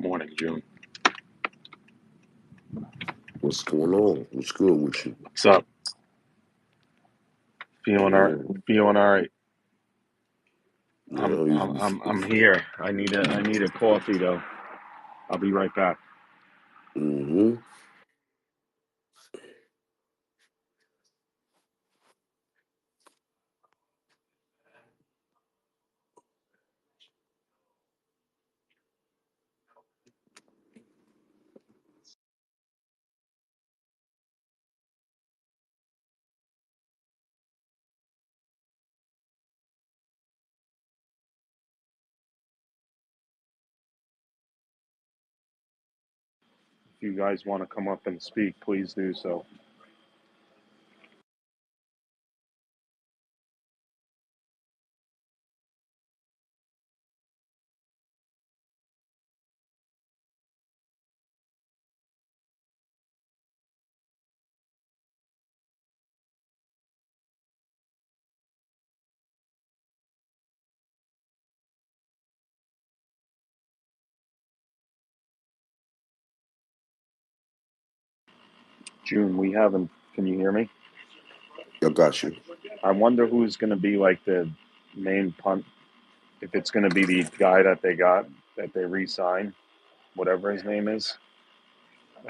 Morning, June. What's going on? What's good with you? What's up? Feeling all right? Mm, Feeling all right. I'm no, I'm I'm I'm here. I need a coffee though. I'll be right back. mm-hmm. If you guys want to come up and speak, please do so. June, we haven't. Can you hear me? I got you. I wonder who's going to be like the main punt. If it's going to be the guy that they got that they re-signed, whatever his name is.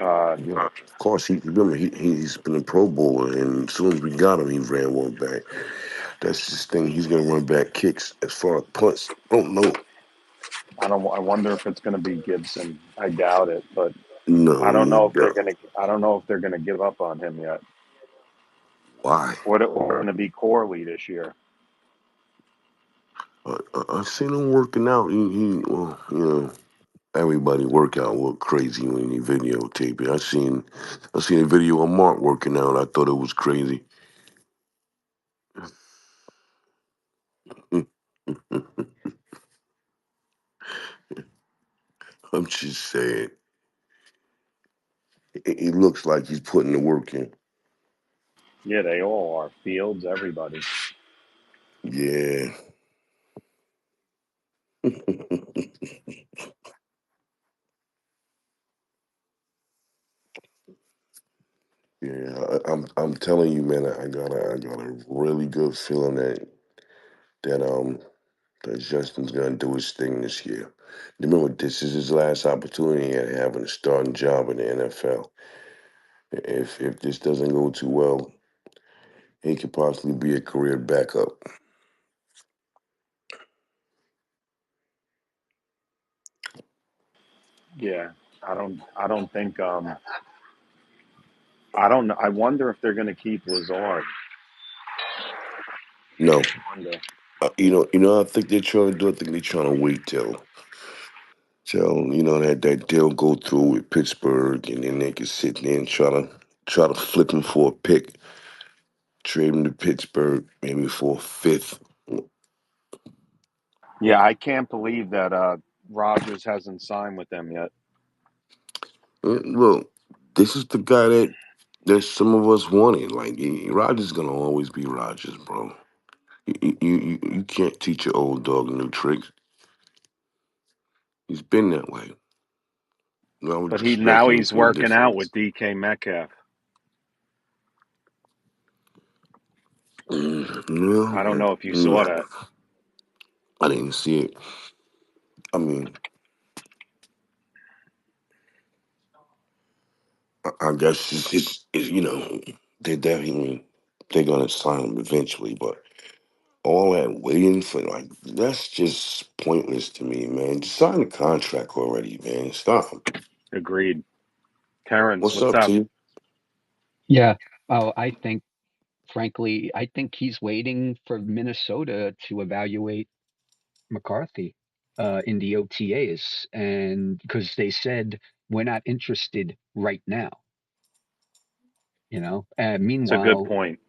Uh, Yeah, of course, remember he's been a Pro Bowler, and as soon as we got him, he ran one back. That's his thing. He's gonna run back kicks. As far as punts, I don't know. I don't. I wonder if it's going to be Gibson. I doubt it, but I No, don't he know if they're don't. going to. I don't know if they're going to give up on him yet. Why? What it going to be Corley this year? I seen him working out. Well, everybody work out look crazy when you videotape it. I seen a video of Mark working out. I thought it was crazy. I'm just saying, he looks like he's putting the work in. Yeah, they all are. Fields, everybody. Yeah. Yeah, I'm telling you, man, I got a really good feeling that that Justin's gonna do his thing this year. Remember, this is his last opportunity at having a starting job in the NFL. If this doesn't go too well, he could possibly be a career backup. Yeah, I don't think. I don't know. I wonder if they're going to keep Lazard. No, I wonder. I think they're trying to do. I think they're trying to wait till that deal go through with Pittsburgh, and then they can sit there and try to flip him for a pick, trade him to Pittsburgh, maybe for a fifth. Yeah, I can't believe that Rogers hasn't signed with them yet. Well, this is the guy that some of us wanted. Like Rogers gonna always be Rogers, bro. You can't teach your old dog new tricks. He's been that way. I would But he expect now anything he's working out different. with DK Metcalf. I don't No, know if you saw that. I didn't see it. I mean, I guess they definitely they're gonna sign him eventually, but all that waiting for that's just pointless to me, man. Just sign the contract already, man. Stop. Agreed. Terrence, What's what's up, up? T? Yeah. Oh, frankly, I think he's waiting for Minnesota to evaluate McCarthy in the OTAs, and because they said we're not interested right now, you know. It's a good point.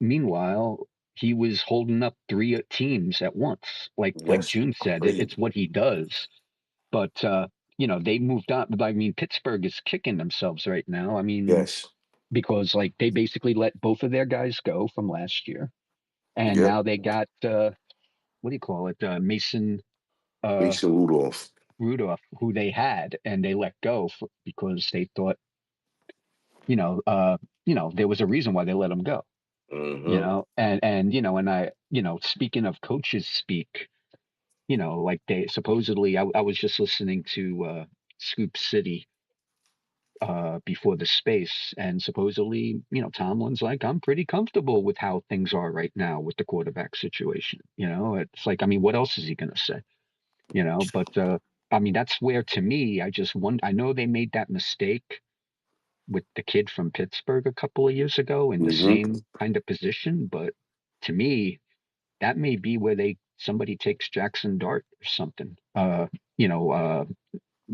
Meanwhile, he was holding up three teams at once, like That's June said. It's crazy. what he does. But they moved on. I mean, Pittsburgh is kicking themselves right now. I mean, Yes. because like they basically let both of their guys go from last year, and Yep. now they got what do you call it, Mason uh Mason Rudolph. Rudolph, who they had, and they let go because they thought, there was a reason why they let him go. Mm-hmm. And speaking of coaches speak, like they supposedly, I was just listening to Scoop City before the space, and supposedly, Tomlin's like, I'm pretty comfortable with how things are right now with the quarterback situation. It's like, I mean, what else is he gonna say? But I mean, that's where, to me, I just wonder. I know they made that mistake with the kid from Pittsburgh a couple of years ago in the Mm-hmm. same kind of position, but to me, that may be where somebody takes Jackson Dart or something. You know, uh,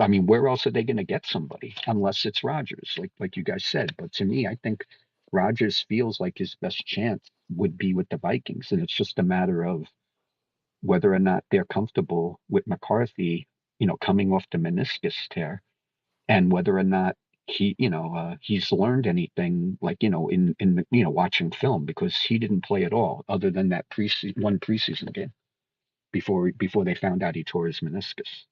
I mean, where else are they going to get somebody unless it's Rodgers, like you guys said? But to me, I think Rodgers feels like his best chance would be with the Vikings, and it's just a matter of whether or not they're comfortable with McCarthy, coming off the meniscus tear, and whether or not he's learned anything, like, in the, watching film, because he didn't play at all other than that one preseason game before they found out he tore his meniscus.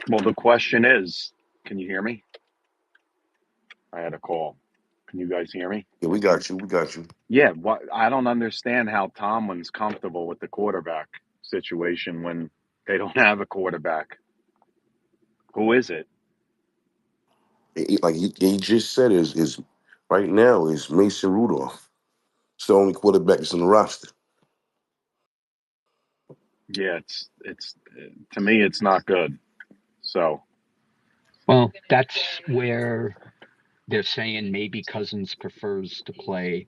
Well, the question is, can you hear me? I had a call. Can you guys hear me? Yeah, we got you. We got you. Yeah, what I don't understand how Tomlin's comfortable with the quarterback situation when they don't have a quarterback. Who is it? Like he just said, is right now is Mason Rudolph. It's the only quarterback that's on the roster. Yeah, it's to me it's not good. So Well, that's where they're saying maybe Cousins prefers to play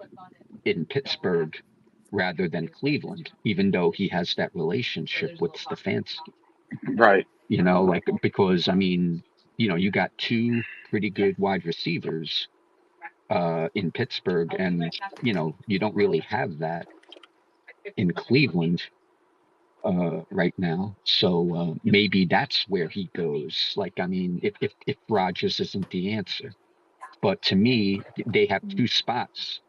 in Pittsburgh rather than Cleveland, even though he has that relationship with Stefanski. right, Like, because, I mean, you got two pretty good wide receivers in Pittsburgh, and you don't really have that in Cleveland right now. So maybe that's where he goes. Like, I mean, if Rodgers isn't the answer, but to me, they have two spots.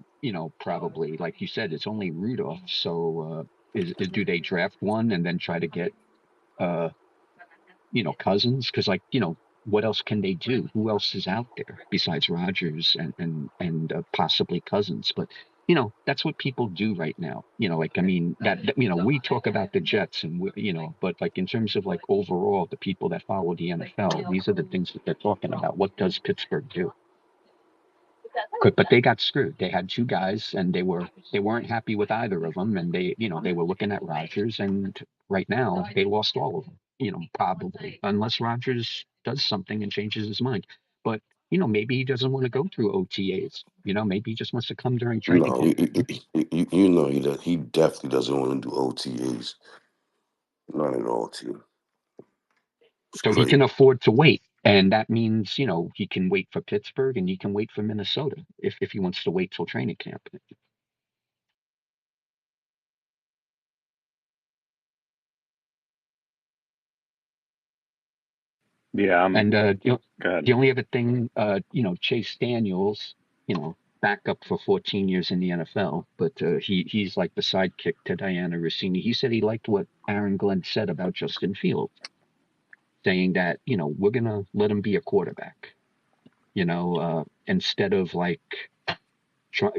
Probably, like you said, it's only Rudolph. So do they draft one and then try to get uh Cousins? Because, like, what else can they do? Who else is out there besides Rodgers and possibly Cousins? But that's what people do right now. Like, I mean, we talk about the Jets, and but, like, in terms of, like, overall, the people that follow the NFL, these are the things that they're talking about. What does Pittsburgh do? But they got screwed. They had two guys, and they weren't happy with either of them, and they were looking at Rodgers, and right now they lost all of them. Probably, unless Rodgers does something and changes his mind. But maybe he doesn't want to go through OTAs. Maybe he just wants to come during training No, camp. you know he does. He definitely doesn't want to do OTAs. Not at all, too. It's So he crazy. can afford to wait. And that means, he can wait for Pittsburgh and he can wait for Minnesota if he wants to wait till training camp. yeah, I'm And good. the only other thing, Chase Daniels, backup for 14 years in the NFL, but he's like the sidekick to Diana Rossini. He said he liked what Aaron Glenn said about Justin Fields, saying that, we're gonna let him be a quarterback, instead of, like, try,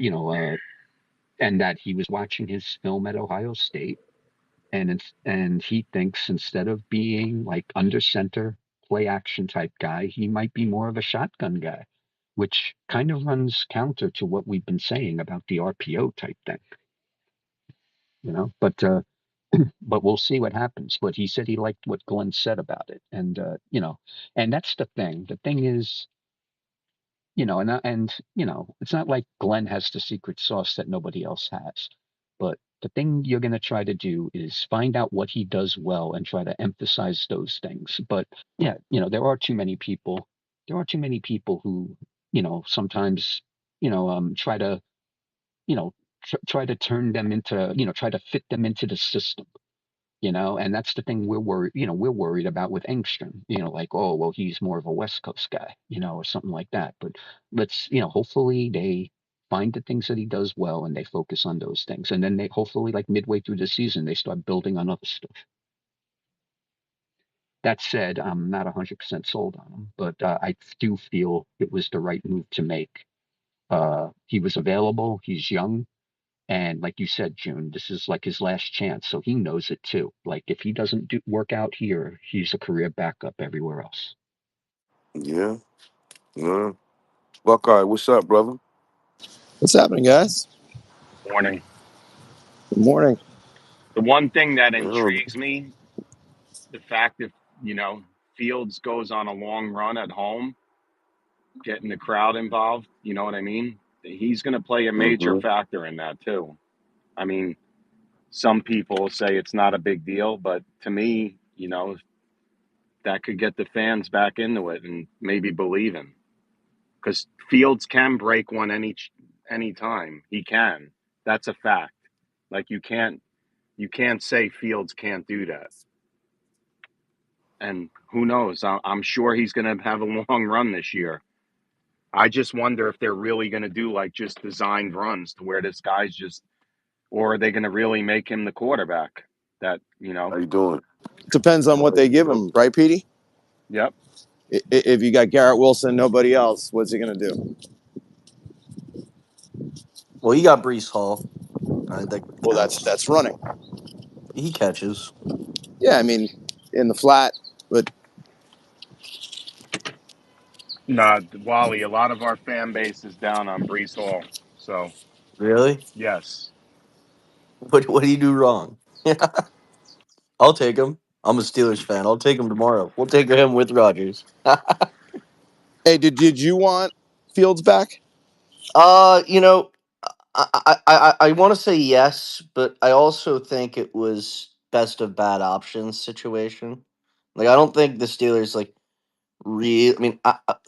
and that he was watching his film at Ohio State, and he thinks, instead of being like under center play action type guy, he might be more of a shotgun guy, which kind of runs counter to what we've been saying about the RPO type thing, But but we'll see what happens. But he said he liked what Glenn said about it, and and that's the thing. The thing is, it's not like Glenn has the secret sauce that nobody else has. But the thing you're going to try to do is find out what he does well and try to emphasize those things. But yeah, there are too many people. There are too many people who, sometimes, try to, you know, try to turn them into, try to fit them into the system. And that's the thing we're worried about with Engstrom, like, oh, well, he's more of a West Coast guy, or something like that. But hopefully find the things that he does well and they focus on those things. And then they hopefully, like midway through the season, they start building on other stuff. That said, I'm not 100% sold on him, but I do feel it was the right move to make. He was available, he's young, and like you said, June, this is like his last chance, so he knows it too. Like if he doesn't work out here, he's a career backup everywhere else. Yeah. Yeah. Buckeye, what's up, brother? What's happening, guys? Morning. Good morning. The one thing that Yeah. intrigues me, the fact that, you know, Fields goes on a long run at home, getting the crowd involved, you know what I mean? He's going to play a major Mm-hmm. factor in that too. I mean, some people say it's not a big deal, but to me, you know, that could get the fans back into it and maybe believe him. Because Fields can break one any time. He can. That's a fact. Like you can't say Fields can't do that. And who knows? I'm sure he's going to have a long run this year. I just wonder if they're really going to do like just designed runs to where this guy's just, or are they going to really make him the quarterback? That How you doing? Depends on what they give him, right, Petey? Yep. If you got Garrett Wilson, nobody else, what's he going to do? Well, you got Brees Hall. That Well, counts. that's running. He catches. Yeah, I mean, in the flat, but Nah, Wally. A lot of our fan base is down on Brees Hall. So Really? yes, What do you do wrong? I'll take him. I'm a Steelers fan. I'll take him tomorrow. We'll take him with Rodgers. hey, did you want Fields back? You know, I want to say yes, but I also think it was best of bad options situation. Like I don't think the Steelers like real. I mean,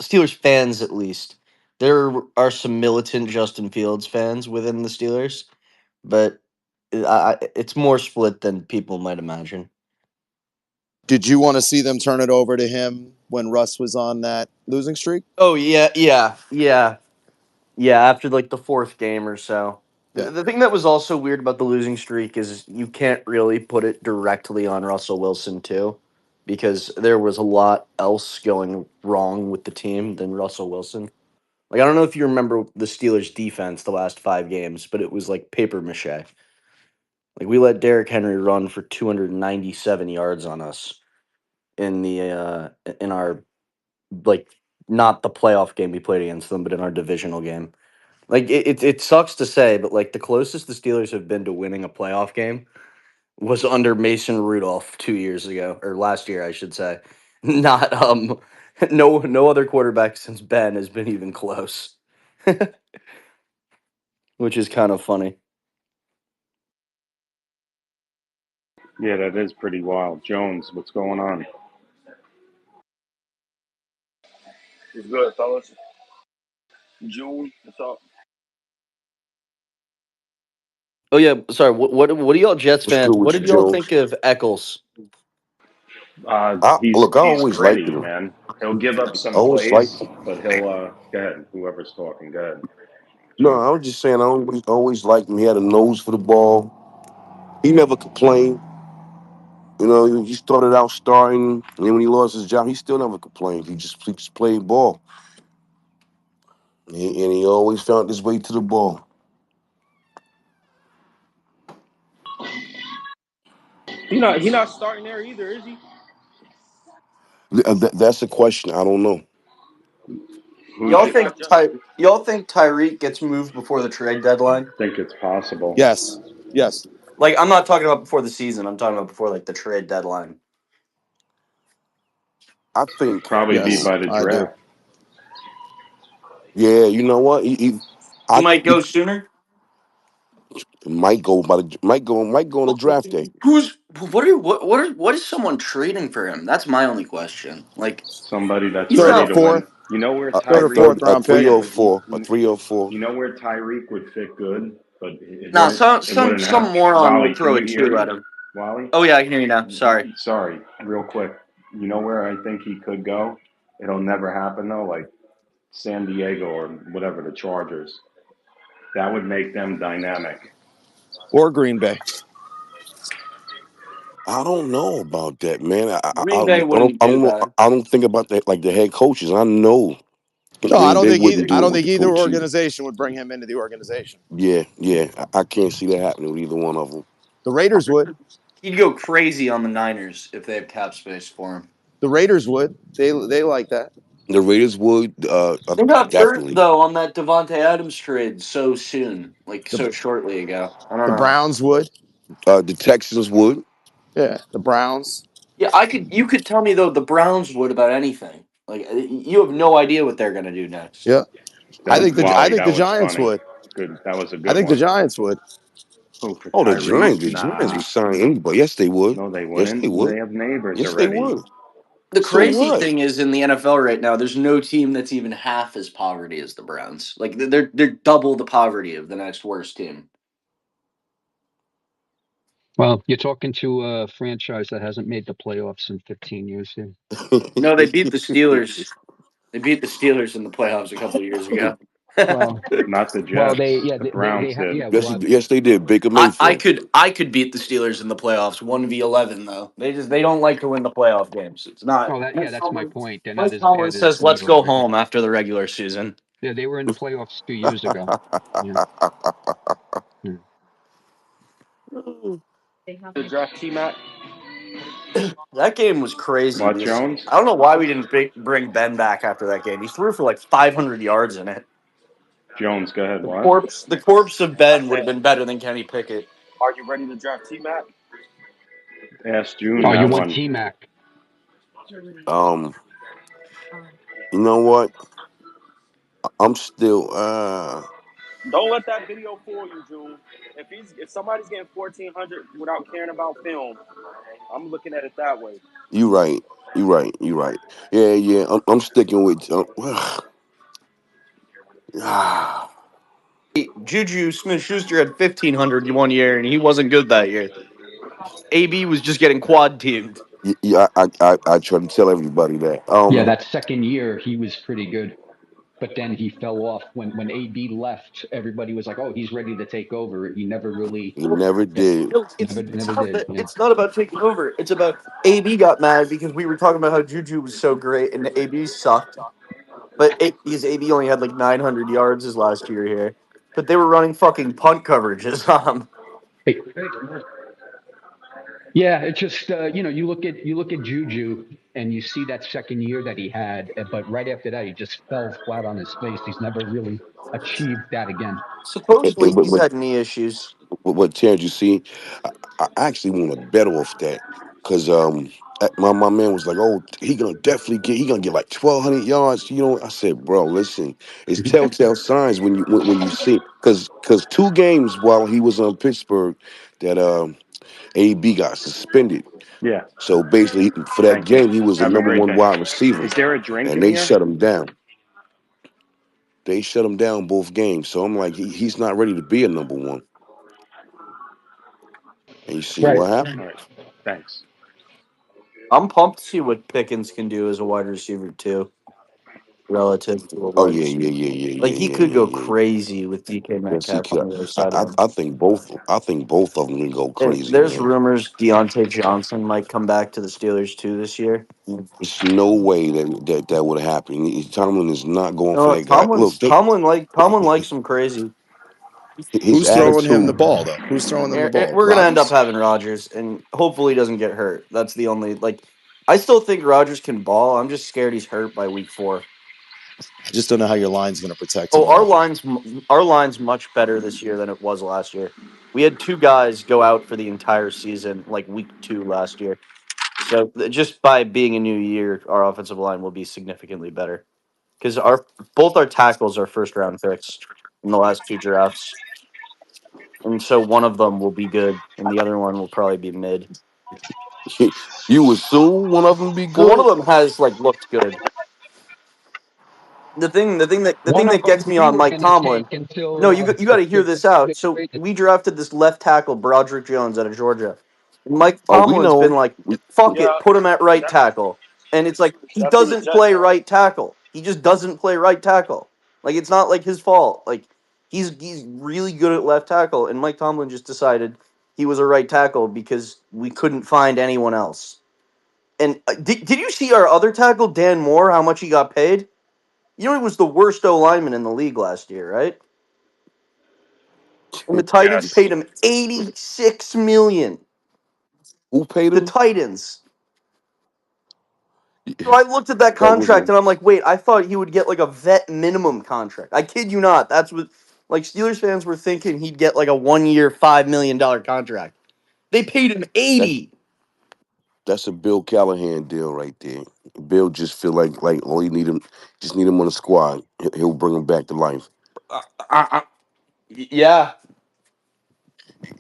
Steelers fans at least. There are some militant Justin Fields fans within the Steelers, but it's more split than people might imagine. Did you want to see them turn it over to him when Russ was on that losing streak? Oh yeah. After like the fourth game or so, Yeah. the thing that was also weird about the losing streak is you can't really put it directly on Russell Wilson too, because there was a lot else going wrong with the team than Russell Wilson. Like I don't know if you remember the Steelers' defense the last 5 games, but it was like paper mache. Like we let Derrick Henry run for 297 yards on us in the in our like not the playoff game we played against them, but in our divisional game. Like it sucks to say, but like the closest the Steelers have been to winning a playoff game was under Mason Rudolph 2 years ago, or last year, I should say. Not no other quarterback since Ben has been even close, which is kind of funny. yeah, that is pretty wild. Jones, what's going on? It's good, fellas. June, what's up? Oh yeah, sorry. What do y'all Jets What's fans? good What with you, did y'all Jones? think of Eccles? He's Look, I he's always liked gritty, him. man. He'll give up I some always liked plays, him. but he'll go ahead. Whoever's talking, go ahead, No, June. I was just saying I always liked him. He had a nose for the ball. He never complained. You know, he started out starting, and then when he lost his job, he still never complained. He just played ball, and he always found his way to the ball. He not starting there either, is he? That's a question. I don't know. Who's I thought just Y'all think Tyreek gets moved before the trade deadline? think it's possible? Yes. Yes. Like I'm not talking about before the season. I'm talking about before like the trade deadline. I It'd think, probably be Yes. by the I do. draft. yeah, you know what? He I might go sooner. might go on the draft day. Who's what is someone trading for him? That's my only question. Like Somebody that's he's Third ready or not. to win. fourth. You know where Third or Tyreek fourth would A round three pick. or fit. four, a 3 or 4. You know where Tyreek would fit good, but it Nah, wouldn't. some It some wouldn't some have. moron Wally, would can throw you a hear two me? at him. Wally, Oh yeah, I can hear you now. Sorry. sorry, real quick. You know where I think he could go? It'll never happen though. Like San Diego or whatever, the Chargers. That would make them dynamic. Or Green Bay. I don't know about that, man. Green Bay wouldn't do that. I don't think about that like the head coaches. I know No, I Green don't Bay think either. wouldn't I do it don't with think the either coach either. organization would bring him into the organization. Yeah, yeah. I can't see that happening with either one of them. The Raiders would. He'd go crazy on the Niners if they have cap space for him. The Raiders would. They like that. The Raiders would They got burnt definitely. though on that Devonte Adams trade so soon, like The so shortly ago. I don't the know. Browns would. The Texans would. Yeah, the Browns. Yeah, I could. You could tell me though the Browns would about anything. Like you have no idea what they're gonna do next. Yeah, That was I Wally. think That the was Giants funny. would. Good. That was a I good think the one. Giants would. Oh, for Oh, Tyrese? The Giants would Nah. sign anybody. Yes, they would. No, they Yes, they wouldn't. would. They have neighbors Yes, they already. would. The So crazy what? thing is in the NFL right now, there's no team that's even half as poverty as the Browns. Like they're double the poverty of the next worst team. Well, you're talking to a franchise that hasn't made the playoffs in 15 years here. No, they beat the Steelers. They beat the Steelers in the playoffs a couple of years ago. Well, Not the well, Jets. The they Browns have, did. yeah. Yes, Well, yes, they did. Baker I Mayfield. could beat the Steelers in the playoffs 1v11 though. They don't like to win the playoff games. It's not. oh, that's my point. They're not Mike as Tomlin bad as says New let's York go right now. home after the regular season. Yeah, they were in the playoffs 2 years ago. Yeah. Yeah. The draft T Mac. That game was crazy What, because Jones? I don't know why we didn't bring Ben back after that game. He threw for like 500 yards in it. Jones, go ahead. The What? corpse of I Ben would said, have been better than Kenny Pickett. are you ready to draft T Mac? Ask June Oh, you that want one. T Mac? um, you know what? I'm still. Don't let that video fool you, June. If somebody's getting 1,400 without caring about film, I'm looking at it that way. You right. You right. You right. Yeah, yeah. I'm sticking with. Juju Smith Schuster had 1,500 one year, and he wasn't good that year. AB was just getting quad teamed. yeah. I try to tell everybody that. Yeah, that second year he was pretty good, but then he fell off when AB left. Everybody was like, "Oh, he's ready to take over." He never really, He never yeah, did. No, never did. Yeah. it's not about taking over. It's about AB got mad because we were talking about how Juju was so great and AB sucked. But because AB only had like 900 yards his last year here, but they were running fucking punt coverages on him. Hey, yeah, it's just you look at Juju and you see that second year that he had, but right after that he just fell flat on his face. He's never really achieved that again. Supposedly But he's had knee issues. what Terrence, you see, I, I actually want to bet off that because my man was like, oh, he gonna get like 1,200 yards. You know, I said, bro, listen, it's telltale signs when you see because 2 games while he was on Pittsburgh that AB got suspended. Yeah. So basically, for that Thank you. game, he was the Have a number great one day. wide receiver, Is there a drink and in they here? shut him down. They shut him down both games. So I'm like, he's not ready to be a number one. And you see Right. what All happened? right. Thanks. I'm pumped to see what Pickens can do as a wide receiver too, relative to a Oh wide yeah, yeah, receiver. yeah, yeah, Like yeah, he yeah, could yeah, go yeah. crazy with DK Yes, he Metcalf on could. the other side of him. I think both. I think both of them can go And crazy, there's man. rumors Deontay Johnson might come back to the Steelers too this year. There's no way that would happen. Tomlin is not going for that guy. Look, Tomlin likes him crazy. his Who's throwing him the attitude. ball though? Who's throwing them the ball? We're gonna end up Rodgers. having Rodgers, and hopefully he doesn't get hurt. That's the only like. I still think Rodgers can ball. I'm just scared he's hurt by week 4. I just don't know how your line's going to protect him Oh, at all. our line's much better this year than it was last year. We had 2 guys go out for the entire season, like week 2 last year. So just by being a new year, our offensive line will be significantly better because both our tackles are first round picks in the last 2 drafts, and so one of them will be good, and the other one will probably be mid. You assume one of them be Well, one of good? them has like looked good. The One thing of that gets them me we on were Mike going to take Tomlin. No, until you got to hear this they out. So traded. we drafted this left tackle Broderick Jones out of Georgia. Mike Oh, we Tomlin's been know. like, We, "Fuck Yeah, it, put him at right that's tackle," and it's like he that's who the doesn't Jets play are. right tackle. He just doesn't play right tackle. Like it's not like his fault. Like He's really good at left tackle, and Mike Tomlin just decided he was a right tackle because we couldn't find anyone else. And did you see our other tackle, Dan Moore, how much he got paid? You know he was the worst O lineman in the league last year, right? And the Titans Yes. paid him $86 million. Who paid The him? Titans. So I looked at that That was contract and I'm like, wait, I thought he would get like a vet minimum contract. I kid you not. That's what like Steelers fans were thinking he'd get like a 1 year, $5 million contract. They paid him that 80. that's a Bill Callahan deal right there. Bill just feel like all he need him, just need him on the squad. He'll bring him back to life. Yeah.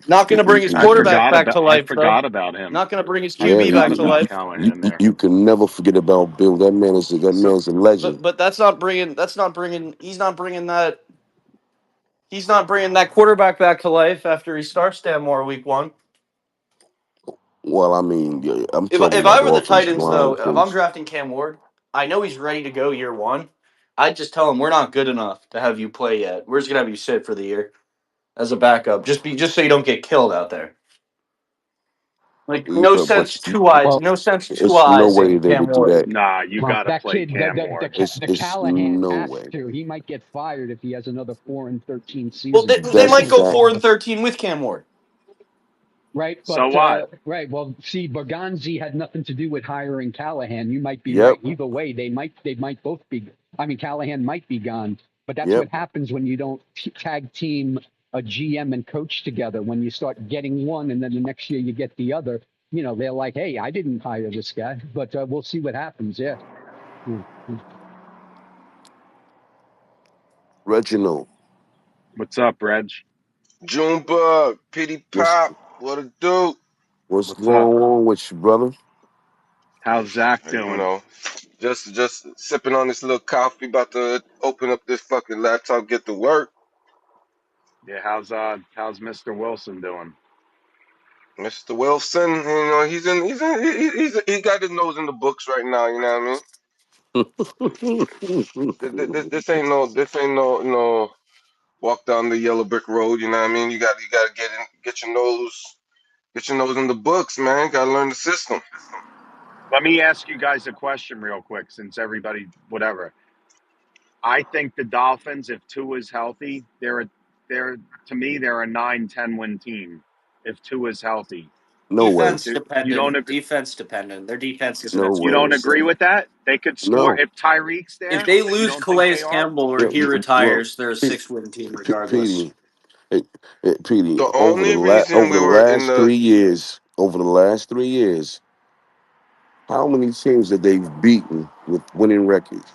Not He, gonna he, bring his he, I he- quarterback forgot back about to I life though. forgot about him. Not gonna bring his I yeah, QB forgot back to about life. Callahan there. you can never forget about Bill. That So, man is a legend. but that's not bringing he's not bringing that quarterback back to life after he starts Stanmore week 1. Well, I mean, yeah, I'm talking If about I the were the offensive Titans, line though, if I'm coach. drafting Cam Ward, I know he's ready to go year 1. I'd just tell him we're not good enough to have you play yet. We're just gonna have you sit for the year as a backup, just so you don't get killed out there. Like Yeah, but Well, no sense two it's no eyes way in they Cam would do Ward. that. Nah, you well, gotta that play kid, Cam Ward. the It's Callahan no has way. to. He might get fired if he has another 4-13 Well, season they again. That's a might go fact. 4-13 with Cam Ward. Right, So but what? right. Well, see, Berganzi had nothing to do with hiring Callahan. You might be Yep, right. Either way, they might both be. I mean, Callahan might be gone, but that's yep. what happens when you don't tag team a GM and coach together. When you start getting one, and then the next year you get the other. You know, they're like, "Hey, I didn't hire this guy," but we'll see what happens. Yeah. Hmm. Reginald, What's up, Reg? Junebug, Pity what's Pop, what it do? what's What's up? going on with you, brother? How's Zach Hey, you doing? know, just sipping on this little coffee, about to open up this fucking laptop, get to work. Yeah, how's Mr. Wilson doing? Mr. Wilson, he got his nose in the books right now. You know what I mean? This ain't no walk down the yellow brick road. You know what I mean? You gotta get your nose in the books, man. Gotta learn the system. Let me ask you guys a question real quick, since everybody, whatever. I think the Dolphins, if Tua is healthy, they're to me they're a 9-10 win team. If Tua is healthy, No way. you don't agree? Defense dependent. Their defense isn't No as You good don't way. as agree with that? They could score No. if Tyreek's if there. they You lose don't think Calais they are? Campbell or Yeah, he well, retires, they're a P- 6-win team regardless. Petey, hey, Petey, The only reason over we the were in last the 3 years, how many teams that they've beaten with winning records?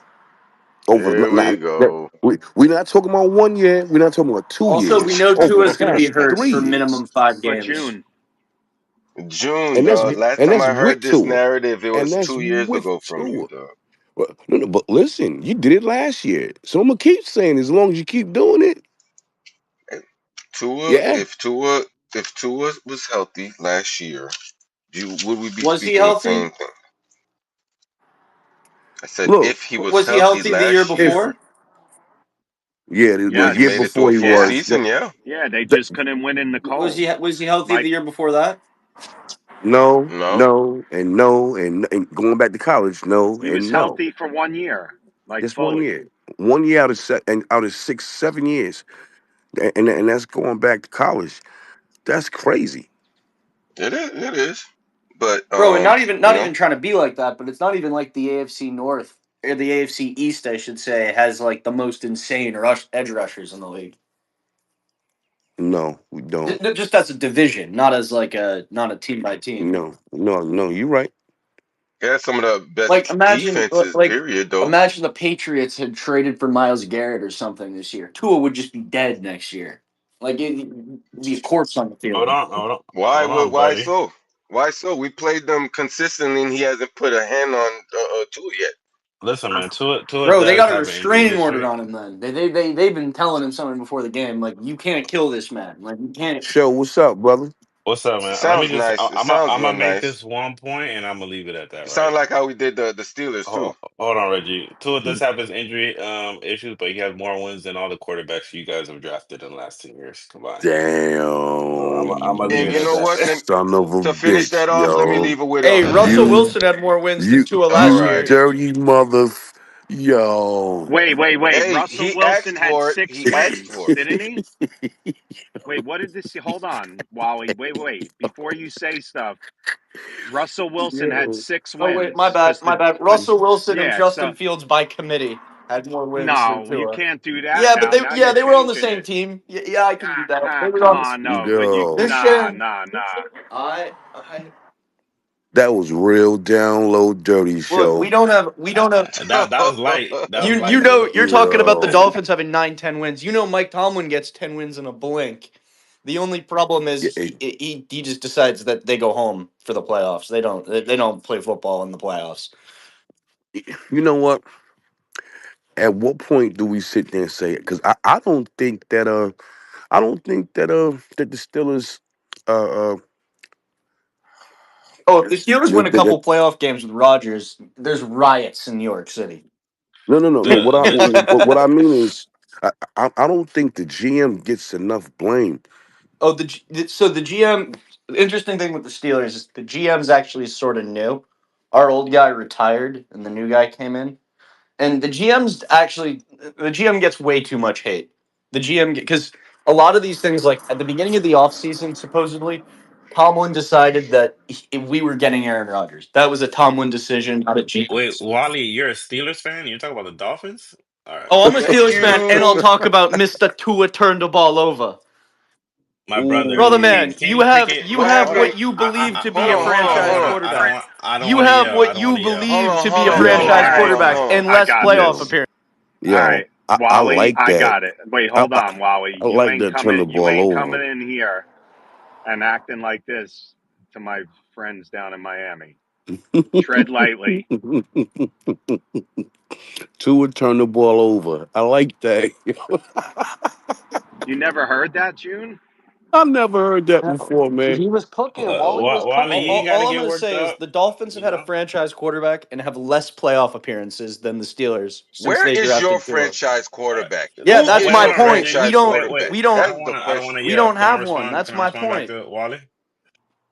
Over Here we not that go. we're not talking about 1 year. We're not talking about two Also, we years. know Over the Tua's going to be past hurt three for years, minimum 5 games. But June, and that's dog. Last and time that's I heard with this Tua, narrative, it and was that's 2 years with ago from you, Tua. dog. Well, no, but listen, you did it last year, so I'm gonna keep saying as long as you keep doing it. Tua, Yeah, if Tua was healthy last year, would we be Was he speaking the healthy? same thing? I said look, if he was Was he healthy healthy the year last if year, before? yeah, the he year yes, made it through before a he full yeah, was season. Yeah, yeah. They that, just couldn't win in the Was cold. he healthy the Like year before that? no, no, no, and no, and going back to college, no, he was and no. healthy for 1 year, like Just one fully. year, 1 year out of 6, 7 years, and that's going back to college. That's crazy. it is. But Bro, and not even you trying to be like that, but it's not even like the AFC North or the AFC East, I should say, has like the most insane edge rushers in the league. No, we don't. Just as a division, not a team by team. No, no, no. You're right. got some of the best Like imagine defenses. Period, though. imagine the Patriots had traded for Miles Garrett or something this year. Tua would just be dead next year. Like it'd be a corpse on the Hold field. on, hold on, Why? hold on, Why buddy. so? Why so? We played them consistently, and he hasn't put a hand on Tua yet. Listen, man, Tua Bro, they does got a have an injury restraining order history. on him. Then they've been telling him something before the game, like you can't kill this man, like you can't. Show, what's up, brother? What's up, man? Let me Sounds just. nice. It sounds I'm real gonna make nice. this one point, and I'm gonna leave it at that. It Right. sounds like how we did the Steelers too. Hold on, Reggie. Tua does have his injury issues, but he has more wins than all the quarterbacks you guys have drafted in the last 10 years combined. So I'm gonna leave And it you at know Damn, that. what? son of a To finish bitch, that off, let me yo. leave it with Hey, Russell You, Wilson had more wins than you, Tua all last you right. year. dirty mother, yo. Wait. Hey, Russell he Wilson asked had for it. six He asked wins, for it. didn't he? Wait, what did this? Hold on, Wally. Wait. Before you say stuff, Russell Wilson had Yo. six Oh wait, wins my bad. the Russell Wilson and yeah. So Justin Fields by committee had more wins than no, you Tua. can't do that Yeah, but now. Now you're they were on the changing same it. team. Yeah, I can do that. They were Come on. on, no, but you They're Yo. sharing. nah. That was real down low dirty Look, show. we don't have. That was light. That was You light, know Tua. you're talking about the Yo. Dolphins having 9, 10 wins. You know Mike Tomlin gets 10 wins in a blink. The only problem Yeah, is he just decides that they go home for the playoffs. They don't play football in the playoffs. you know what? At what point do we sit there and say it? Because I don't think that that the Steelers uh Oh, if the Steelers win a that, couple playoff games with Rodgers, there's riots in New York City. no. The What I mean is, I don't think the GM gets enough blame. Oh, so the GM. The interesting thing with the Steelers is the GM's actually sort of new. Our old guy retired, and the new guy came in. And the GM gets way too much hate. The GM because a lot of these things, like at the beginning of the offseason, supposedly Tomlin decided that we were getting Aaron Rodgers. That was a Tomlin decision, not a Wait, GM. Wally, you're a Steelers fan? You're talking about the Dolphins? All right. Oh, I'm a Thank Steelers fan, and I'll you. talk about Mr. Tua turned the ball over. My brother, Brother Ooh. man, can you pick it? you What have Hold on. what happened? you believe to be Hold a on, hold on, franchise hold on. quarterback. I don't You want to have yell. I what don't want you to yell. believe to be a Yo, franchise all right. quarterback Hold and I less got playoff yo, this. appearances. All yo. right, I Wally, like I that. got it. Wait, I, hold I, on, Wally. I like that turn the You ball ain't over. coming in here and acting like this to my friends down in Miami. Tread lightly. Two would turn the ball over. I like that. You never heard that, June? I never heard that before, man. He was cooking. Wally was Wally, you cooking. ain't got to All I'm get going to worked say is up. the Dolphins have You had a know. franchise quarterback and have less playoff appearances than the Steelers since Where they is your drafted Tua. franchise All right. quarterback? Yeah, Who that's is my Hold your on, point. Reggie. franchise quarterback? I That's don't want the to. I don't want question. to We yell. don't Can I have one. respond? That's Can I my respond back point. to Wally?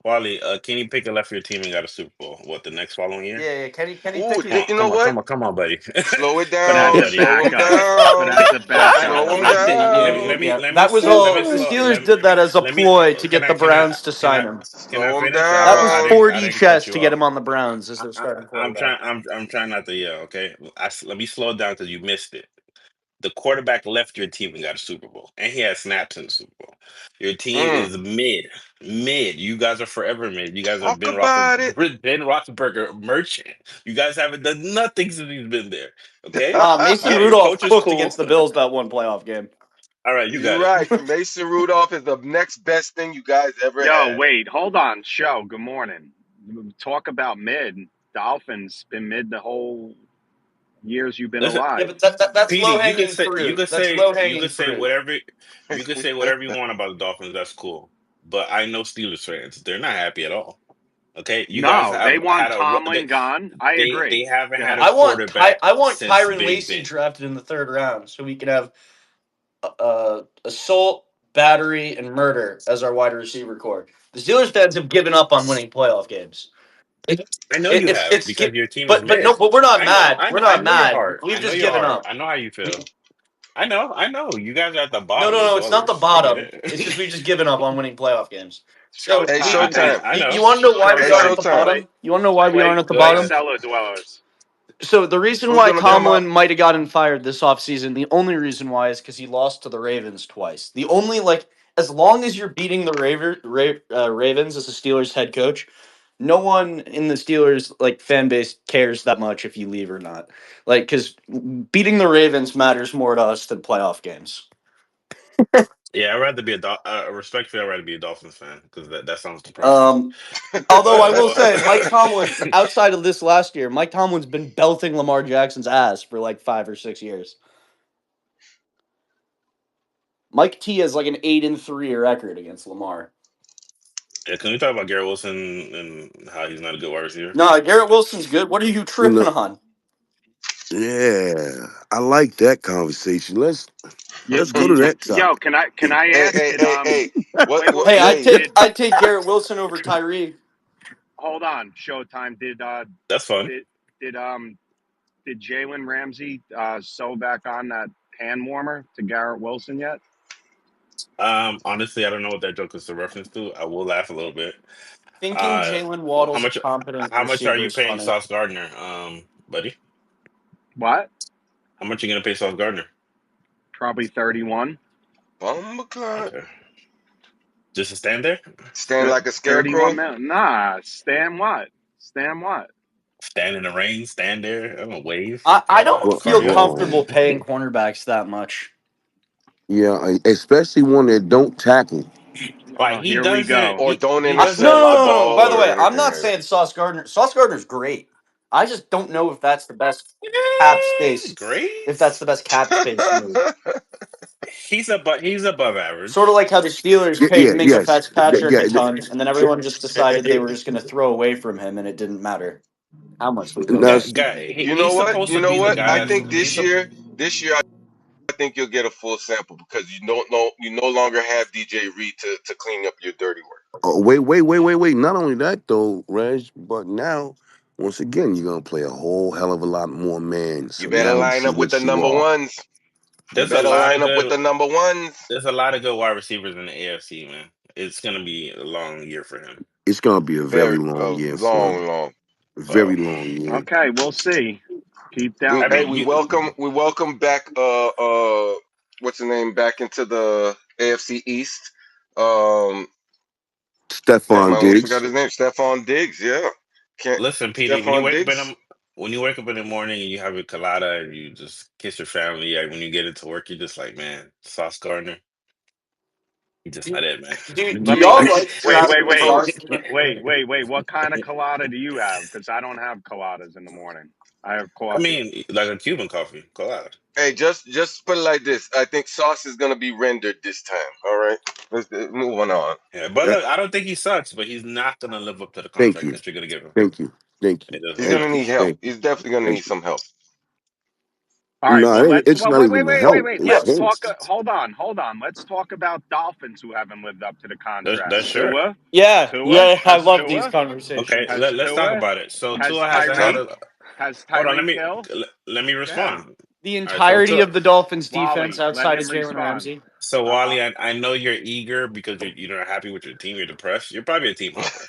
Wally, can you pick a left for your team and got a Super Bowl? What, the next following year? Yeah, Kenny Ooh, Pickett. you know what? Come on, buddy. Slow it But Come as on, down. a buddy. Slow him backup. But down. as a backup, Slow him I did, down. yeah. Let me That was slow. Let all. me The slow. Steelers did that as a Let me. ploy to get the Can I? Browns to sign him. Can I Slow him finish? That was down. I 4D didn't cut chess to you get off. him on the Browns as their starting quarterback. I'm trying not to yell. Okay, let me slow it down because you missed it. The quarterback left your team and got a Super Bowl, and he had snaps in the Super Bowl. Your team Mm, is mid. You guys are forever mid. You guys are talk about it. Ben Roethlisberger merchant. You guys haven't done nothing since he's been there. Okay, Nah, Mason yeah, your Rudolph coach is cooked cool. against the Bills that one playoff game. All right, you You're got it. right. Mason Rudolph is the next best thing you guys ever yo, had. wait, hold on. Show, good morning. Talk about mid. Dolphins been mid the whole years you've been Listen, Yeah, alive. but that's Petey, low hanging fruit. That's low hanging fruit. you could say whatever you want about the Dolphins. That's cool. But I know Steelers fans. They're not happy at all. Okay, you guys No, they have want had Tomlin gone. I they agree. haven't Go had ahead. a quarterback I want since Kyron Big Lacy Ben. drafted in the third round so we can have assault, battery, and murder as our wide receiver core. The Steelers fans have given up on winning playoff games. It, I know you have it's because your team is but mid. no, but we're not mad. We're I not know your mad. heart. We've I know just your given heart. up. I know how you We, feel. I know. You guys are at the no, bottom, no, the no. It's not the dwellers. I get bottom. It's just it. we've just given up on winning playoff games. So Hey, Showtime. Showtime. I know. you want to know why we Hey, aren't at the Showtime. bottom? You want to know why we aren't at the Go Play ahead. bottom? cellar dwellers. So the reason Who's why gonna come up? Tomlin might have gotten fired this offseason, the only reason why is because he lost to the Ravens twice. The only as long as you're beating the Ravens as a Steelers head coach, no one in the Steelers fan base cares that much if you leave or not. Because beating the Ravens matters more to us than playoff games. Yeah, I'd rather be respectfully. I'd rather be a Dolphins fan because that sounds depressing. Um, Although I will But say, Mike Tomlin, outside of this last year, Mike Tomlin's been belting Lamar Jackson's ass for 5 or 6 years. Mike T has an 8-3 record against Lamar. Yeah, can we talk about Garrett Wilson and how he's not a good wide receiver? No, Garrett Wilson's good. What are you You tripping know, on? yeah, I like that conversation. Let's go to that Yo, topic. can I Hey, ask? hey, Did hey, hey. What? Hey, wait, Hey, I'd take Garrett Wilson over Tyree. hold on, Showtime. That's fun. Did did um did Jalen Ramsey sew back on that hand warmer to Garrett Wilson yet? Honestly, I don't know what that joke is a reference to. I will laugh a little bit. Thinking Uh, Jalen well, how Waddle's a much? competent How much are receiver you is paying funny. Sauce Gardner, buddy? What? How much are you gonna pay Sauce Gardner? Probably 31. Bumba Okay, just to stand there, stand like a 31 scarecrow. million. Nah, Stan what? Stan what? stand in the rain, stand there. I don't know, wave, I don't feel cartwheel. comfortable Well, paying cornerbacks that much. yeah, especially one that don't tackle. Like Oh, here we go. Or don't he No, doesn't. intercept no, the no, no, no. ball By the or way, I'm anything not like that. saying Sauce Gardner. Sauce Gardner's great. I just don't know if that's the best cap space. If that's Great. the best cap space move. He's above Sort of average. like how the Steelers Yeah, paid yeah, Minka yes, Fitzpatrick a yeah. ton, and then everyone just decided they were just going to throw away from him, and it didn't matter how much we paid Now, him. You know He's what? supposed You to know be the what? I guy. think this year, I think you'll get a full sample because you don't know you no longer have DJ Reed to clean up your dirty work. wait. Not only that though, Reg, but now once again you're gonna play a whole hell of a lot more man. You So better now we line see up with the what you number are. ones. You There's a better lot of line up with good. the number ones. There's a lot of good wide receivers in the AFC, man. It's gonna be a long year for him. It's gonna be a very Very long year for him. long. Very long year. Okay, we'll see. Keep We I doubting hey, mean, him. we welcome back what's the name back into the AFC East. Um Damn, I Stephon almost forgot Diggs. his name. Stephon Diggs, yeah. Can't listen, PD. Stephon Diggs. When you wake up in the morning and you have a colada and you just kiss your family, like when you get into work, you're just like, man, Sauce Gardner, you just not it, man. Do Let me y'all like Travis Kelce? wait. What kind of colada do you have? Because I don't have coladas in the morning. I have I coffee. mean, like a Cuban coffee, colada. Hey, just put it like this. I think Sauce is gonna be rendered this time. All right, let's move on. Yeah, but That, look, I don't think he sucks, but he's not gonna live up to the thank contract you. that you're gonna give him. Thank you. Thank you. It doesn't He's look Thank gonna like you. it. need help. Thank you. He's definitely gonna need Thank you. some help. All right. No, Well, it's not even the help. wait. It's Yeah. Let's him. talk. Hold on. Let's talk about Dolphins who haven't lived up to the contract. That's sure. Yeah, I Has love these Tua, Okay, conversations. let's talk about it. So has Tua hasn't had Tyreek, a. has Hold on, Tyreek Hill. let me Yeah, respond. The All right, so entirety Tua, of the Dolphins defense Wally, let outside of him Jalen respond. Ramsey. so Uh, Wally, I know you're eager because you're not happy with your team. You're depressed. You're probably a team hopper.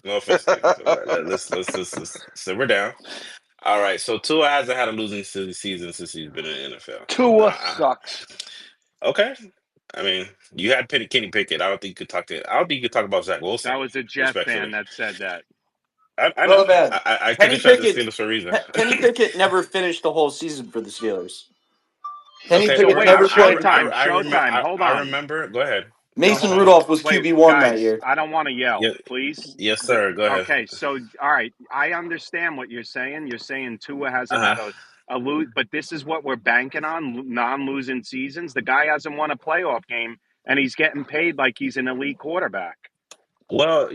No offense to you. So let's simmer down. All right, so Tua hasn't had a losing season since he's been in the NFL. Tua Uh, sucks. okay, I mean, you had Kenny Pickett. I don't think you could talk to. I don't think you could talk about Zach that Wilson, was a Jet fan respectfully. that said that. I know. Oh man, I Kenny criticize the Pickett. Steelers for a reason. Kenny Pickett never finished the whole season for the Steelers. Kenny Okay, So Pickett wait, never played. Showtime. Hold I on. remember. Go ahead. Mason Hold, Rudolph was wait, QB1 that guys. year. I don't want to yell, Yeah, please. yes, sir. Go ahead. Okay, so all right, I understand what you're saying. You're saying Tua hasn't Uh had huh. a lose, but this is what we're banking on: non-losing seasons. The guy hasn't won a playoff game, and he's getting paid like he's an elite quarterback. Well,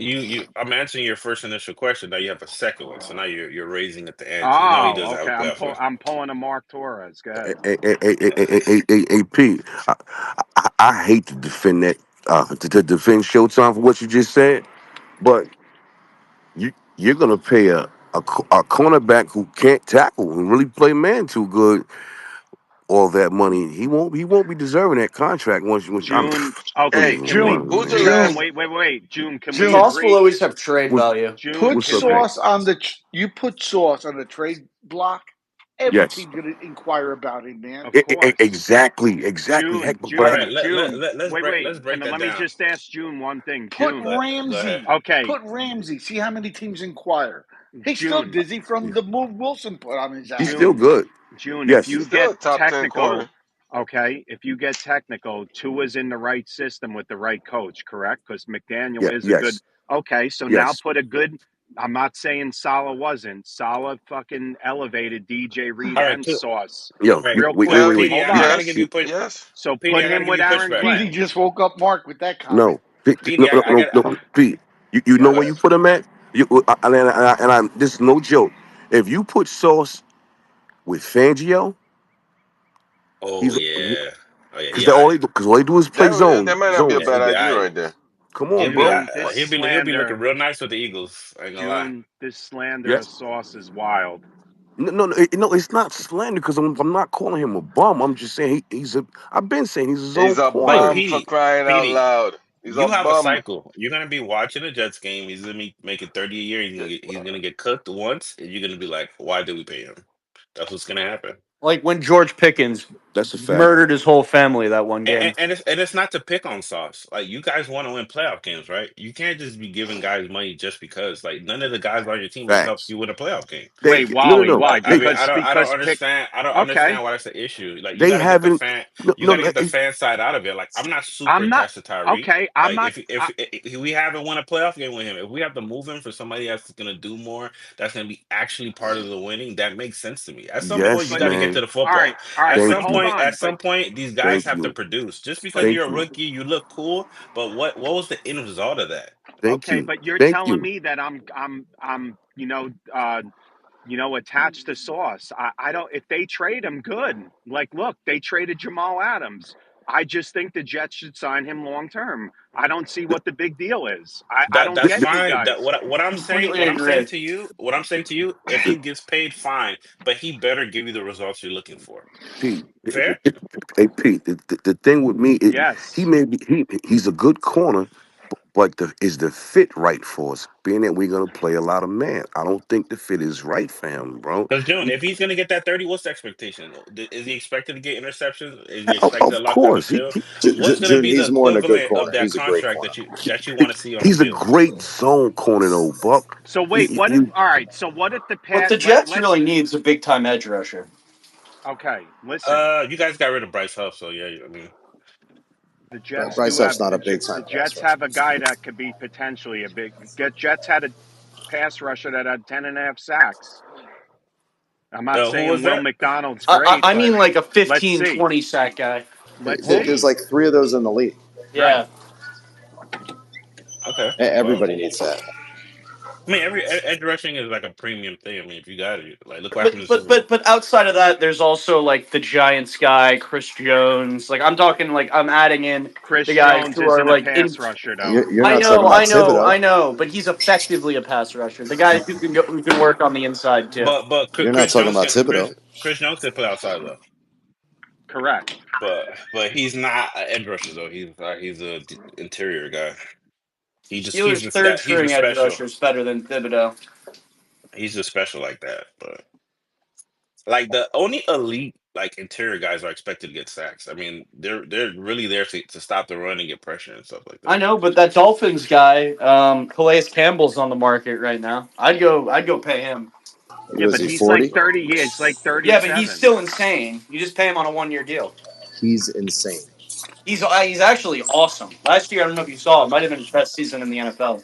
I'm answering your first initial question. Now you have a second one, so now you're raising at the ante. No, he Oh, doesn't have okay. a playoff win. I'm pulling a Mark Torres. Go ahead. Hey, Pete, I hate to defend that, to defend Showtime for what you just said, but you're gonna pay a cornerback who can't tackle and really play man too good all that money. He won't be deserving that contract June. I'm Okay, Hey, just can we? warning you, who's the man. June, last? June, wait. June, can we June. Sauce will agree? always have trade What, value. June, Put what's can up, we? man? sauce on you put sauce on the trade block. Every Yes, team's gonna inquire about him, man. Of course. exactly. Heck, June, but All I had right, June, June. let's break Can that let me down. just ask June one thing. Put June. Go ahead. Ramsey. Okay, Put Ramsey. See how many teams inquire. He's still June, dizzy from the move Wilson put on his he's ass. still June, good. June. If Yes, He's you still get a top 10 technical, corner. okay. If you get technical, Tua's in the right system with the right coach, correct? Because McDaniel yeah, is a good. yes, Okay, so now yes. put a good. I'm not saying Salah wasn't. Salah fucking elevated DJ Reed All right, and Sauce Yo, all right. real wait, quick. wait. PD, Hold I on. gotta give Yes, you push. yes. So PD, put I gotta him give with you Aaron pushback. Petey Glenn. just woke up Mark with that comment. No, PD, I got. Pete. You know where Uh, you put him at? This is no joke. If you put Sauce with Fangio, Oh he's yeah. Oh yeah, because he alright. all they do is play that zone might not be a Yeah, zones. he'll bad be idea alright. right there. Come He'll on, be bro. June, alright. this He'll be looking slander, real nice with the Eagles. I ain't gonna lie. June, this slander Yeah. of Sauce is wild. No, it's not slander because I'm not calling him a bum. I'm just saying he's a. I've been saying he's his own He's a But corner. bum for PD, crying out PD, loud. He's a you have a bum. cycle. You're gonna be watching a Jets game. He's gonna be making 30 a year. He's gonna get cooked once, and you're gonna be like, "Why did we pay him?" That's what's gonna happen. Like when George Pickens That's a fact. murdered his whole family that one game. And it's not to pick on Sauce. Like you guys want to win playoff games, right? You can't just be giving guys money just because. Like none of the guys on your team has helped Facts. you win a playoff game. Wait, Thank you. No, no, Wally, no. why? Like I They mean, Because I don't because pick. understand. I don't Okay, understand why that's the issue. Like you they got to get the haven't. fan. No, You got no. to get the fan side out of it. Like I'm not super I'm not. attached to Tyree. Okay, I'm Like not. if we haven't won a playoff game with him, if we have to move him for somebody that's gonna do more, that's gonna be actually part of the winning. That makes sense to me. At some point, you Yes, but got to get to man. the football. all right. But Thank hold you. on. At some point, these guys Thank have to you. produce. Just But because Thank you're a you. rookie, you look cool. But what was the end result of that? Thank okay, you. but you're Thank telling you. me that I'm attached to Sauce. I don't. If they trade him, good. Like, look, they traded Jamal Adams. I just think the Jets should sign him long term. I don't see what the big deal is. I don't That's get you fine. That guys. Completely what I'm saying agree. to you, what I'm saying to you, if he gets paid, fine, but he better give you the results you're looking for. Pete. Fair? Hey, Pete. The thing with me, he Yes, may be he's a good corner, but is the fit right for us? Being that we're gonna play a lot of man, I don't think the fit is right for him, bro. Because June, He, if he's gonna get that 30, what's the expectation? Is he expected to get interceptions? Is he expected to of lock down the course, field? What's gonna June, be the he's more than a good equivalent of corner. that He's a great contract corner. that you want to see on the he's a field? great zone corner though, Buck. so wait, what if? All right, so what if the What pat? the Jets Let's. really needs a big time edge rusher. Okay, listen. You guys got rid of Bryce Huff, so yeah, I mean, The Jets Bryce do Huff's have not a big the time pass Jets rusher. have a guy that could be potentially a big. Jets had a pass rusher that had 10.5 sacks. I'm not who saying was Will that? McDonald's I, great, I but mean like a let's fifteen see. 20 sack guy. Let's Who? There's see. like three of those in the league. Right. Yeah. Okay, well. Everybody needs that. I mean, every edge rushing is like a premium thing. I mean, if you got it, like look what happened in the Super Bowl. But outside of that, there's also like the Giants guy, Chris Jones. Like I'm talking like I'm adding in Chris the guys Jones who are isn't a like pass in. rusher though. You're not talking about Thibodeau. I know, but he's effectively a pass rusher. The guy who can work on the inside too. But You're not Chris talking Jones about can Thibodeau. Chris Jones can play outside though. Correct. But he's not an edge rusher though. He's a interior guy. Steelers' third He's string just edge special. rusher is better than Thibodeau. He's just special like that. But like the only elite like interior guys are expected to get sacks. I mean, they're really there to stop the run and get pressure and stuff like I that. know, but that Dolphins guy, Calais Campbell's on the market right now. I'd go pay him. What Yeah, is but he, he's like 40? 30. Yeah, he's like Yeah, but he's 37. still insane. You just pay him on a 1 year deal. He's insane. He's actually awesome. Last year, I don't know if you saw it, might have been his best season in the NFL.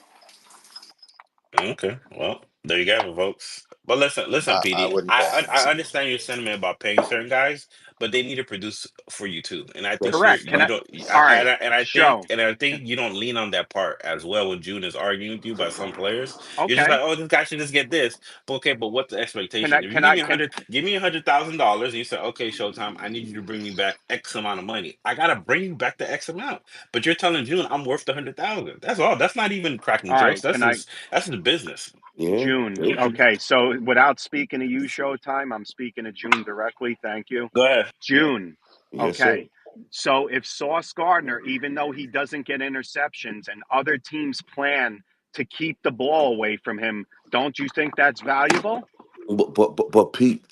Okay, well, there you go, folks. But listen, I PD. wouldn't pay him I insane. understand your sentiment about paying certain guys, but they need to produce for you too. And I think Yes. Correct. Can you I? don't. All right. Show. And I think you don't lean on that part as well. When June is arguing with you about some players, you're just Okay. like, oh, this guy should just get this. But okay, but what's the Can expectation? I? If you Can I? Can give me $100,000, and you say, okay, Showtime, I need you to bring me back X amount of money. I gotta bring you back the X amount. But you're telling June I'm worth the 100,000. That's all. That's not even cracking all jokes. right. Can I? That's the business. Yeah. June. Thank you. Okay. So without speaking to you, Showtime, I'm speaking to June directly. Thank you. Go ahead. June. Yes, sir. Okay. So if Sauce Gardner, even though he doesn't get interceptions and other teams plan to keep the ball away from him, don't you think that's valuable? But Pete,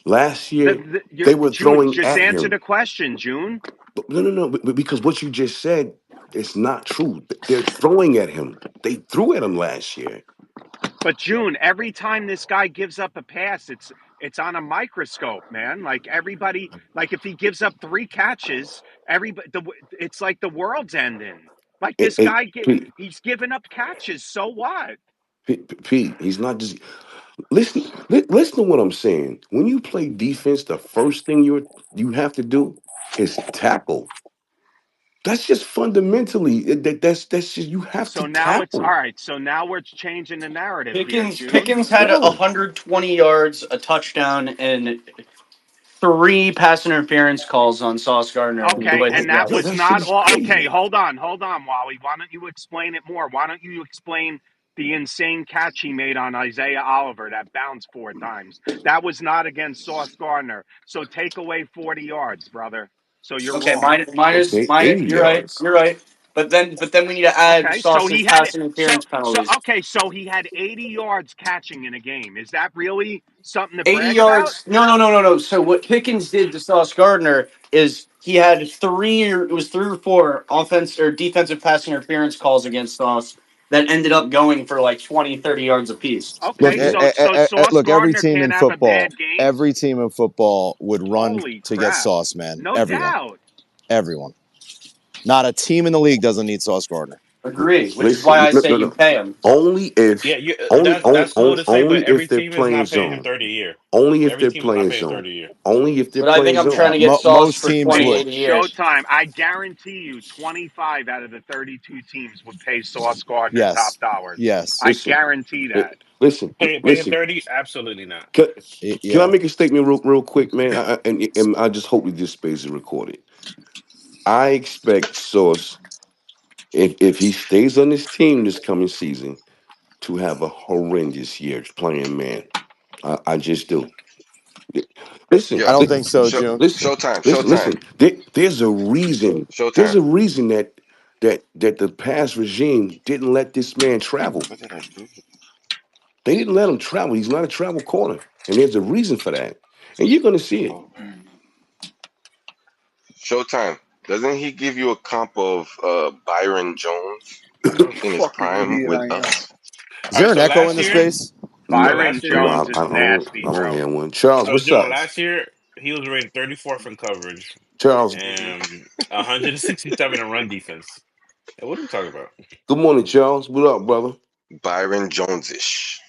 last year they were June, throwing just at answer him. the question, June. No. Because what you just said is not true. They're throwing at him. They threw at him last year. But June, every time this guy gives up a pass, it's on a microscope, man. Like everybody, like if he gives up 3 catches, it's like the world's ending. Like Hey, this hey, guy, Pete, he's giving up catches. So what? Pete, he's not just listen to what I'm saying. When you play defense, the first thing you have to do is tackle. That's just fundamentally that's just you have to So now it's all tackle. right. So now we're changing the narrative here, Pickens June. Pickens had No, 120 yards, a touchdown, and 3 pass interference calls on Sauce Gardner when he Okay, played and the that yo, Jets. was that shit not is all. Okay, crazy. hold on, Wally. Why don't you explain it more? Why don't you explain the insane catch he made on Isaiah Oliver that bounced 4 times? That was not against Sauce Gardner. So take away 40 yards, brother. So you're Okay, wrong. Okay, minus. 80 You're right. yards. You're right. But then we need to add Okay, so Sauce's he had pass so interference so penalties. okay, so he had 80 yards catching in a game. Is that really something to 80 brag about? yards. No. So what Pickens did to Sauce Gardner is he had it was 3 or 4 offense or defensive pass interference calls against Sauce that ended up going for like 20, 30 yards apiece. Look, Okay, so Sauce Look, Gardner can't have a bad game. every team in football would run Holy to get crap! Sauce, man. No Everyone, doubt. everyone. Not a team in the league doesn't need Sauce Gardner. Agree, which is why listen, I no, say no, you no. pay him. Only Yeah, if you, only that's cool to say, but only every if they're team is playing not paying him zone. 30 a year. Only if Every they're team is not playing paying him 30 zone. a year. Only if they're But I playing think I'm zone. trying to get Sauce Most for teams would. 28 a year. Showtime. I guarantee you 25 out of the 32 teams would pay Sauce Gardner top Yes, dollars. yes, I Listen, guarantee that. Paying listen. 30? Absolutely not. Can I yeah. make a statement real quick, man? And I just hope that this space is recorded. I expect Sauce, if he stays on this team this coming season, to have a horrendous year playing man. I just do. Listen, I Yo, don't think so, listen, June. Showtime. There's a reason. There's Showtime. a reason that the past regime didn't let this man travel. What did I do? They didn't let him travel. He's not a travel corner, and there's a reason for that. And you're gonna see it. Oh. Showtime. Doesn't he give you a comp of Byron Jones What a in his fucking prime idiot with I am. us? Is All right, there an so echo in last the year, space? so No, Byron last year, Jones is nasty, I don't bro. hear one. Charles, so what's June, up? last year he was rated 34th in coverage Charles, and 167 in run defense. Hey, what are we talking about? good morning, Charles. What up, brother? Byron Jones-ish.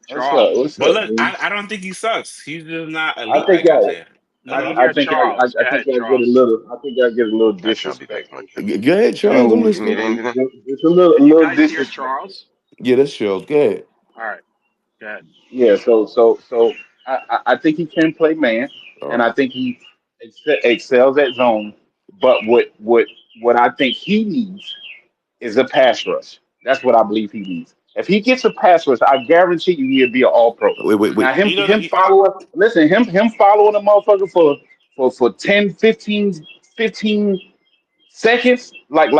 What's up? Charles. What's But up, look, dude? I don't think he sucks. He's just not I elite think like I y'all. said. Let me That's I hear think Charles. Go I think ahead, y'all get a Charles. little. I think y'all get a little That shall be big disrespectful. hunter. Go ahead, Charles. I'm June, You need listening. June, anything? it's a little, Can you guys hear disrespectful. Charles? Yeah, that's Charles. Go ahead. All right, go ahead. Yeah. So I think he can play man, and Oh, I think he excels at zone. But what I think he needs is a pass rush. That's what I believe he needs. If he gets a pass rush, I guarantee you he'll be an all pro. Now wait. him he doesn't. him following listen, him following a motherfucker for 10, 15 seconds, like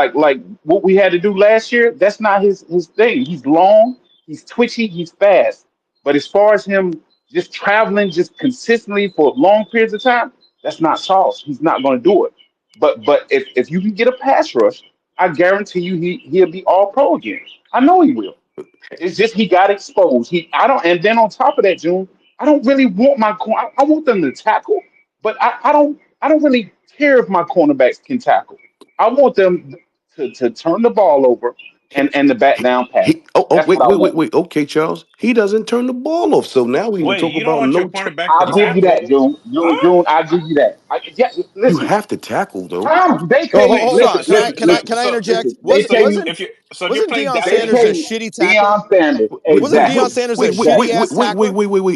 what we had to do last year, that's not his thing. He's long, he's twitchy, he's fast. But as far as him just traveling just consistently for long periods of time, that's not Sauce. He's not going to do it. But if you can get a pass rush, I guarantee you he'll be all pro again. I know he will. It's just he got exposed. He I don't and then on top of that, June, I don't really want I want them to tackle, but I don't really care if my cornerbacks can tackle. I want them to turn the ball over and the back down pass. That's what I want. Wait. Okay, Charles. He doesn't turn the ball off. So now we can Wait, talk you don't about want your no. cornerback to I'll give you tackle? that, June. Huh? June, I'll give you that. Yeah, You listen, have to tackle though. Tom, they Oh, pay you. Wait, hold so on. Listen, so listen, so listen, Can I so interject? listen. They pay you. if you're so Wasn't playing Deion They Dallas, Sanders pay a you. shitty tackler? Deion Sanders, Wasn't Deion exactly, Sanders a shitty exactly. ass tackler?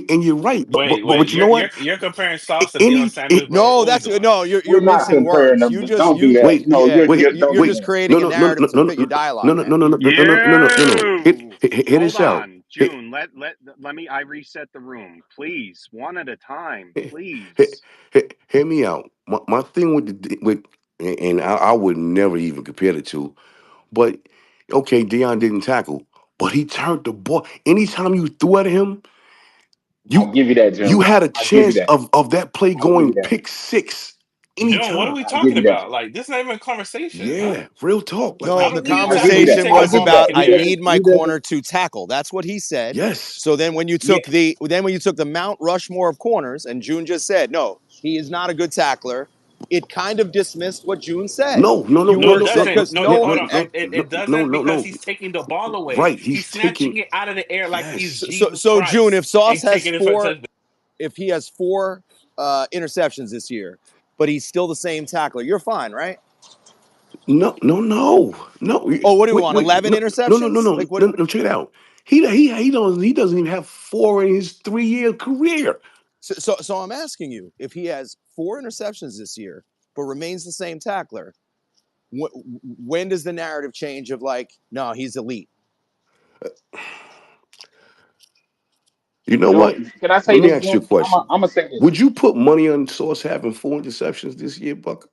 And you're right. wait, But you know what? you're comparing Sauce to Deion Any Sanders, bro. No, What we that's doing? no. We're You're not mixing comparing words. them. Don't do that. wait, No, Yeah. don't You're do just wait. that. No, creating a no, no, narrative no, to no, fit your no, dialogue, no, no, man. no, no, no, no, no, no, no, no. you Hit hold us out. on, Hit, June. Let me. I reset the room, please, one at a time, hit, please. hear me out. My thing with and I would never even compare the two. But okay, Dion didn't tackle, but he turned the ball. Anytime you threw at him, I'll you give you that, you June. had a I'll give you chance that. of that play I'll give you going that. pick six John, what are anytime. we I'll give talking you that. about? Like, this is not even a conversation, huh? Yeah, real talk. I No, the don't need you I'll give you tackling. that. You conversation take the I'll was give ball you back that. about in I He the air. doesn't. need my He corner doesn't. to tackle. That's what he said. Yes. So then when you Yeah. took the Mount Rushmore of corners, and June just said, no, he is not a good tackler, it kind of dismissed what June said. No, no, no, You no, No, it were no, no, saying no, doesn't. because No, no, hold no, on. no, It no, doesn't no, because no. he's taking the ball away. Right, He's he's snatching taking. it out of the air like he's Yes. Jesus so June, Christ and taking it for a touchdown. if he has four interceptions this year, but he's still the same tackler, you're fine, right? No, no, no, no. Oh, what do you Wait, want? wait, 11 no, no, no, no, interceptions? no, Like what? no, no. Check it out. He doesn't even have 4 in his 3-year career. So I'm asking you, if he has 4 interceptions this year, but remains the same tackler, when does the narrative change of like, no, he's elite? You know what? Can I Let say me this, ask you a June? question. I'm gonna say this. Would you put money on Sauce having 4 interceptions this year, Buck?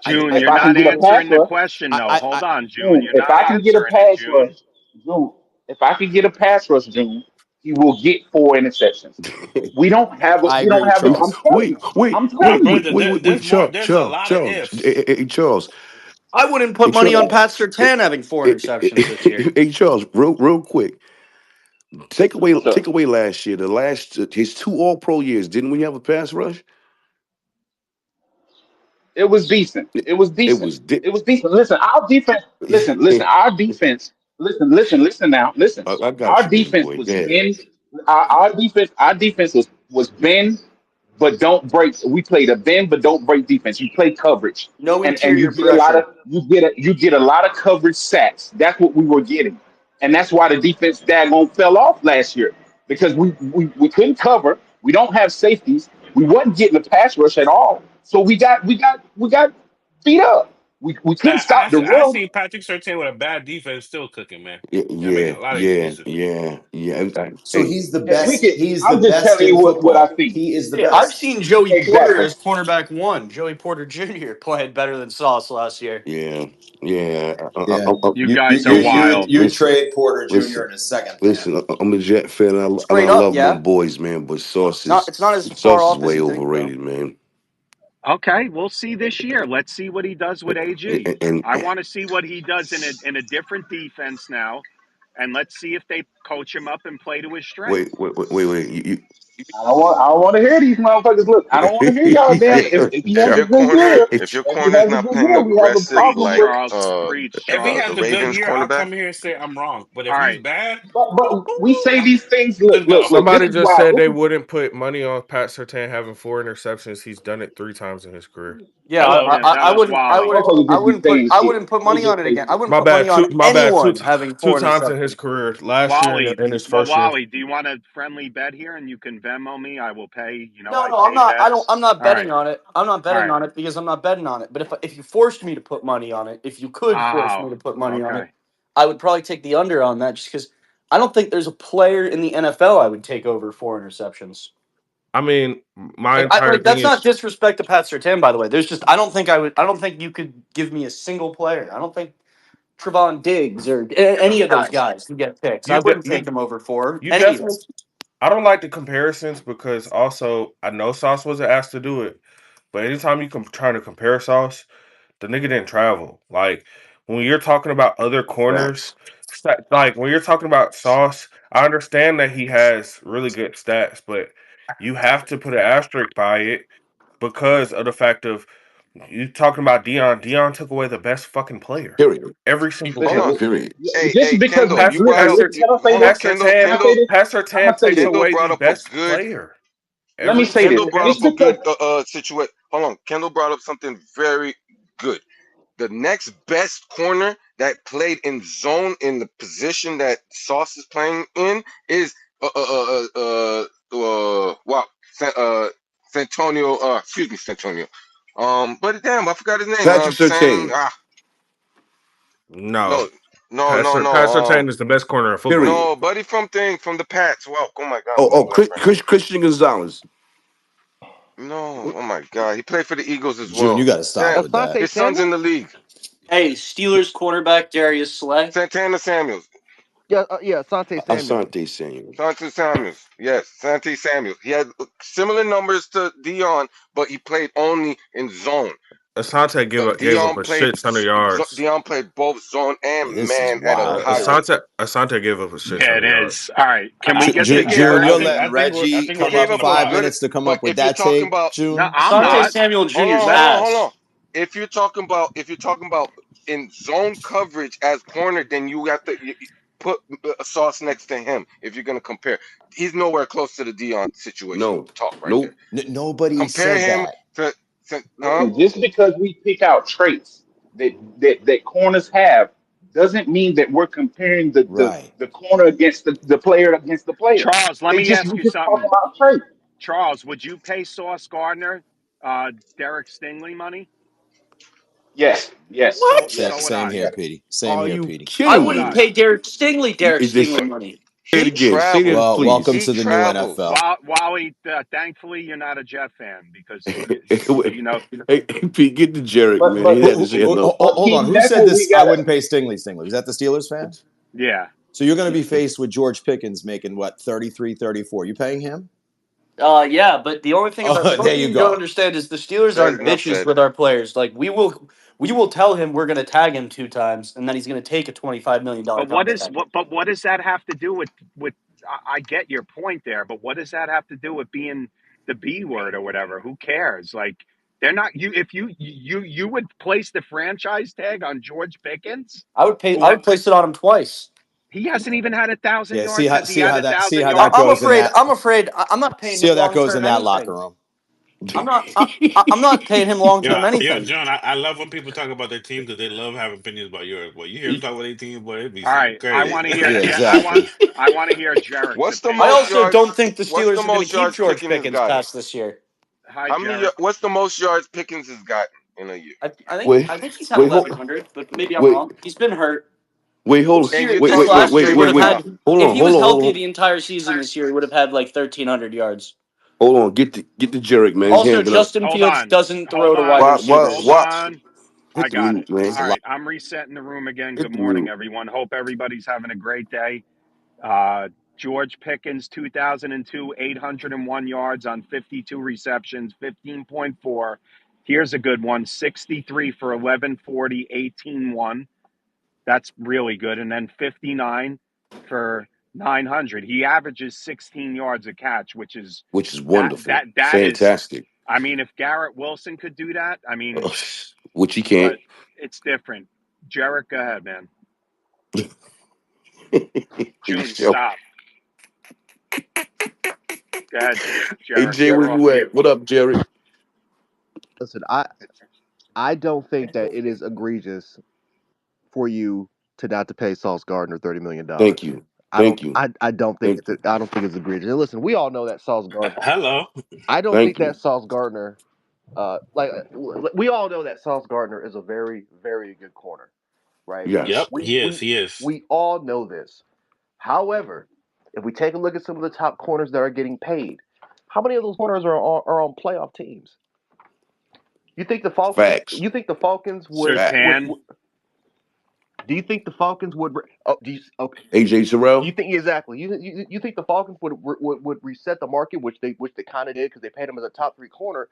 June, If you're I can not get a pass answering the rush, question though. I Hold on, June. June, You're if not I can get a answering it, pass June. rush, June, if I can get a pass rush, June, he will get 4 interceptions. We don't have a, I we agree don't with have a, Charles. I'm No, telling bro, you. Charles, there's a Charles, lot of Charles, ifs. Charles, I wouldn't hey, put money Charles, on Yeah. Pat Surtain having 4 interceptions this year. hey, Charles, real quick. So Take away last year. His 2 All Pro years. Didn't we have a pass rush? it was decent. It, It was it decent. was. Di- It was decent. Listen, our defense, our defense, listen now, listen. I got Our you, big defense boy. was Go ahead. bend. Our defense was bend, but don't break. We played a bend but don't break defense. You play coverage, No and you interior get a lot of pressure. coverage sacks. That's what we were getting, and that's why the defense daggone fell off last year because we couldn't cover. We don't have safeties. We wasn't getting the pass rush at all. So we got beat up. We couldn't stop the I run. see Patrick Surtain with a bad defense still cooking, man. Yeah, Y'all making yeah, a lot of yeah, excuses. yeah, yeah. So Hey, he's the And we best. can. He's the I'm just best telling you in what I football. see. He is the Hey, I've best. seen Joey Porter Exactly. as cornerback 1. Joey Porter Jr. played better than Sauce last year. yeah, yeah. Yeah, You guys are Listen, wild. you listen, trade Porter Jr. listen, in a second, man. listen. I'm a Jet fan, and I Straight up, love my yeah. boys, man. But It's not as far Sauce is off as way you think, though. overrated, man. Okay, we'll see this year. Let's see what he does with AG. I And want to see what he does in a different defense now, and let's see if they coach him up and play to his wait, strengths. wait, wait, wait, wait. I don't want to hear these motherfuckers. Look, I don't want to hear y'all. Damn. Hey, If he if has a your good corner year, if your if he corner is has a not good playing year, we have a aggressive Preach, problem like with. Charles. Preach, If he Charles. the has a good Ravens year, I'll cornerback, come here and say I'm wrong. But if All he's right. bad, But we say these things. Look, then no. look. This Somebody is just why. said This they is wouldn't put money on Pat Surtain having 4 interceptions. He's done it 3 times in his career. Yeah, Hello. That was Wally. motherfuckers just be saying I shit. wouldn't put They money just on it say again. I shit. wouldn't My put money bad. on My bad. anyone having Two four times in his interceptions. career. Last year Wally, and his well, first year. Wally, do you want a friendly bet here, and you can Venmo me? I will pay. No, I no, I'm pay not. I don't. bets. I'm not All right, betting on it. I'm not all betting right. on it because I'm not betting on it. But if you forced me to put money on it, if you could force Oh, me to put money on it, okay. I would probably take the under on that just because I don't think there's a player in the NFL I would take over 4 interceptions. I mean, my Like, entire thing that's not is disrespect to Pat Surtain, by the way. There's just I don't think I would. I don't think you could give me a single player. I don't think Trevon Diggs or any of those guys can get picks. I you. wouldn't take them over for You any of them. definitely. I don't like the comparisons because also I know Sauce wasn't asked to do it, but anytime you trying to compare Sauce, the nigga didn't travel. Like when you're talking about other corners, facts. like when you're talking about Sauce, I understand that he has really good stats, but you have to put an asterisk by it because of the fact of you talking about Dion. Dion took away the best fucking player Period. every single hold Listen, game. on. Period. Hey, just because. Kendall, you brought Listen, up Pastor, can I say hold on, this? Pastor Tan, Can I say this? Pastor I'm gonna Tan say takes this. Kendall away brought the up a best good player Let me every say this. Kendall single brought up Just game. a because. good situation. Hold on. Kendall brought up something very good. The next best corner that played in zone in the position that Sauce is playing in is wow, Santonio. Excuse me, Santonio. But damn, I forgot his name. Patrick Sang. Surtain. No, No, no, no, no. Pastor Tan is the best corner in football. Period. No, buddy from the Pats. Well, oh my God, Oh, I'm oh, blank right now. Christian Gonzalez. No, oh my God, he played for the Eagles as June, well. you got to stop Damn, with that. Asante his son's in Samuel? the league. Hey, Steelers cornerback Darius Slay. Santana Samuels. Yeah, yeah, Asante Samuel. Asante Samuel. Santana Samuels. Yes, Santana Samuels. He had similar numbers to Dion, but he played only in zone. Asante gave up Dion a played shit ton of yards. Dion played both zone Yeah, and this is man at a wild, high man. rate. Asante gave up a shit Yeah, ton it of yards. is. All right. Can we get He gave together? June, up. you're letting I Reggie think He we're come up gave missing up the a 5 plot. good. minutes to come But up with if you're that talking take, about No, June. I'm Asante not. Samuel hold Jr. is on, Let hold him. on, hold on. ass. If you're talking about in zone coverage as corner, then you have to put a Sauce next to him. If you're gonna compare, he's nowhere close to the Dion situation No. talk right there. Nope. Nobody Compare said him that. to Huh? Listen, just because we pick out traits that corners have doesn't mean that we're comparing Right. the corner against the player against the player. Charles, let It me just ask we you just talking something. about traits. Charles, would you pay Sauce Gardner, Derek Stingley money? Yes, yes, So What? so would Same I. here, yes. Petey. Same Are here, you Petey. I So kidding would wouldn't I. me? pay Derek Is this say Stingley money. it He again? Say that, travels. Well, welcome please. He to the new travels. NFL. While he, thankfully, you're not a Jet fan because you know. Hey, Pete, get to Jarek, But man. but He had to say hello. but Hold on. Keaton, Who that's said what we this? I gotta. wouldn't pay Stingley. Stingley was that the Steelers fan? Yeah. So you're going to be faced with George Pickens making what 33, 34. You paying him? Yeah, but the only thing about the Oh, only there thing you you don't go. understand is the Steelers Said aren't enough bitches said. with our players. Like we will tell him we're gonna tag him 2 times, and then he's gonna take a $25 million But what contract. what does that have to do with I get your point there, but what does that have to do with being the B word or whatever? Who cares? Like they're not you if you would place the franchise tag on George Pickens, I who would place it on him twice. he hasn't even had 1,000 Yeah. yards. Has he had a See thousand how yards that I'm this goes in season? afraid. that. I'm not paying See him how that long goes in term that locker anything. room. I'm not paying him long term Yo, anything. John, I love when people talk about their team because they love having opinions about yours. Boy, you hear them talk about their team, boy, it'd be All something right, I crazy. want to hear Yeah. Exactly. I want to hear Jarek's What's the I opinion most on also it. yards? don't think the What's the Steelers are going to most keep yards George Pickens has Pickens gotten? past this year. Hi, How many? Jarek. What's the most yards Pickens has gotten in a year? Wait, I think he's had wait, hold, 1,100, but maybe I'm wait, wrong. He's been hurt. wait, hold, This And year, you're wait, this wait, talking wait, about last wait, year straight would wait, have wait. playoff. had. Hold If on, he hold was on, hold healthy on, the entire season this year, he would have had like 1,300 yards. hold on. Get the Jarek, man. His Also, hand been up. Justin Hold Fields on. doesn't throw Hold to wide on. Hold receivers. Why? on. I Hit the got it. mute, man. All right. I'm resetting the room again. Hit Good the morning, mute. everyone. Hope everybody's having a great day. Uh, George Pickens, 2002, 801 yards on 52 receptions, 15.4. Here's a good one, 63 for 1140, 18-1. That's really good. And then 59 for 900. He averages 16 yards a catch, which is Which is that wonderful, that is. fantastic. I mean, if Garrett Wilson could do that, I mean, Which he can't. but it's different. Jarek, go ahead, man. He's June, so. stop. Go ahead, Hey Jarek. Jay, where You're off you mute. at? What up, Jerry? Listen, I don't think that it is egregious for you to not to pay Sauce Gardner $30 million. Thank you, I don't thank you, think thank it's I don't think it's egregious. And listen, we all know that Sauce Gardner. Hello. I don't thank think that you. Sauce Gardner we all know that Sauce Gardner is a very very good corner, right? Yep, Yes, he is. He is. We all know this. However, if we take a look at some of the top corners that are getting paid, how many of those corners are on playoff teams? You think the Falcons? facts, You think the Falcons facts. Sertan. do you think the Falcons would? Oh, do you? Okay. AJ You Terrell. think exactly? You think the Falcons would reset the market, which they kind of did because they paid him as a top three corner.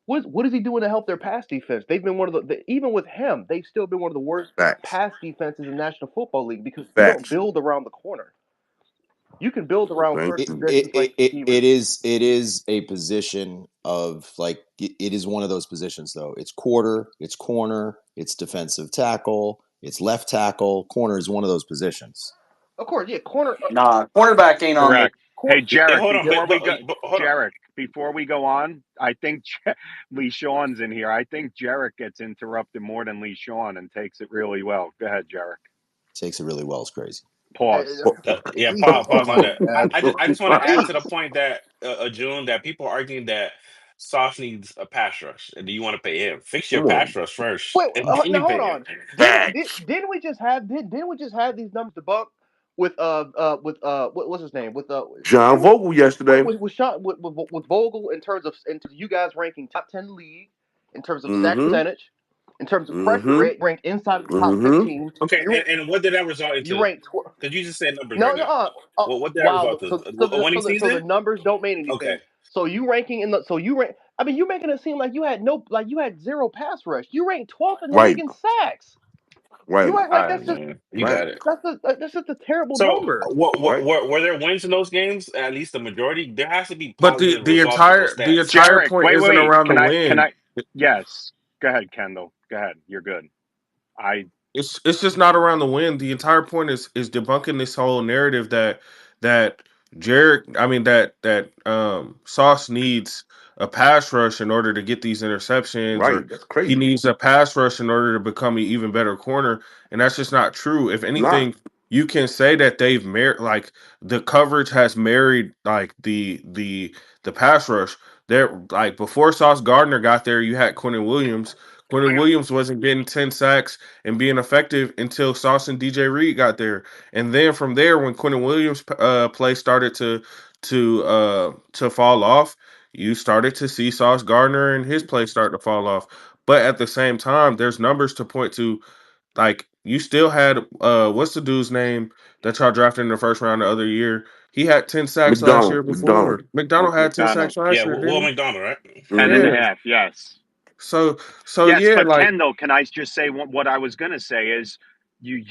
What is he doing to help their pass defense? They've been one of even with him, they've still been one of the worst Facts, pass defenses in the National Football League because you don't facts. build around the corner. You can build around Thank certain it, you. it, positions like it, it receivers. it is a position of like it is one of those positions though. It's quarter, it's corner, it's defensive tackle, it's left tackle. Corner is one of those positions. Of course, yeah, corner. Nah, cornerback ain't on the. Correct. Hey, Yeah, Jarek, hold on, hold on. Before we go on, I think Lee Sean's in here. I think Jarek gets interrupted more than Lee Sean and takes it really well. Go ahead, Jarek. Takes it really well. It's crazy. Pause. Yeah, Please, pause come on on, that. man. I just want to add to the Please. point that June, that people are arguing that Sauce needs a pass rush, and do you want to pay him? Fix your Come on, pass rush first, Wait, and then now you hold pay him. on. facts. Didn't we just have these numbers debunked what's his name John didn't we Vogel yesterday. with Sean with Vogel in terms of you guys ranking top 10 in the league in terms of sack Mm-hmm. percentage in terms of pressure Mm-hmm. rate ranked inside of the top Mm-hmm. 15 Okay, you and what did that result you into? ranked Because you just said numbers right no, no. now. What did that Wow. result to? A winning So the season? numbers don't mean Okay. anything. So you ranking in the so you rank. I mean, you making it seem like you had zero pass rush. You ranked 12th in the league Right, in sacks. You right, act All like right, man. You right, got it. that's just a terrible So, number. right. were there wins in those games? At least the majority. There has to be But positive results with those the stats. entire Jarek, point wait, isn't wait. around the Can win. I? Yes. Go ahead, Kendall. Go ahead. You're good. I It's just not around the win. The entire point is debunking this whole narrative that Sauce needs a pass rush in order to get these interceptions, or Right. That's he crazy. needs a pass rush in order to become an even better corner. And that's just not true. If Not. anything, you can say that they've like the coverage has married like the pass rush. There, like before Sauce Gardner got there, you had Quentin Williams. Quentin Williams wasn't getting 10 sacks and being effective until Sauce and DJ Reed got there. And then from there, when Quentin Williams play started to fall off, you started to see Sauce Gardner and his play start to fall off. But at the same time, there's numbers to point to. Like you still had what's the dude's name that y'all drafted in the first round the other year? He had 10 sacks last year McDonald. before. McDonald had 10 McDonald. sacks last Yeah, year, Will didn't McDonald, right? he? 10 and a Mm-hmm. Yeah. half. Yes. So Yes, yeah, but like Kendall, can I just say what I was going to say is you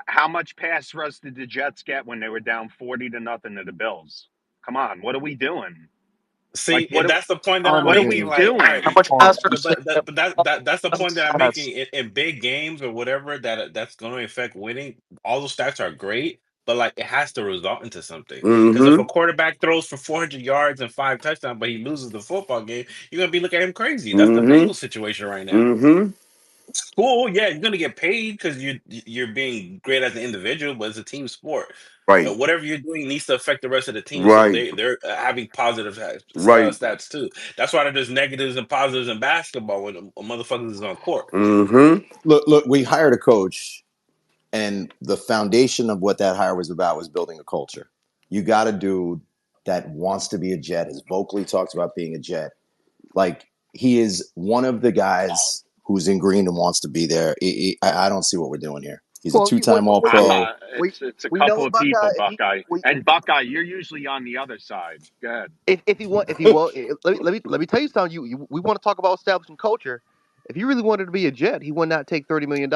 how much pass rush did the Jets get when they were down 40 to nothing to the Bills? Come on, what are we doing? See, and What that's the point that Oh I'm what my are we making. goodness. Like, all doing? right, How much Horrible. pass rush did they but that's have? the point that I'm Stats. making in big games or whatever that's going to affect winning. All those stats are great, but like it has to result into something. Because if a Mm-hmm. quarterback throws for 400 yards and 5 touchdowns, but he loses the football game, you're gonna be looking at him crazy. That's the Mm-hmm. Bengals situation right now. Mm-hmm. Cool, yeah, you're gonna get paid because you're being great as an individual, but it's a team sport. Right. Whatever you're doing needs to affect the rest of the team, so Right. they're having positive Right. stats too. That's why there's negatives and positives in basketball when a motherfucker is on court. Mm-hmm. Look, we hired a coach, and the foundation of what that hire was about was building a culture. You got a dude that wants to be a Jet, has vocally talked about being a Jet. Like he is one of the guys who's in green and wants to be there. I don't see what we're doing here. He's a Well, two-time All Pro. we It's a we know couple a of Buckeye. people, Buckeye. And Buckeye, you're usually on the other side. Go ahead. If he want, let me tell you something. We want to talk about establishing culture. If he really wanted to be a Jet, he would not take $30 million.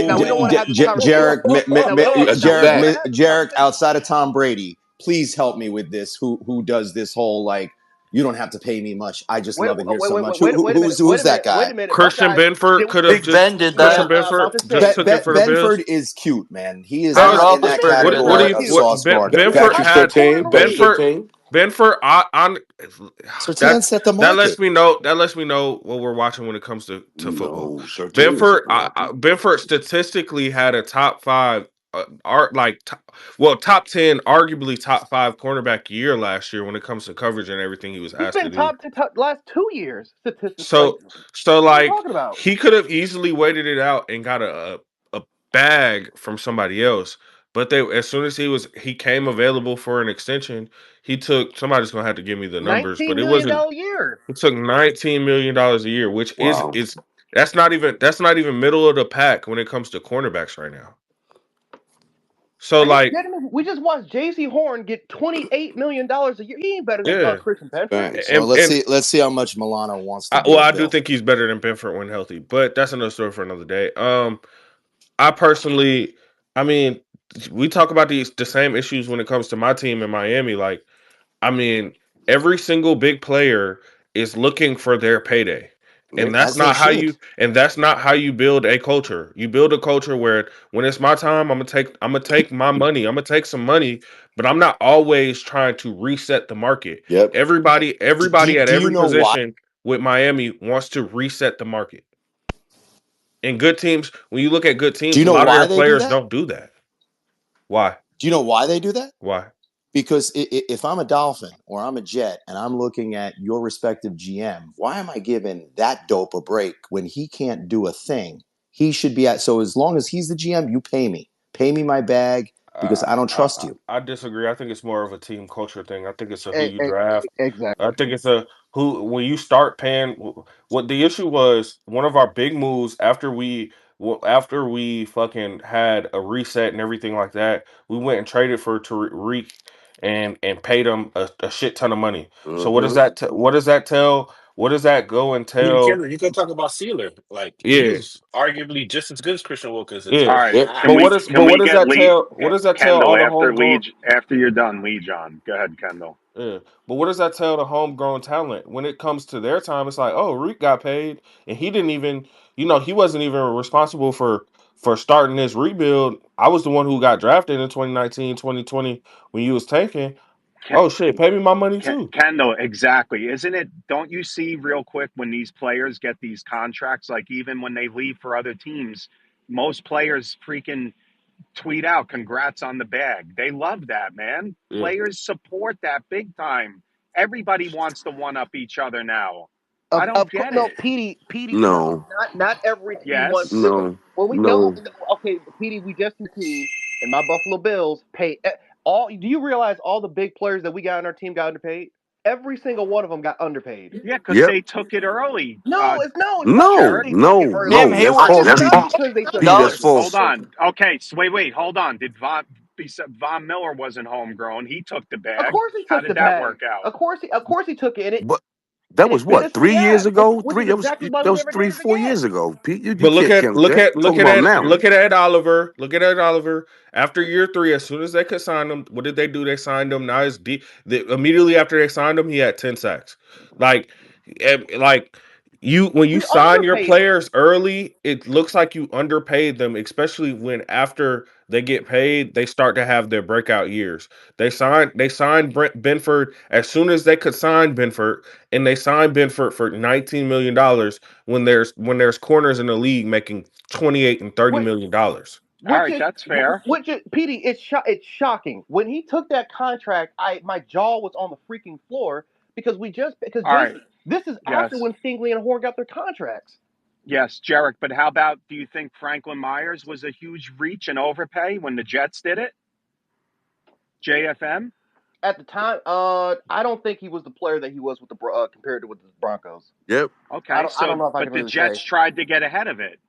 Now we don't want to have this conversation. Jarek, Now we don't. That's a Now we don't want fact. to have this Jarek, conversation. outside of Tom Brady, please help me with this. Who does this whole like you don't have to pay me much. I just Wait, love it here wait, so wait, much. wait, wait, wait a minute. Wait Who's a that minute. Wait guy? a minute. Christian Buckeye. Benford Did, could have Big Ben did Christian that. I was Benford about to just say. took it for the Benford Bills. is cute, man. He is Ben How's not in that Ben Roethlisberger did Benford what do is that. you category of cute. what Sauce ben, Gardner. Benford Patrick How about had Sertain. Patrick correlated? Benford Sertain. Benford on Sertan that set the that lets market. me know what we're watching when it comes to football. No, Sertain is the market. Benford statistically had a top five, art like top 10, arguably top five cornerback year last year when it comes to coverage and everything he was He's asked to been do. top the top last 2 years statistics. Like, So so what are you like talking about? he could have easily waited it out and got a bag from somebody else. But they as soon as he came available for an extension, he took somebody's gonna have to give me the numbers, but $19 it million wasn't year. it took $19 million a year, which Wow. is that's not even middle of the pack when it comes to cornerbacks right now. So Are you like kidding me? We just watched J.C. Horn get $28 million a year. He ain't better than yeah. Christian Benford. Thanks. Well, let's And see. Let's see how much Milano wants to well, give I do Bill. think he's better than Benford when healthy, but that's another story for another day. I personally, I mean, we talk about the same issues when it comes to my team in Miami. Like, I mean, every single big player is looking for their payday. And Yep. that's As they not how should. you build a culture. You build a culture where when it's my time, I'm gonna take my money. I'm gonna take some money, but I'm not always trying to reset the market. Yep. Everybody at Do you every know why? position with Miami wants to reset the market. And good teams, when you look at good Do teams, you a know lot of why their they do players that? don't do that. Why? Do you know why they do that? Why? Because if I'm a Dolphin or I'm a Jet and I'm looking at your respective GM, why am I giving that dope a break when he can't do a thing? He should be at. So as long as he's the GM, you pay me my bag because I don't trust you. I disagree. I think it's more of a team culture thing. I think it's a who E- you e- draft. I Exactly. think it's a who when you start paying. What the issue was, one of our big moves after we fucking had a reset and everything like that, we went and traded for Tariq and paid him a shit ton of money. So what does Mm-hmm. that what does that tell? What does that go and I mean, tell? Kendall, you could talk about Sealer. Like he Yeah, was arguably just as good as Christian Wilkins yeah. All until right. Yep. High. Can we can But what we does get that Lee tell? What does that tell Kendall all the after homegrown? after you're done, Lee John. Go ahead, Kendall. Yeah, but what does that tell the homegrown talent when it comes to their time? It's like, oh, Reek got paid, and he didn't even, he wasn't even responsible for starting this rebuild. I was the one who got drafted in 2019, 2020 when you was tanking. Ken, Oh shit, pay me my money too. Kendall, exactly. Isn't it? Don't you see real quick when these players get these contracts, like even when they leave for other teams, most players freaking tweet out, "Congrats on the bag." They love that, man. Yeah. Players support that big time. Everybody wants to one up each other now. I don't Course, get no, it. PD, no, No, not every team wants. Yes. Listen, no, when we no, no. no, okay, PD, we just the team, and my Buffalo Bills pay all. Do you realize all the big players that we got on our team got underpaid? Every single one of them got underpaid. Yeah, because Yep. they took it early. No, it's not because No, Jarek. they took it no, Cam early. no. That's Hayward I, took false, it's not P. because they took P. it That's early. dollars. Hold false. on. Okay, so wait, hold on. Did Von Miller wasn't homegrown? He took the Of bag. course he How took the did that bag. work out? Of course he took it, But that and was it bit what, us in the 3 years ass, ago? which is That exactly why we was never did three, it 4 years again. ago. Pete, you But can't count that. look Talking at about it now. look at Ed Oliver. Look at Ed Oliver. After year 3, as soon as they could sign him, what did they do? They signed him. Now it's immediately after they signed him, he had 10 sacks. Like, like you when you We sign your underpaid him. players early, it looks like you underpaid them, especially when after they get paid, they start to have their breakout years. They signed Brent Benford as soon as they could sign Benford, and they signed Benford for $19 million when there's corners in the league making 28 and 30 Which, million dollars. All which right, is that's fair. which is PD. It's shocking when he took that contract. My jaw was on the freaking floor because All right. Jason. This is after Yes. when Stingley and Horn got their contracts. Yes, Jarek. But how about, do you think Franklin Myers was a huge reach and overpay when the Jets did it? JFM? At the time, I don't think he was the player that he was with compared to with the Broncos. Yep. Okay, I so don't know if I but can the really say. Jets tried to get ahead of it,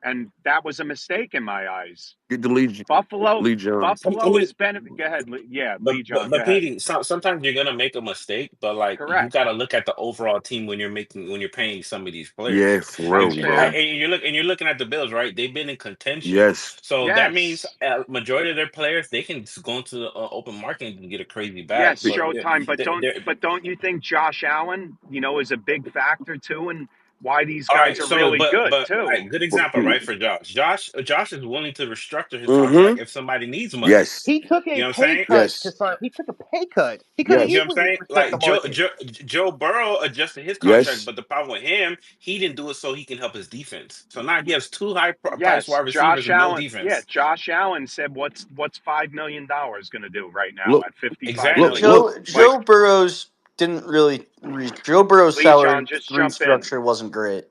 and that was a mistake in my eyes. Get the lead, Buffalo, lead John. I Buffalo mean, is benefit. Go ahead, yeah, but Lee but John. Go but ahead. Petey, sometimes you're gonna make a mistake, but like you Correct. gotta look at the overall team when you're paying some of these players. Yeah, for That's real, bro. fair. And you're looking at the Bills, right? They've been in contention, Yes. so that means Yes. majority of their players they can just go into the open market and get a crazy bag. Yes, But Showtime. But don't they're but don't you think Josh Allen, is a big factor too, and why these all guys right. are So, really good but all too? right, good But example, Pete. right? For Josh, Josh is willing to restructure his Mm-hmm. contract if somebody needs money. Yes. He took You a know what I'm pay saying? cut to Yes. sign. He took a pay cut. He could have You know Yes. what I'm easily saying? reset the Like market. Joe Burrow adjusted his contract, Yes. but the problem with him, he didn't do it so he can help his defense. So now he has two high price Yes, wide receivers Josh and no Allen. Yeah, defense. Josh Allen said, "What's $5 million going to do right now Look, at 55 look, Exactly. million?" look. Like, Joe Burrow's didn't really Joe Burrow's Lee salary John, just jump in. restructure wasn't great.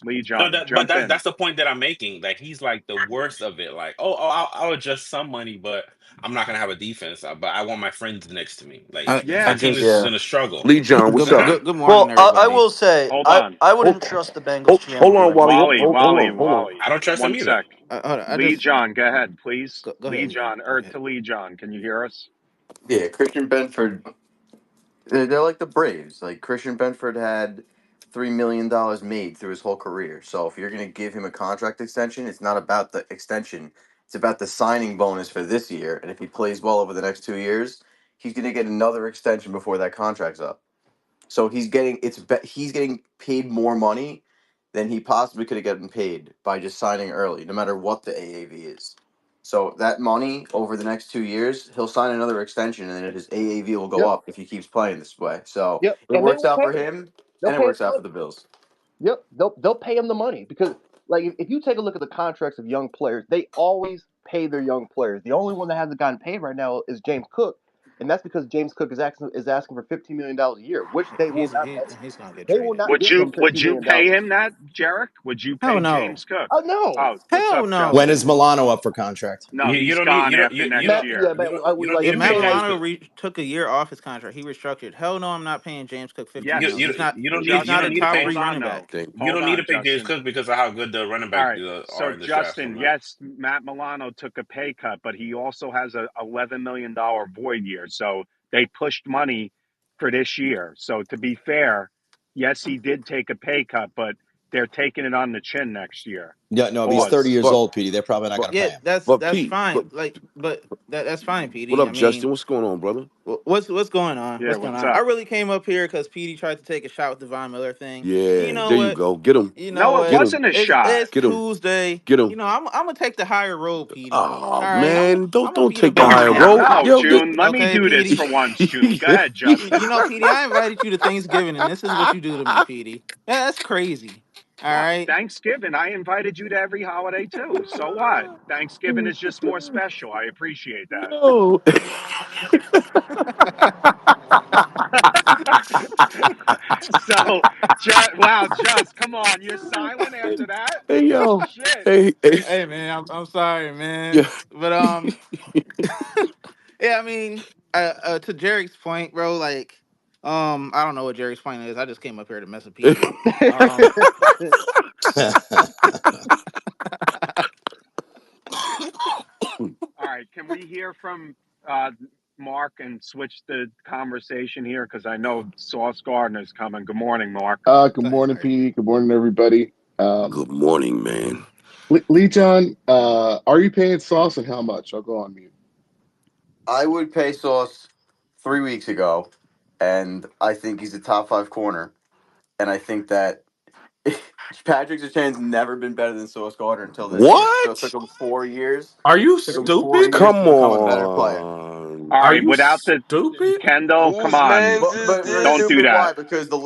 Lee No, John, but jump in. that's the point that I'm making. Like he's like the worst of it. Like, I'll adjust some money, but I'm not gonna have a defense. But I want my friends next to me. Like I my team Yes. is Yeah. just gonna struggle. Lee John, what's good up? good good morning, Well, I everybody. will say Hold I on, I Hold, wouldn't trust the Bengals GM hold on, doing Wally. that. Wally, Wally, Hold on. Wally. I don't trust him One either. sec. Hold on, I Lee just John, go ahead, please. go Lee ahead, man. John, Go or ahead. to Lee John. Can you hear us? Yeah, Christian Benford. They're like the Braves. Like Christian Benford had $3 million made through his whole career. So if you're gonna give him a contract extension, it's not about the extension. It's about the signing bonus for this year. And if he plays well over the next 2 years, he's gonna get another extension before that contract's up. So he's getting paid more money than he possibly could have gotten paid by just signing early, no matter what the AAV is. So that money over the next 2 years, he'll sign another extension, and then his AAV will go Yep, up if he keeps playing this way. So yep, it and they works will out pay for him. him, They'll and it pay him works the out for money. the Bills. Yep, they'll pay him the money because like if you take a look at the contracts of young players, they always pay their young players. The only one that hasn't gotten paid right now is James Cook, and that's because James Cook is asking for $15 million a year, which they will not. He's gonna get They will traded. not Would give you him would you pay $15 million. him that, Jarek? Would you Hell pay no. James Cook? Oh no, Oh, what's Hell up, When no. is Justin? Milano up for contract? No, You he's don't need gone after next Matt. Yeah, year. but you we don't like need If to we Matt pay still have. James Milano Cook. took a year off his contract, he restructured. Hell no, I'm not paying James Cook 15 You mil. Yes. you He's don't not. you don't need He's you not don't a need to Justin, top pay hold three on running though. back. Thing. you Hold don't need to on, pay James Justin. Cook because of how good the running All back right. are So in this draft from Justin, that. yes, Matt Milano took a pay cut, but he also has a $11 million void year. So they pushed money for this year. So to be fair, yes, he did take a pay cut, but they're taking it on the chin next year. Yeah, no, but he's But 30 Pause. years but old, Petey. They're probably not but going to Yeah, pay him. but that's Pete, fine. Like, but that's fine, what PD. I up, mean, Justin? What's going on, brother? what's going on? Yeah, What's going what's on? I up? really came up here because PD tried to take a shot with the Von Miller thing. And you Yeah, know there you what? go. Get him, You know No, it what? get him, wasn't a shot. It's get him, Tuesday. get You him. know, I'm gonna take the higher road, PD. Oh All right, man, I'm don't gonna don't be the take the better higher man. road, No, yo. June, let me Okay, do this PD. for once, June. Go ahead, Justin. You know, PD. I invited you to Thanksgiving, and this is what you do to me, PD. That's crazy. All What? right. Thanksgiving, I invited you to every holiday too. So what? Thanksgiving is just more special. I appreciate that. Yo. So, wow, Just, come on. You're silent after that? Hey yo, Shit. hey, Hey, man. I'm sorry, man. yeah. But yeah. I mean, to Jerry's point, bro. Like, I don't know what Jerry's point is. I just came up here to mess with PD. Um, All right. Can we hear from uh, Mark and switch the conversation here? Because I know Sauce Gardner's coming. Good morning, Mark. Good go ahead, morning, Mark. P. Good morning, everybody. Good morning, man. Lee John, are you paying Sauce and how much? I'll go on mute. I would pay Sauce 3 weeks ago, and I think he's a top five corner. And I think that Patrick Surtain's never been better than Sauce Gardner until this year. So it took What? him 4 years. Are you Took him 4 stupid? years to Come become a better player. on. All Are right. you Without the stupid? Kendall, come Whose on. man's But is but really Don't this? do stupid. that. Why? Because the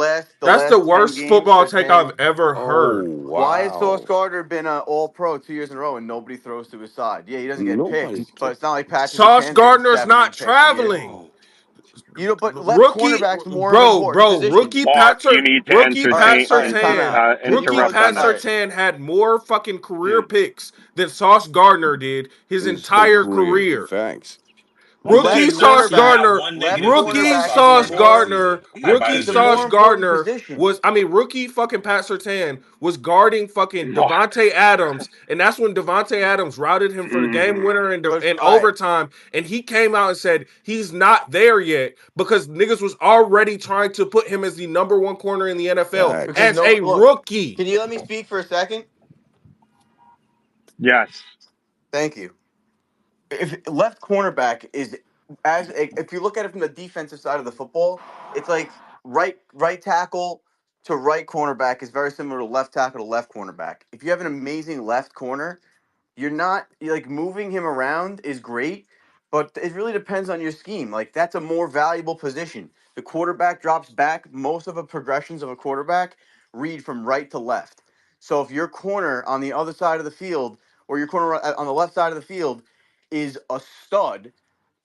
That's the last 10 worst games, football take I've Surtain. ever Oh heard. Why has Sauce wow. Gardner been an All Pro 2 years in a row and nobody throws to his side? Yeah, he doesn't get Nobody. picks, but it's not like Patrick Sauce Surtain's getting Gardner's seven, not eight picks a year. traveling. Yo. You know, but left Rookie, cornerback's more of an important position. Mark, you need to All right, Pat entertain, all right, timeout. Can you Rookie put? interrupt Pat on All that. right, Surtain had more fucking career Hmm. picks than Sauce Gardner did his His whole entire career. career. Facts. He Rookie left literally Sauce he cornerback. had Gardner, one Left negative thing about cornerback Sauce is Gardner last more. season. I'm not buying It's this a shit. more important Gardner position. was, rookie fucking Pat Surtain was guarding fucking Mark. Devontae Adams, and that's when Devontae Adams routed him for the game Mm. winner But in all right, overtime, and he came out and said he's not there yet because niggas was already trying to put him as the number one corner in the NFL because Facts. as no. a Look, rookie. can you let me speak for a second? Yes. Thank you. If left cornerback is if you look at it from the defensive side of the football, it's like right tackle to right cornerback is very similar to left tackle to left cornerback. If you have an amazing left corner, you're like moving him around is great, but it really depends on your scheme. Like that's a more valuable position. The quarterback drops back. Most of the progressions of a quarterback read from right to left. So if your corner on the other side of the field or your corner on the left side of the field is a stud,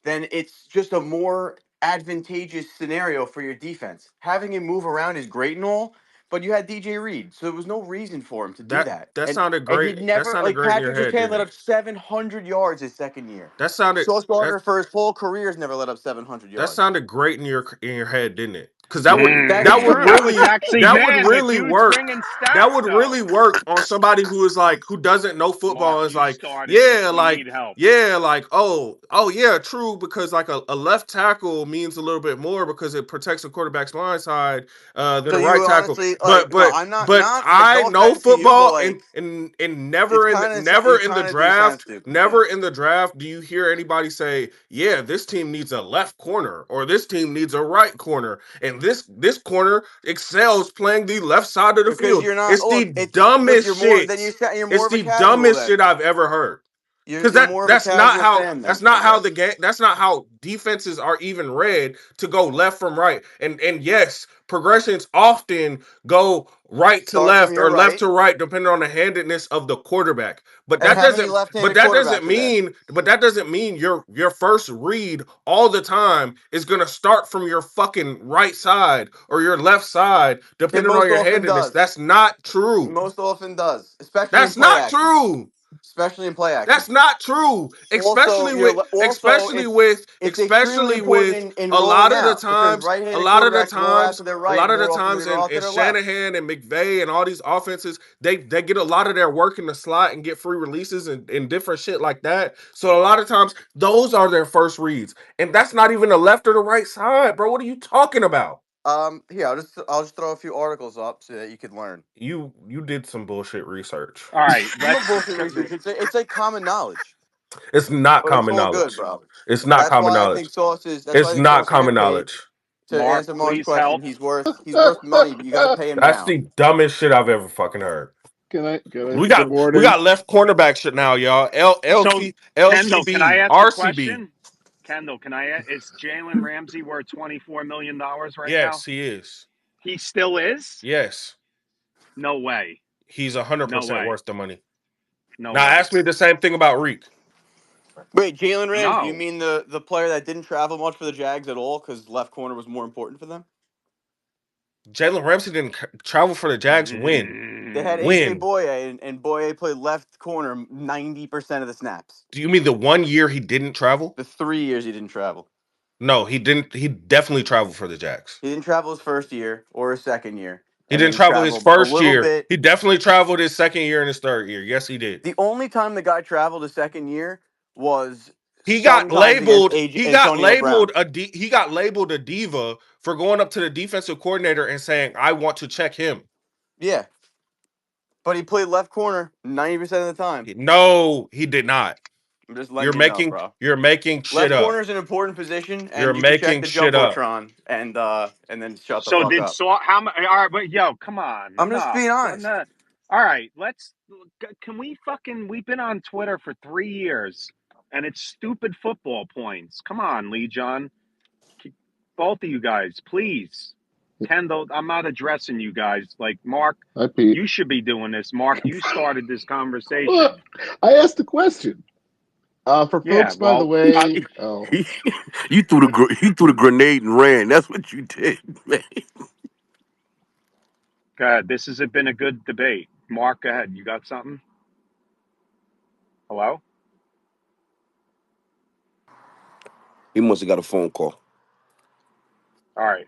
then it's just a more advantageous scenario for your defense. Having him move around is great and all, but you had DJ Reed, so there was no reason for him to do That that. that And sounded and he great. That never sounded like great in your Patrick head, Surtain didn't let it? up 700 yards his second year. That sounded Sauce that Gardner for his whole career has never let up 700 that yards. sounded great in your head, didn't it? Because That's That true. was actually, that would man, the really dude's work. bringing That stats would though. really work on somebody who is like who doesn't know Mark, football. Is you like, started yeah, this. We need help. oh yeah, true. Because like a left tackle means a little bit more because it protects the quarterback's blind side than So a you right would tackle. honestly But like no, but I'm not but not like I no know offense to you, but football like and it's never in the kind of do sound draft, stupid. Yeah. never in the draft do you hear anybody say, yeah, this team needs a left corner or this team needs a right corner, and this corner excels playing the left side of the Because field. you're not It's the look, it's because dumbest you're more then shit. you're It's more of a the casual dumbest shit then. I've ever heard. Because You're more of a casual fan then, that's not I how the guess. game that's not how defenses are even read to go left from right. And yes, progressions often go right to Start from left your or left right to right depending on the handedness of the quarterback. But and that how many doesn't left-handed quarterbacks are there? but that doesn't mean your first read all the time is going to start from your fucking right side or your left side It depending on most your often handedness. does. That's not It true. most often does, especially in That's play not action. true. Especially in play action. That's not true. Also, it's extremely Especially with important in a rolling lot of the out because times, right-handed quarterbacks roll out to their a right lot of more the often than they times roll out to in their left. Shanahan and McVay and all these offenses, they get a lot of their work in the slot and get free releases and different shit like that. So a lot of times those are their first reads. And that's not even the left or the right side, bro. What are you talking about? Here, I'll just throw a few articles up so that you could learn. You did some bullshit research. All right, No let's. bullshit research. It's like common knowledge, It's not but it's common all good, knowledge. bro. It's not That's common why I knowledge. think Sauce is. That's why I It's think not Sauce will common get paid. knowledge. To Mark, answer Mark's please question, help. he's worth money, but you got to pay him That's now. the dumbest shit I've ever fucking heard. Can I? We Good got we morning. got left cornerback shit now, y'all. So, Kendall, can I LCB, ask a RCB. question? Kendall, is Jalen Ramsey worth $24 million right now? Yes, he is. He still is? Yes, No way. he's No 100% way. worth the money. No Now way. ask me the same thing about Reek. Wait, Jalen Ramsey? You No. mean the player that didn't travel much for the Jags at all because left corner was more important for them? Jalen Ramsey didn't travel for the Jags. Win, They had AJ win. Boye, and Boye played left corner 90% of the snaps. Do you mean the 1 year he didn't travel? The 3 years he didn't travel. No, he didn't. He definitely traveled for the Jags. He didn't travel his first year or his second year, He and then didn't he travel his traveled a first little year. bit. He definitely traveled his second year and his third year. Yes, he did. The only time the guy traveled his second year was He got sometimes against labeled. He got Antonio Brown. labeled he got labeled a diva for going up to the defensive coordinator and saying, "I want to check him." Yeah, but he played left corner 90% of the time. No, he did not. I'm just You're letting you know, making bro. you're making shit Left up. corner is an important position, You're and you can check making the shit up. jumbotron and then shut the So fuck did up. Saw how much? All right, but yo, come on, I'm just enough. being honest. No. All right, let's. Can we fucking? We've been on Twitter for 3 years, and it's stupid football points. Come on, Lee John, both of you guys, please. Kendall, I'm not addressing you guys. Like Mark, Hi, Pete. you should be doing this. Mark, you started this Well, conversation. I asked the question. For Yeah, folks, by the well, way, You threw the grenade and ran. That's what you did, man. God, this has been a good debate. Mark, go ahead. You got something? Hello? He must have got a phone call. All right.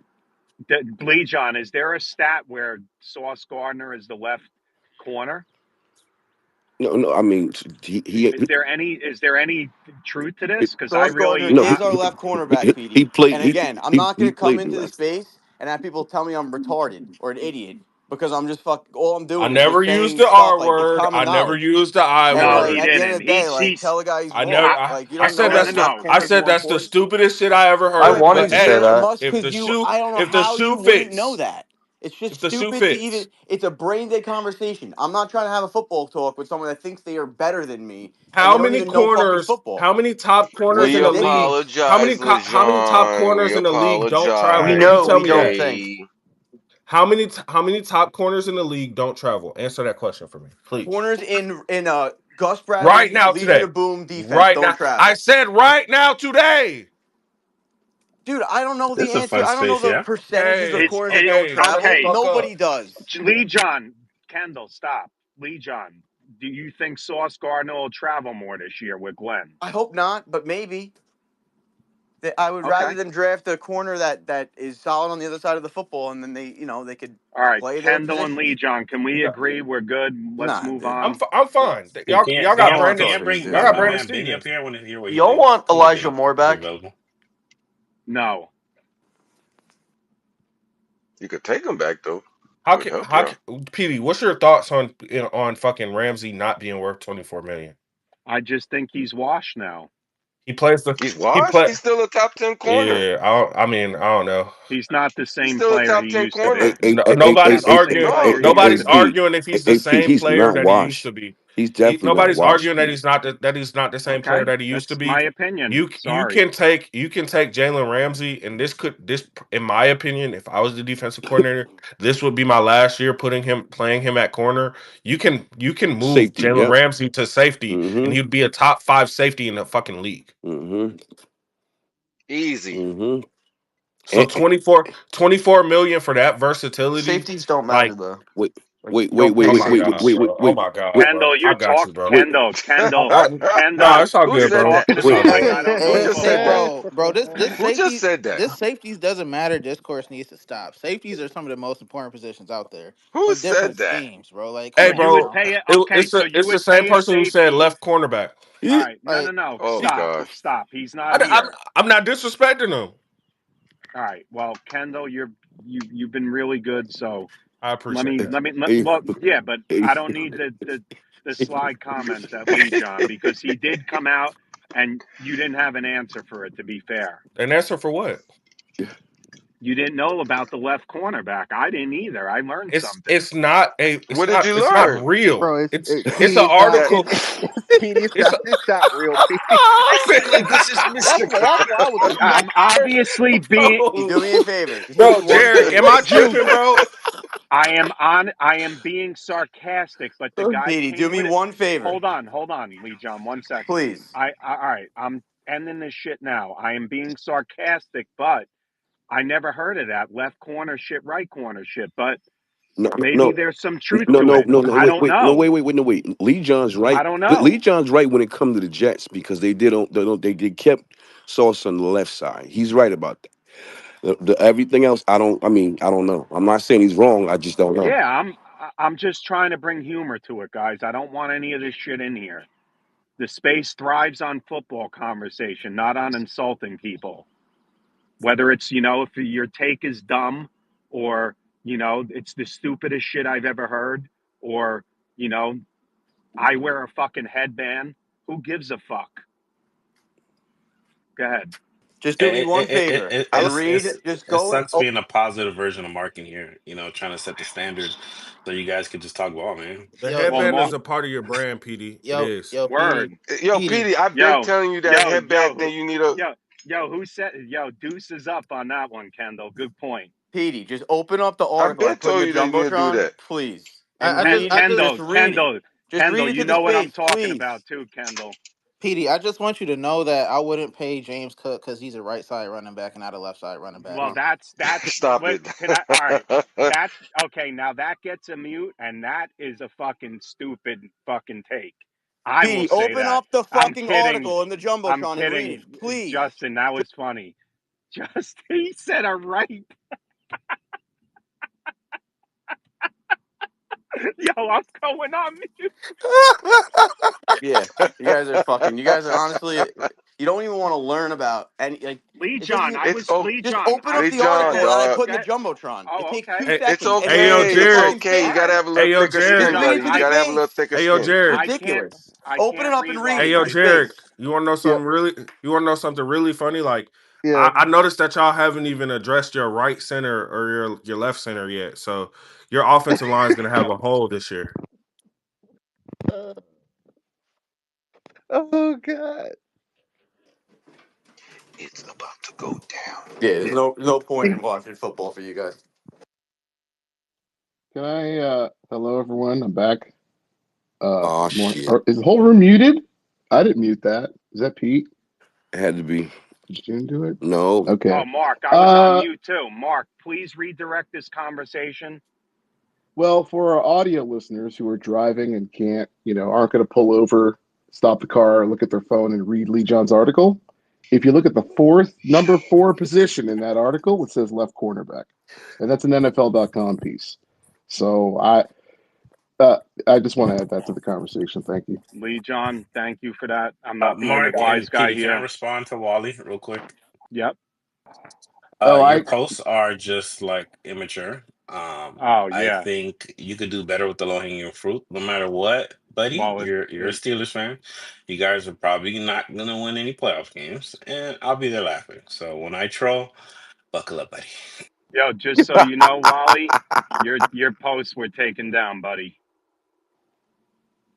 Lee John, is there a stat where Sauce Gardner is the left corner? No. I mean, Is there any truth to this? Because I Sauce Gardner really no. is I our left cornerback, He Petey. played. And again, I'm not He going to come played into this left. space and have people tell me I'm retarded or an idiot because I'm just all I'm I doing is never just used saying the stuff R like it's word. common I never knowledge. used the I And no, like he word. at the end didn't. of the day, like He's tell a guy he's I wrong. never. I, Like you I don't know said no that no that's his the. left no. I corner is said more that's the important. stupidest shit I ever I heard. Good, wanted But but to say hey, it that. must because I don't know if the how you shoe wouldn't know fits, that. It's just if the shoe stupid to even. fits, It's a brain dead conversation. I'm not trying to have a football talk with someone that thinks they are better than me and how they don't many even know fucking corners? football. How many top corners It's in We the league? ridiculous. apologize, How many top LeJean. We corners in the league don't We travel? apologize. You know tell we me don't that. think. Okay. How many top corners in the league don't travel? Answer that question for me, please. Corners in Gus Right Bradley's now, Legion today. of Boom defense Right don't now. I travel. said right now, today. Dude, I don't know This the is a answer. fun I don't know space, the yeah. percentages of Okay. it's corners that it don't Okay. Shut the travel. okay. fuck up. Nobody does. Lee John, Kendall, stop. Lee John, do you think Sauce Gardner will travel more this year with Glenn? I hope not, but maybe. I would rather Okay. them draft a corner that is solid on the other side of the football, and then they could All right. play their Kendall and Lee positions. John, can we Yeah. agree we're good? Let's Nah, move dude. on. I'm fine. Hey, Y'all I got don't want to Brandon. talk to these Bring Y'all dudes, got my man. Brandon man Benny up Stevens. here. I want to hear what he Y'all thinks. want Come on, Elijah Benny, Moore if you're back? available. No. You could take him back though. It would help y'all. Petey, what's your thoughts on fucking Ramsey not being worth 24 million? I just think he's washed now. He plays the He's he washed. play He's still a top 10 corner. Yeah, I mean, I don't know. He's not the He's same still a player he top 10 used to Hey, be. corner. hey, No, hey, hey, He's hey, nobody's not the hey, same arguing. No, player he hey, used hey, Nobody's to be. Pete. arguing if he's the Hey, Pete, same he's player not that he used washed. to be. He's definitely not Nobody's washed, arguing that Pete. he's not the same player Okay. that he used to That's be. my opinion. You Sorry. can take Jalen Ramsey, and this in my opinion, if I was the defensive coordinator, this would be my last year playing him at corner. You can move Safety. Jalen Yep. Ramsey to safety, and Mm-hmm. he'd be a top 5 safety in the fucking league. Mm-hmm. easy. Mm-hmm. So 24 million for that versatility, Safeties don't matter like, though. Wait, like wait, wait, yo, wait, oh wait, my wait, god, wait, wait, bro, oh wait, my god, wait, bro, Kendall, I you're got talk you, bro. wait. No, Kendall, it's all you're good, Who said bro. that? talking It's all about like good. I don't know Who just said football. that? Bro, this Who just safety said that? this safeties doesn't matter. Discourse needs to stop. Safeties are some of the most important positions out there Who with said different that? schemes, bro. Like, come Hey, So on you would bro, now. pay it. Okay, so you it's the would same pay a person who said safety. left cornerback. All right, no, no, Like, no. Oh Stop, gosh. stop. He's not I'm here. I'm not disrespecting him. All right. Well, Kendall, you've been really good. So I appreciate that. Hey, well, yeah, but hey, I don't need the slide comments at Lee John because he did come out and you didn't have an answer for it. To be fair, An answer for what? you didn't know about the left cornerback. I didn't either. I learned something. What did you it's not learn? real. Bro, It's PD, an it's not. That article. PD, it's It's a, not. It's not real, PD. This is That's Mr. what. That's why I was like, I'm obviously being You bro, do me a favor. Just give me bro, one Jared, am favor. I Juice. tripping, bro? I am being sarcastic, but the guy Petey, do came me with it. one favor, Hold on, Lee John, 1 second. please. All right, I'm ending this shit now. I am being sarcastic, but I never heard of that left corner shit, right corner shit. But no, maybe no, there's some truth no, to no, it. no, no. I don't know. Wait. Lee John's I right. don't Lee know. John's right when it comes to the Jets because they kept Sauce on the left side. He's right about that. Everything else, I don't know. I'm not saying he's wrong. I just don't know. Yeah, I'm just trying to bring humor to it, guys. I don't want any of this shit in here. The space thrives on football conversation, not on insulting people. Whether it's, if your take is dumb or, it's the stupidest shit I've ever heard or, you know, I wear a fucking headband. Who gives a fuck? Go ahead. Just do me one favor I and read. Just it go. sucks being a positive version of marking here. Trying to set the standard so you guys could just talk ball, man. The Yo, Well, headband Mark, is a part of your brand, PD. It yo, is. yo, PD, word. Yo, PD. Petey, I've been Yo, telling you that yo, headband yo, thing. You need a. yo, who said, Deuce is up on that one, Kendall. Good point. Petey, just open up the I've article I been put in told the you that you need to do jumbotron, that. please, I, and I just, read. I just, Just read it. Just read Kendall, it you to the know what I'm space, talking please. about too, Kendall. PD. I just want you to know that I wouldn't pay James Cook because he's a right side running back and not a left side running back. Well, that's Stop what it. can I all right. That's okay, now that gets a mute, and that is a fucking stupid fucking take. I will Petey, say open that. up the I'm fucking kidding. article in the I'm jumbotron and read kidding. it, please. Justin, that was funny. Just he said a right. Yo, I'm going on mute. Yeah, you guys are fucking. You guys are honestly. You don't even want to learn about any. Like, Lee it doesn't John, even. I It's was oh, Lee Just John. open up Lee the John, article that I dog. put in the Okay. jumbotron. It Oh, takes okay. 2 Hey, It's seconds, and hey, just yo, okay. read the It's Jared. fucking okay. You All gotta right. space. have a Hey, little yo, thicker Lee Just skin, Jared. read buddy. it to You the I gotta have a little space. thicker Hey, yo, skin. Jared. I can't Ridiculous. I Open it can't up and read while read Hey, it yo, to the typing. Jared. space. You want to know Yeah, something really? You want to know something really funny? Like, yeah. I noticed that y'all haven't even addressed your right center or your left center yet. So your offensive line is gonna have a hole this year. Oh God. It's about to go down. Yeah, there's no point in watching football for you guys. Can I hello everyone, I'm back. Oh More shit, is the whole room muted? I didn't mute that. Is that Pete? it had to be. Did you do it? No, Oh, Okay. Mark, I was on Uh mute too. Mark, please redirect this conversation. well, for our audio listeners who are driving and can't, aren't gonna pull over, stop the car, look at their phone and read Lee John's article. If you look at the number four position in that article, it says left cornerback. And that's an NFL.com piece. So uh, I just want to add that to the conversation. Thank you. Lee John, thank you for that. I'm not being the Mark wise and guy PD, can I here. respond to Wally real quick? Yep. Oh, Your I posts are just like immature. Oh I yeah. think you could do better with the low hanging fruit. No matter what, buddy, Well, you're a Steelers fan. You guys are probably not gonna win any playoff games, and I'll be there laughing. So when I troll, buckle up, buddy. yo, just so you know, Wally, your posts were taken down, buddy.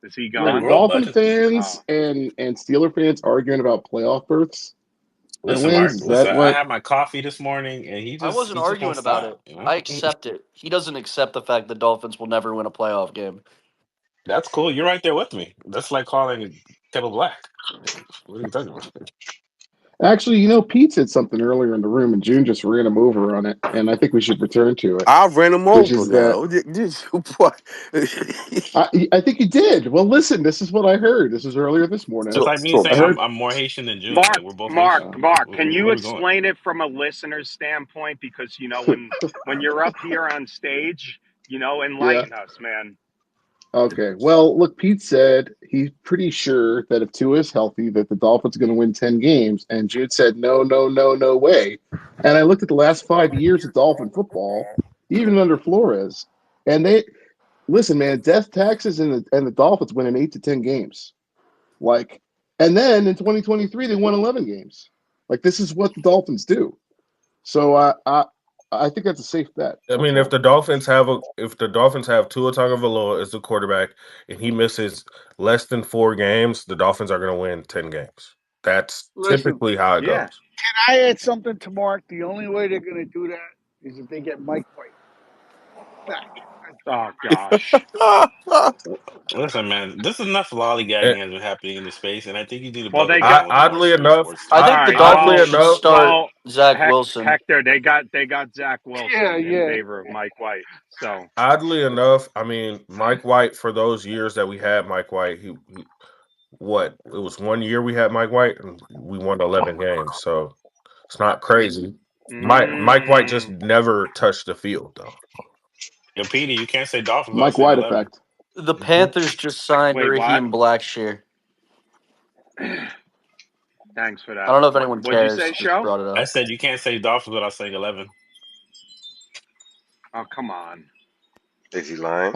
Is he Let it were gone? grow, Dolphin bud. fans Oh, and Steeler fans arguing about playoff berths and Listen, wins. Mark. Is Listen, that I what? had my coffee this morning, and he I just wasn't he just won't arguing about it. stop. You know, I accept it. He doesn't accept the fact the Dolphins will never win a playoff game. that's cool. You're right there with me. That's like calling kettle black. What are you talking about? Actually, Pete said something earlier in the room, and June just ran him over on it, and I think we should return to it, I ran him which over is that now. What? I think he did. Well, listen, this is what I heard. This is earlier this morning. It's so like me so I saying heard. I'm more Haitian than June. Like Mark, we're both Mark, Haitian. Like, Mark, can you where are we going? explain it from a listener's standpoint? Because when you're up here on stage, Yeah. enlighten us, man. Okay. Well, look, Pete said he's pretty sure that if Tua is healthy, that the Dolphins are going to win 10 games. And Jude said, no, no, no, no way. And I looked at the last 5 years of Dolphin football, even under Flores, and they listen, man, death taxes and the Dolphins win in 8 to 10 games. Like, and then in 2023 they won 11 games. Like, this is what the Dolphins do. So I think that's a safe bet. I mean, Also, if the Dolphins have Tua Tagovailoa as the quarterback and he misses less than 4 games, the Dolphins are going to win 10 games. That's Listen, typically how it Yeah. goes. I add something to Mark. The only way they're going to do that is if they get Mike White back. Oh gosh. Listen, man, this is enough And lollygagging has been happening in the space, and I think you need to Well, buckle they down got. with the more oddly serious enough, sports I All talk. think the right. oddly Dolphins should enough, start Zach Wilson. Hector, they got Zach Yeah, Wilson in yeah. favor of Mike White. So I mean, Mike White for those years that we had Mike White, what it was 1 year we had Mike White and we won 11 games, so it's not crazy. Mike White just mm, never touched the field though. Yo, Petey, you can't say Dolphins without Mike saying White 11. effect. The Hmm. Panthers just signed wait, what? Raheem Blackshear. Thanks for I that. don't know if What anyone would you cares. say, Just Show? brought it I up. said you can't say Dolphins without saying 11. Oh, come on. Is he lying?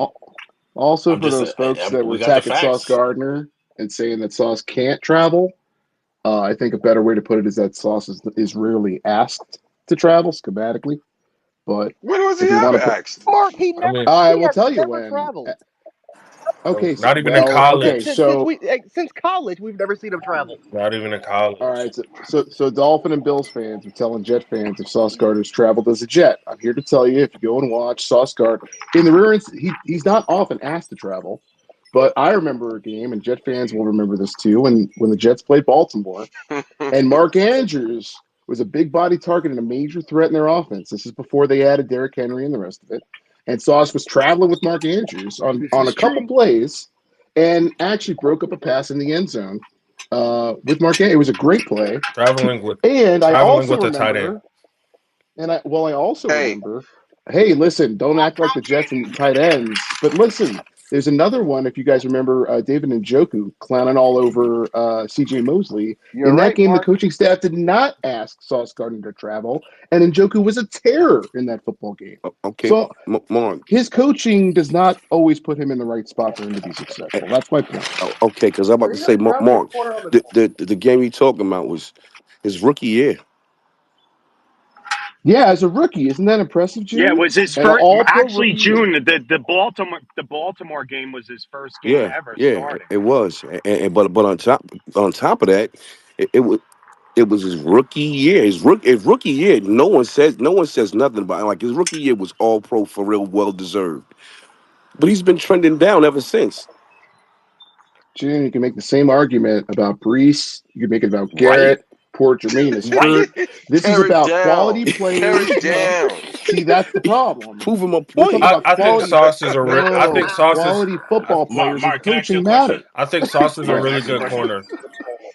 Also, I'm for just, those folks that were we got the attacking Sauce facts. Gardner and saying that Sauce can't travel, I think a better way to put it is that Sauce is rarely asked to travel schematically. But When was he if you want ever to put, asked? Mark, I mean, I he will has tell you never when. traveled. Okay, so, not even in well, okay, college. so Since college. We've never seen him travel. Not even in all college. right, so Dolphin and Bills fans are telling Jet fans if Sauce Gardner's traveled as a Jet. I'm here to tell you, if you go and watch Sauce Gardner in the rear, he's not often asked to travel. But I remember a game, and Jet fans will remember this too, when the Jets played Baltimore, and Mark Andrews was a big body target and a major threat in their offense. This is before they added Derrick Henry and the rest of it. And Sauce was traveling with Mark Andrews This on is a couple true. plays and actually broke up a pass in the end zone with Mark Andrews. It was a great play. Traveling with And I traveling also with a tight end. remember, I also Hey, remember, hey, listen, don't act like the Jets and tight ends. But listen, there's another one. If you guys remember, David Njoku clowning all over C.J. Mosley. You're In that right, game, the Mark. coaching staff did not ask Sauce Gardner to travel, and Njoku was a terror in that football game. Okay, So Mark. his coaching does not always put him in the right spot for him to be eh, successful. That's my point. Okay, because I'm about to Are you say, not traveling with Mark, corner on the? the game you talking about was his rookie year. Yeah, as a rookie, isn't that impressive, Yeah, it June? was his An first. all-pro Actually, rookie year. June, the Baltimore game was his first game Yeah, ever yeah, starting. it was. But on top of that, it was. It was his rookie year. His rookie year. No one says nothing about it. Like his rookie year was all pro for real, well deserved. But he's been trending down ever since. June, you can make the same argument about Brees. You can make it about Right, Garrett. Poor Jermaine is right. hurt. This is tear it about down. quality Tear it players. No, down. see, that's the problem. Proving my We're talking point. about I think quality. Sauce is a real. I think No, Sauce is. quality football Mark, players and Mark, can I ask you a coaching question? matter. I think Sauce is a Mark, can I really ask you a good Yes. question? corner.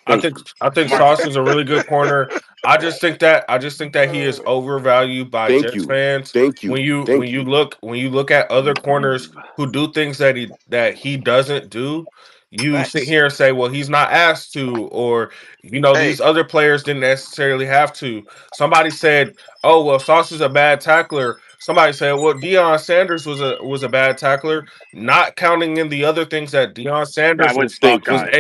I Thank think I think Mark, Sauce is a really good corner. I just think that he is overvalued by thank Jets you, fans. thank you, When you when thank you you. look when you look at other corners who do things that he doesn't do, you sit Facts. here and say, well, he's not asked to, or these Hey, other players didn't necessarily have to. Somebody said, oh well, Sauce is a bad tackler. Somebody said, well, Deion Sanders was a bad tackler, not counting in the other things that Deion That Sanders was Thank was you, Buckeye.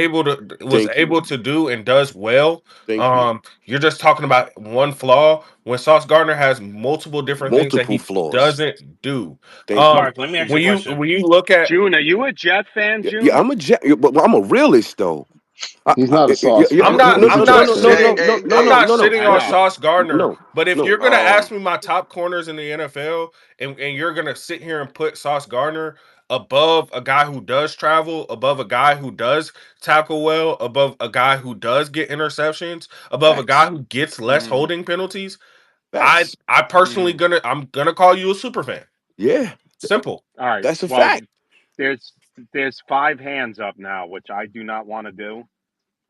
thank you, able to do and does well. thank you. You're just talking about one flaw when Sauce Gardner has multiple different things that Multiple he flaws. doesn't do. Thank you. Um, Mark, let me ask you a when you question. when you look at June, are you a Jet fan, Yeah, yeah, June? I'm a Jet, but I'm a realist though. He's not a Yeah, Sauce yeah, I'm fan. not He's a I'm no, Jet not no, no, fan. hey, shitting no, hey, no, no, I'm no, hey. not no, no. shitting I on know. Sauce Gardner, No, but if no. you're gonna ask me my top corners in the NFL and you're gonna sit here and put Sauce Gardner above a guy who does travel, above a guy who does tackle well, above a guy who does get interceptions, above a guy Facts, who gets less Mm, holding penalties, I facts. I personally mm. I'm gonna call you a super fan. Yeah, Simple. All right. that's a Well, fact. there's there's five hands up now, which I do not want to do.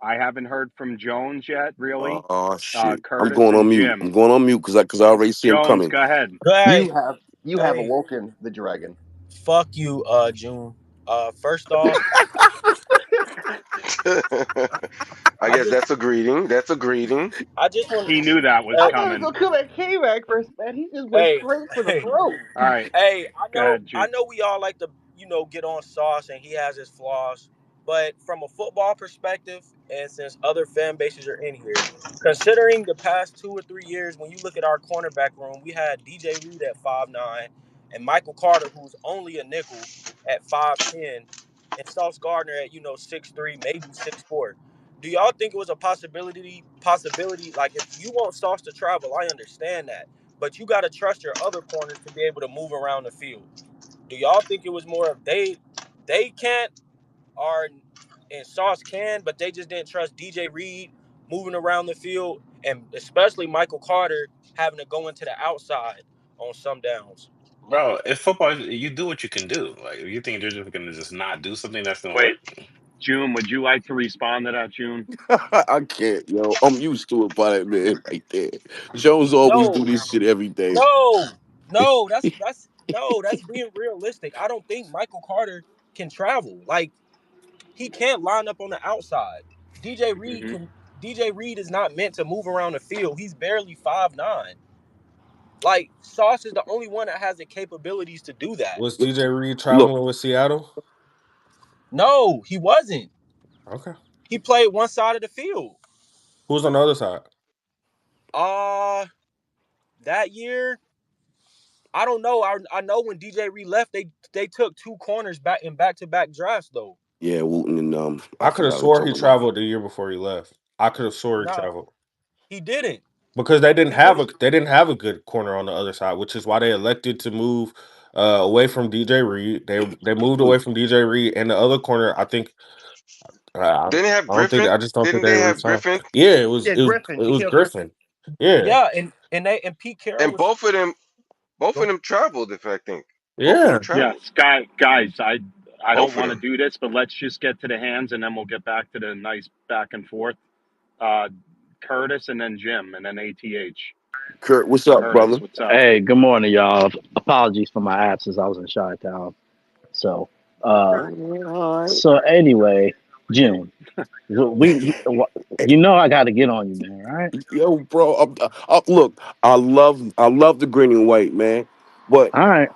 I haven't heard from Jones yet, really. Oh shit, I'm Curtis going and on mute. I'm Jim. going on mute because I already see him Jones, coming. go ahead. You Hey, have you have hey, awoken the dragon. fuck you, June. First off, I I guess just that's a greeting. That's a greeting. I just want. He knew that was I Hey, thought he was coming. gonna come at K-Mac first, man. He just went hey, straight for the hey, throat. All right, hey, go ahead, I June. know we all like to, get on Sauce and he has his flaws, but from a football perspective, and since other fan bases are in here, considering the past 2 or 3 years, when you look at our cornerback room, we had DJ Reed at 5'9", and Michael Carter, who's only a nickel, at 5'10", and Sauce Gardner at 6'3", maybe 6'4". Do y'all think it was a possibility like if you want Sauce to travel, I understand that, but you got to trust your other corners to be able to move around the field. Do y'all think it was more of they can't or and Sauce can, but they just didn't trust DJ Reed moving around the field, and especially Michael Carter having to go into the outside on some downs? Bro, if football, you do what you can do. Like, if you think they're just gonna just not do something that's gonna Wait, work, June, would you like to respond to that, June? I can't, yo. I'm used to it by that man right there. Jones always do No, this shit every day. no, no. That's being realistic. I don't think Michael Carter can travel. Like he can't line up on the outside. DJ Reed Hmm. can. DJ Reed is not meant to move around the field. He's barely 5'9". Like Sauce is the only one that has the capabilities to do that. Was DJ Reed Look, traveling with Seattle? No, he wasn't. Okay. He played one side of the field. Who's on the other side? Uh that year, I don't know. I know when DJ Reed left, they took two corners back in back to back drafts though. yeah, Wooten and I I could have forgot who swore he talking about. traveled the year before he left. I could have swore he Nah, traveled he didn't. because He didn't. they didn't have a good corner on the other side, which is why they elected to move away from DJ Reed. They moved away Who? from DJ Reed and the other corner. I think I Didn't they have don't think Griffin? I just don't think Didn't they they have re-signed. Griffin? Yeah, Yeah, Griffin, it was Shaquille Griffin. Griffin. Yeah, Yeah, and Pete Carroll And was. both of them traveled. If I think both of them yeah. traveled. Yes, guys, I don't Both of want to them. do this, but let's just get to the hands, and then we'll get back to the nice back and forth. Uh, Curtis, and then Jim, and then ATH. Kurt, what's up, Curtis, brother? what's up? Hey, good morning, y'all. Apologies for my absence. I was in Chi-Town. So, uh, All right. so anyway, June, Hey, you know, I got to get on you, man. All right, yo, bro. Look, I love the green and white, man. But all right.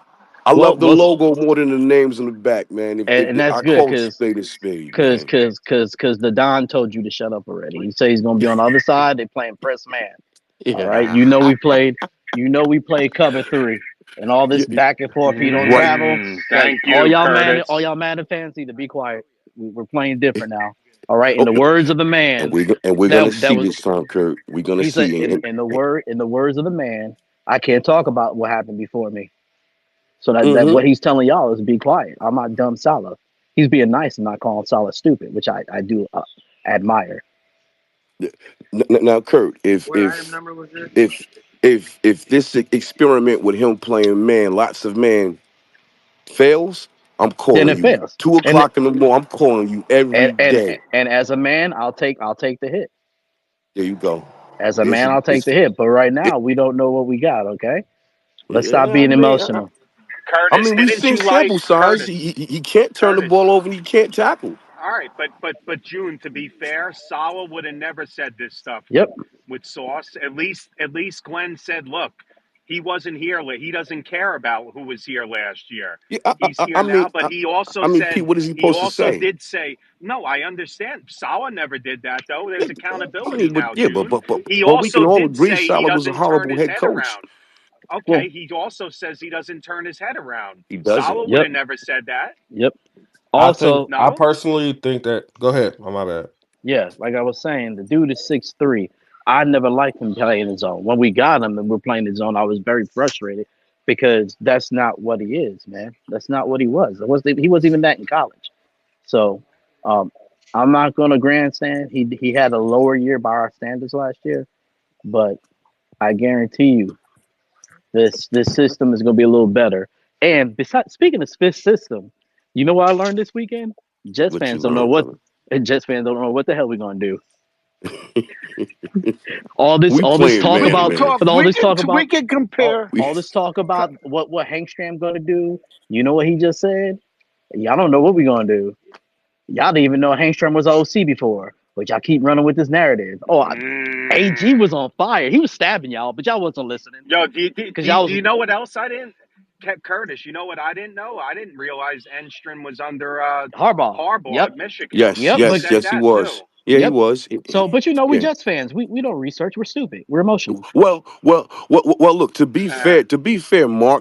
I Well, love the logo more than the names on the back, man. and If that's I good call it because spade a spade, because man. because because because the Don told you to shut up already. He said he's gonna be on the other side. They playing press man. All right. Yeah. You know we played cover three and all Yeah, this back and forth. He don't right. travel. Like Thank you, All Curtis. y'all Madden fans need to be quiet. We're playing different now. All right. In the words of the And man we're gonna that see was this time, Kurt. We're gonna he said see. in the words of the man, I can't talk about what happened before me. So that Mhm. what he's telling y'all is be quiet. I'm not dumb Salah. He's being nice and not calling Salah stupid, which I do admire. Now, Kurt, What item number was this? if if this experiment with him playing man, lots of man fails, I'm Then calling it you. fails. Two And o'clock in the morning, I'm calling you and every and day. and as a man, I'll take the hit. There you go. As a It's man, I'll take the it's hit. But right it, now, we don't know what we got. Okay, let's stop yeah. being emotional. I Curtis, mean, we've didn't seen you like sample size. Curtis? He can't turn the Curtis. ball over and he can't tackle. All right, but June, to be fair, Sala would have never said this stuff Yep. with Sauce. At least Glenn said, "Look, he wasn't here. He doesn't care about who was here last year. Yeah, He's here now." But Pete, what is he he supposed to also say? did say, "No, I understand. Sala never did that, though. Yeah, There's I accountability mean, but now, yeah, June." He but we can also all did agree say he Salah was a doesn't turn horrible his head head coach. around. Okay, Well, he also says he doesn't turn his head around. He doesn't. Sala would yep. have never said that. Yep. I Also, No. personally think that. Go ahead. Oh, my bad. yeah, like I was saying, the dude is 6'3". I never liked him playing his zone. When we got him and we're playing his zone, I was very frustrated because that's not what he is, man. That's not what he was. He wasn't even that in college. So um, I'm not going to grandstand. He had a lower year by our standards last year, but I guarantee you this system is going to be a little better. And besides, speaking of fifth system, you know what I learned this weekend? Jets What you fans don't know learn, what brother? Jets fans don't know what the hell we're going to do. We All this playing talk We man, can about, man. talk. but all We this can talk we about, can compare. We all this talk about what Hankstram going to do. You know what he just said? Y'all don't know what we gonna do. Y'all didn't even know Hangstrom was OC before, but y'all keep running with this narrative. AG was Mm. on fire. He was stabbing y'all, but y'all wasn't listening Yo, because y'all do was you know what else I didn't? Curtis, you know what I didn't know? I didn't realize Enstrom was under Harbaugh. Harbaugh Yep, at Michigan. Yes, yep, You but yes, said yes, he that was. too. Yeah, he yep. was. So, but you know, we Yeah. Jets fans. We don't research. We're stupid. We're emotional. Well. Look. To be fair,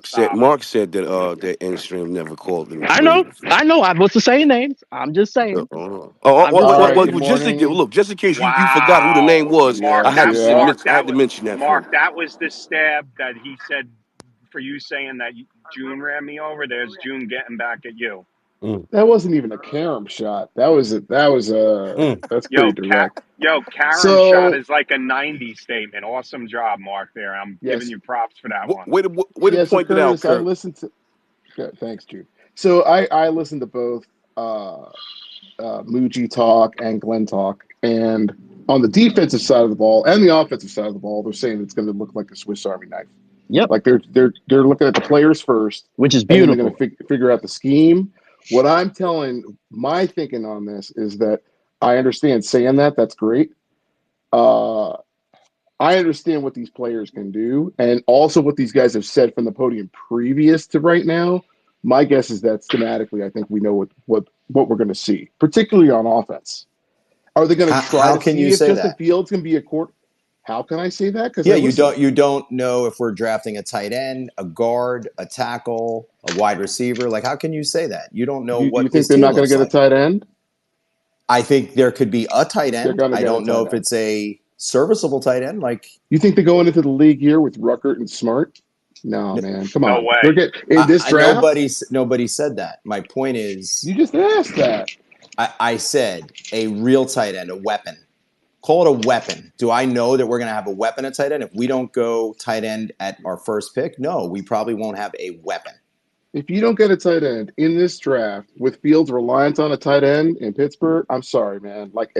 Stop it. Mark said that that Enstrom never called any I know. plays. I know. I was saying names. I'm just saying. I'm just All right. saying. Good morning. Just in case you forgot who the name Wow, was, Mark, I Yeah. had to say Yeah. Mark, I had to mention that for Mark, him. that was the stab that he said for you saying that June ran me over. There's June getting back at you. Mm, That wasn't even a carom shot. mm. That's pretty direct. Carom shot So is like a '90s statement. Awesome job, Mark. There, I'm giving yes, you props for that one. Way to yeah. So point it out, Curtis, I Kirk. listened to. Good, thanks, Jude. So I listened to both uh, Muji talk and Glenn talk, and on the defensive side of the ball and the offensive side of the ball, they're saying it's going to look like a Swiss Army knife. Yep. Like they're looking at the players first, Which is and then they're going beautiful. to figure out the scheme. What I'm telling my thinking on this is that I understand saying that. That's great. Uh, I understand what these players can do, and also what these guys have said from the podium previous to right now. My guess is that schematically, I think we know what we're going to see, particularly on offense. Are they going to try How to can you see if say Justin that? Fields can be a court? How can I say that? Because Yeah, I listened. you don't know if we're drafting a tight end, a guard, a tackle, a wide receiver. Like, how can you say that? You don't know Do you what think his they're team not going to looks get a like. tight end? I think there could be a tight They're end. going to I get a don't know tight if end. it's a serviceable tight end. Like, You think they're going into the league year with Ruckert and Smart? No, man. Come No on. They're way. getting in this draft. nobody said that. My point You is, just asked that. I said a real tight end, a weapon. Call it a weapon. Do I know that we're going to have a weapon at tight end? If we don't go tight end at our first pick, no, we probably won't have a weapon. If you don't get a tight end in this draft with Fields reliant on a tight end in Pittsburgh, I'm sorry, man. Like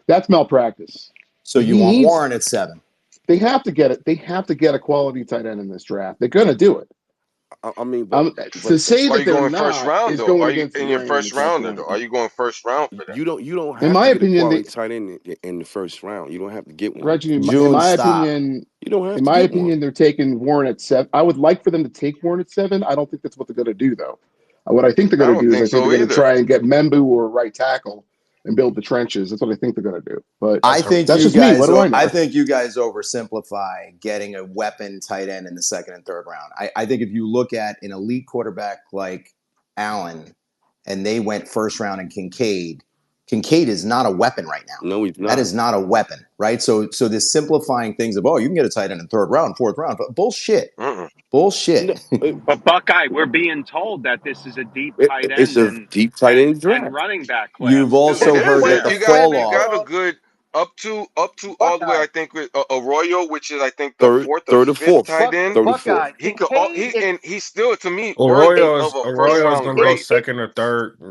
that's malpractice. So you He want needs Warren at 7. they have to get it. They have to get a quality tight end in this draft. They're gonna do it. I mean, but To but say Are that you they're going first not round is though? going Are you against the in your grain, first is my rounder point. though? Are you going first round for that? you don't In have to my get a opinion, quality tight end in the first round. You don't have to get one. Reggie, June, stop. You don't have to get one. they're taking Warren at 7. I would like for them to take Warren at 7. I don't think that's what they're going to do, though. What I think they're I going to don't do is think I think so they're going to either. try and get Membu or right tackle and build the trenches. That's what I think they're going to do. But I That's her. think that's you just me. What guys do I I know? think you guys oversimplify getting a weapon tight end in the second and third round. I think if you look at an elite quarterback like Allen and they went first round in Kincaid is not a weapon right now. No, he's That not. is not a weapon, right? So this simplifying things of, oh, you can get a tight end in third round, fourth round, but bullshit. Mm-mm. No, Bullshit. But Buckeye, we're being told that this is a deep tight it's end a deep tight end and draft. running back You've class too. It To also be is. heard that You the fair, you got fall you off. got a good up to all the way. Buckeye. I think with Arroyo, which is I think the Third, fourth or third or fifth fourth, tight end. third or fourth. Buckeye. He could Kincaid he is and he's still to me worthy if of a first Arroyo is round gonna go grade. if if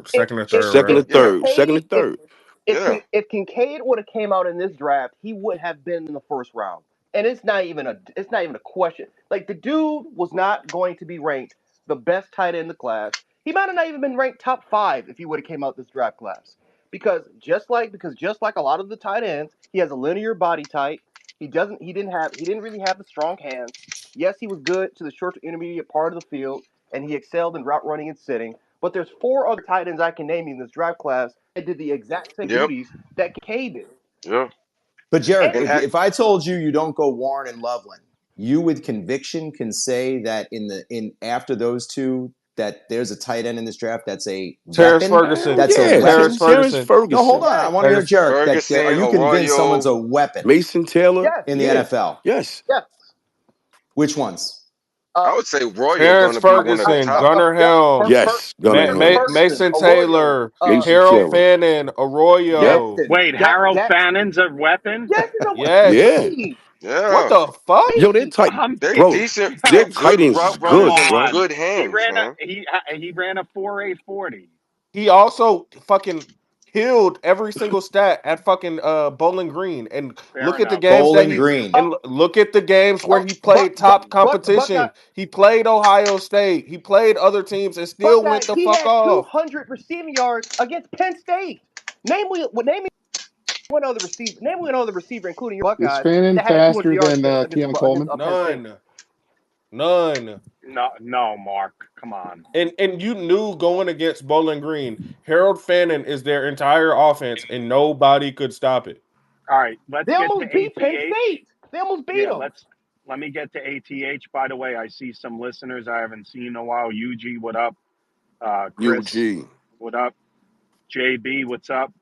second or if third Second if or round. Yeah, third. Second or Kincaid third. yeah. if Kincaid would have came out in this draft, he would have been in the first round. And it's not even a question. Like the dude was not going to be ranked the best tight end in the class. He might have not even been ranked top 5 if he would have came out this draft class. Because just like a lot of the tight ends, he has a linear body type. He didn't really have the strong hands. Yes, he was good to the short to intermediate part of the field, and he excelled in route running and sitting. But there's 4 other tight ends I can name in this draft class that did the exact same Yep. duties that Kincaid did. Yeah. But Jarek, And And ha- if I told you you don't go Warren and Loveland, you with conviction can say that in after those two that there's a tight end in this draft that's a Terrence weapon. Hell Ferguson. That's a yeah. Terrence weapon. Terrence Ferguson. No, hold Ferguson. on. I yes, want to hear Terrence Jarek. Are Ferguson, you convinced someone's Arroyo. a weapon Mason Taylor. yes, in the he is. NFL? Yes. Yes. Which ones? I Uh, would say Royo Terrence going to be one of the Ferguson. top. Gunnar yep. Helms. Yes. Gunnar Helms. Ferguson, Mason Arroyo, Taylor. Mason Harold Taylor. Fannin. Yep. Arroyo. Jackson. wait, Harold Fannon's a weapon? Yes, he's a Yes. Yeah. maybe. What Yeah, the fuck? Yo, they're Maybe. tight. they Bro, decent. their They're How? tight good ends is route Come good, runners and bro. on. good hands, man. He ran a 4.840. He also fucking killed every single stat at fucking Bowling Green. And Fair look at the enough. games that Bowling he Green. and look at the games where Oh, he played top competition. Buckeye, He played Ohio State. He played other teams and still Buckeye, went the he fuck had off. 200 receiving yards against Penn State. Name me one other receiver. Name me one other receiver, including your Is Buckeyes, Fannin that had 200 faster yards than Keon against Coleman? Penn State. None. None. No, no, Mark. Come on. And you knew going against Bowling Green, Harold Fannin is their entire offense, and nobody could stop it. All right, let's They get to almost beat Penn ATH. State. They almost beat Yeah, them. let me get to ATH. By the way, I see some listeners I haven't seen in a while. UG, what up? Chris, UG. what up? JB, what's up?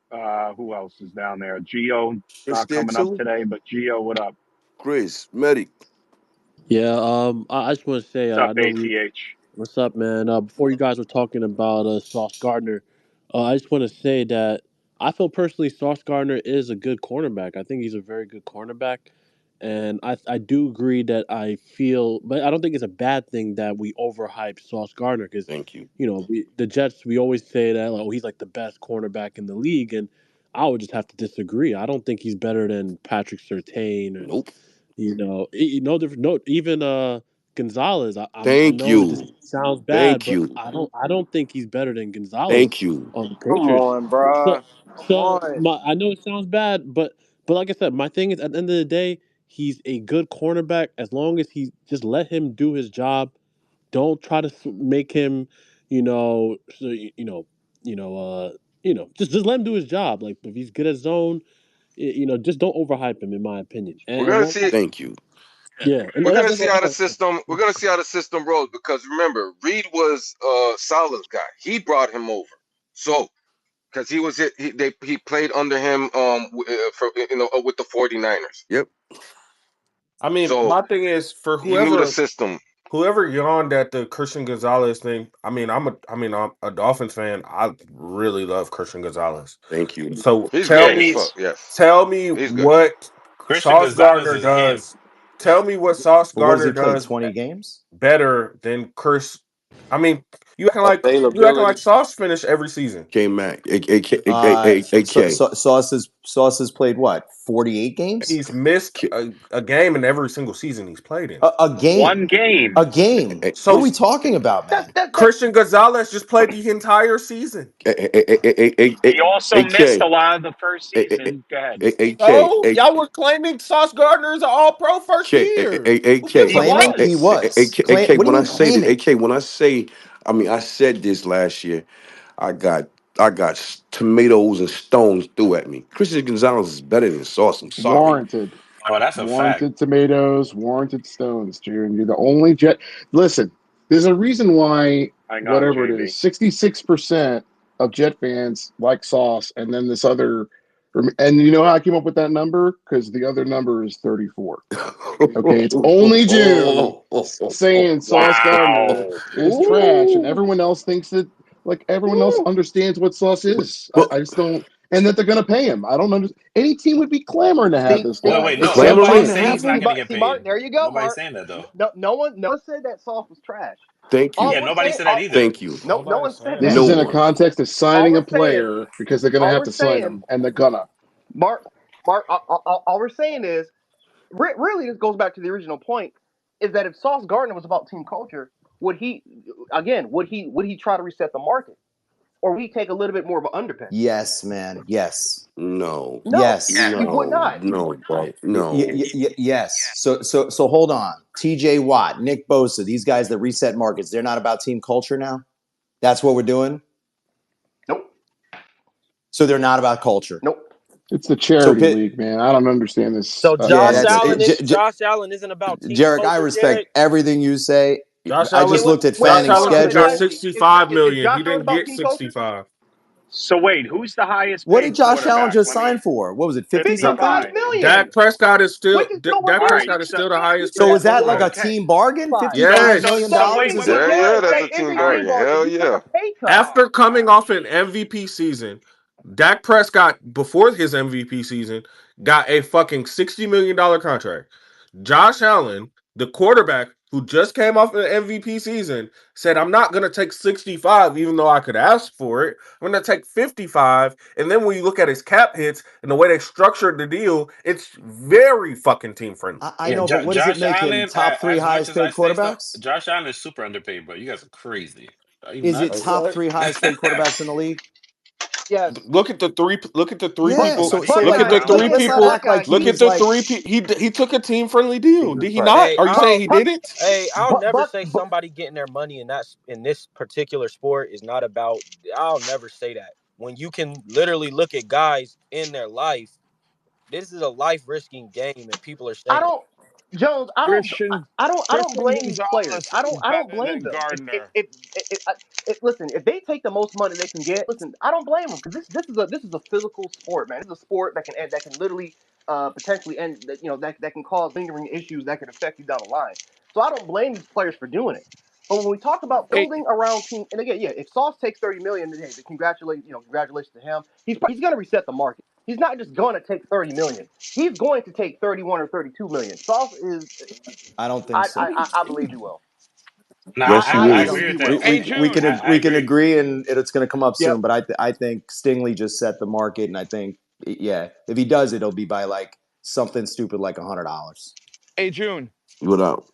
Who else is down there? Geo, Chris not there coming up too? today, but Geo, what up? Chris, Medic. Yeah, I just want to say, What's up, I know we. ATH? What's up, man? Before you guys were talking about Sauce Gardner, I just want to say that I feel personally Sauce Gardner is a good cornerback. I think he's a very good cornerback, and I do agree that I feel, but I don't think it's a bad thing that we overhype Sauce Gardner because, Thank you. the Jets, we always say that, like, oh, he's like the best cornerback in the league, and I would just have to disagree. I don't think he's better than Patrick Surtain and Nope. no different. No, even Gonzalez. I Thank know this you. sounds bad, Thank but you. I don't think he's better than Gonzalez Thank you. on the Come Patriots. on, So bruh. Come so on. my I know it sounds bad, but like I said, my thing is at the end of the day, he's a good cornerback as long as he just let him do his job. Don't try to make him, you know, just let him do his job. Like if he's good at zone, just don't overhype him, in my opinion. We're And gonna one see. last, Thank you. yeah, and We're gonna that's see all. how That's the all. system. We're gonna see how the system rolls because remember, Reed was Salah's guy. He brought him over. So because he was it, he played under him for with the 49ers. Yep. I mean, So my thing is for he knew the whoever system. whoever yawned at the Christian Gonzalez thing. I'm a Dolphins fan. I really love Christian Gonzalez. Thank you. So He's Yeah, good as fuck. Yes, tell me he's good. what Christian Sauce Gonzalez Gardner is him. does. Tell me what Sauce But what does he Gardner play? does 20 games? better than Chris. I mean, you acting like Availability. Sauce finished every season. K Mac. Sauce has played what? 48 games? He's missed a game in every single season he's played in. A one game. A game. game. What are So we talking about, That's man? that. Christian Gonzalez just played the entire season. He also missed a AK. lot of the first season. Go ahead. No, y'all were claiming Sauce Gardner is an All Pro first year. Who gives a He Claiming fuck? he was. was. Claim. What do you When I mean say that, claiming? AK, when I say, I mean, I said this last year. I got, tomatoes and stones threw at me. Christian Gonzalez is better than Sauce. I'm sorry. Warranted. Oh, that's a fact. Warranted tomatoes, warranted stones, June. You're the only Jet. Listen, there's a reason why, Hang on, whatever it JB. is, 66% of Jet fans like Sauce, and then this other. And you know how I came up with that number? Because the other number is 34. Okay, it's only June saying Sauce Gardner Wow. is trash, and Ooh. everyone else thinks that, like, everyone else Ooh. understands what Sauce is. Well, I just don't, and that they're going to pay him. I don't understand. Any team would be clamoring to have See, this Wait, see, guy. wait, see, no, see, clamoring nobody's to saying see, he's have not see, him. gonna get Mark, paid. there you go, Nobody's Mark. saying that though. No one said that Sauce was trash. Thank All you. Yeah, we're nobody saying, said that either. Thank you. no one Nobody's said saying This that. No is in that. a one. context of All signing we're a saying, player because they're going to all have we're to sign saying, him, and they're gonna. Mark, all we're saying is, really, this goes back to the original point, is that if Sauce Gardner was about team culture, would he try to reset the market, or would he take a little bit more of an underpin? Yes, man. Yes. No. No, Yes. he would No. not. No, bro. No. Yes. So hold on. TJ Watt, Nick Bosa, these guys that reset markets, they're not about team culture now? That's what we're doing? Nope, So they're not about culture. nope. It's the So charity league, man. I don't understand this. So yeah, Josh that's Allen it. is Josh Allen isn't about team Jarek, I culture, respect Jarek. everything you say. Josh I Okay, just Allen. looked at wait, Josh Fanning's hold Allen on. just got schedule. Is 65 million. He Josh Allen didn't about get team culture? 65. So wait, who's the highest What did paid Josh Allen quarterback? just Let me sign for? What was it, 55 55? 55. million, Dak Prescott is which still is nowhere Dak All near right. Prescott is 60. still the highest So paid is that like a quarterback. Okay. team bargain? So $55 so million Yes. so That wait, is wait, a wait, Yeah, wait, yes. yeah, wait, that's That a wait. is team a team bargain. bargain. Hell You took yeah. a pay cut. Oh After coming wow. off an MVP season, Dak Prescott before his MVP season got a fucking $60 million contract. Josh Allen, the quarterback who just came off an MVP season, said, I'm not going to take 65, even though I could ask for it. I'm going to take 55. And then when you look at his cap hits and the way they structured the deal, it's very fucking team friendly. I Yeah, know, but what does it Josh make him Allen. top three As much highest as I paid say stuff, quarterbacks? Josh Allen is super underpaid, bro. You guys are crazy. Are you Is it Like, nuts? top what? three highest paid quarterbacks in the league? Yes, Look at the three. Look at the three but Yeah. people. So but so Look like at the guys, let, three let's not people. but act guys, like he Look at was the like three. He took a team friendly deal. Jesus Did he Christ. not? Hey, Are you I'll saying he but didn't? I'll but never but, say but somebody getting their money in this particular sport is not about. I'll never say that. When you can literally look at guys in their life, this is a life risking game, and people are I saying, don't, Jones. Christian I don't Christian blame these players. Gonzalez is I don't better blame than them. Gardner. Listen, if they take the most money they can get, listen, I don't blame them because this is a physical sport, man. This is a sport that can end, that can literally potentially end that that can cause lingering issues that can affect you down the line. So I don't blame these players for doing it. But when we talk about Hey, building around team, and again, yeah, if Sauce takes 30 million, then hey, congratulations to him. He's going to reset the market. He's not just going to take 30 million. He's going to take 31 or 32 million. Sauce is, I don't think so. I believe he will. no, Yes, he I I is. agree believe he with that. will. hey We June. can I we can agree. agree, and it's going to come up Yep. soon. But I think Stingley just set the market, and I think yeah, if he does it, it'll be by like something stupid like $100. Hey June. What up?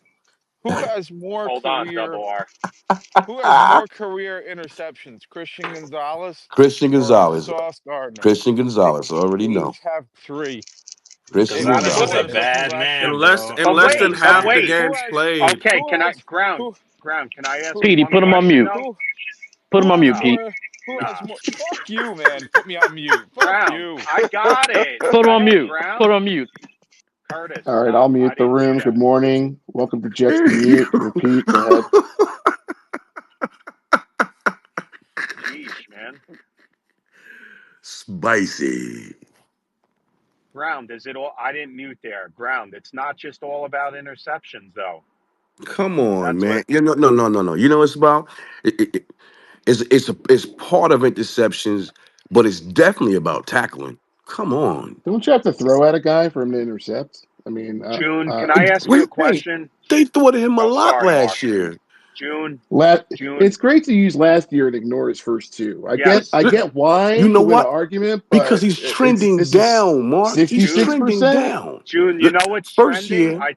Who has more Hold on, career? double R. Who has more career interceptions, Christian Gonzalez Christian or Gonzalez. Sauce Gardner? Christian They Gonzalez. I already know. each have three. Christian If you Gonzalez put is a it Gonzalez. per bad man, possession, bro. In But less per than wait, but half the possession, wait. who games has played. Okay, who can I has ground who ground? Can I ask Petey, one put him on question mute. though? who Put him on mute, No, Pete. who has no. more? Fuck you, man. Put me on mute. Fuck Ground. you. I got it. Put him on Hey, mute. Put ground. him on mute. Curtis, All right, I'll stop. I mute the didn't do room. Good that. morning. Welcome to Jets Commute. Repeat. Go ahead. Sheesh, man. Spicy. Ground. Is it all? I didn't mute there. Ground. It's not just all about interceptions, though. Come on, That's what. man. You know, no. You know what it's about? It's part of interceptions, but it's definitely about tackling. Come on. Don't you have to throw at a guy for him to intercept? I mean, June, can I ask you a Hey, question? they threw at him a Oh, lot sorry, Mark. last year. June, it's June. great to use last year and ignore his first two. I Yes, get You why know to win an what? argument, Because but he's it's trending this is down, Mark. He's sixty-six June, trending percent. down. June. You know what's First trending? year,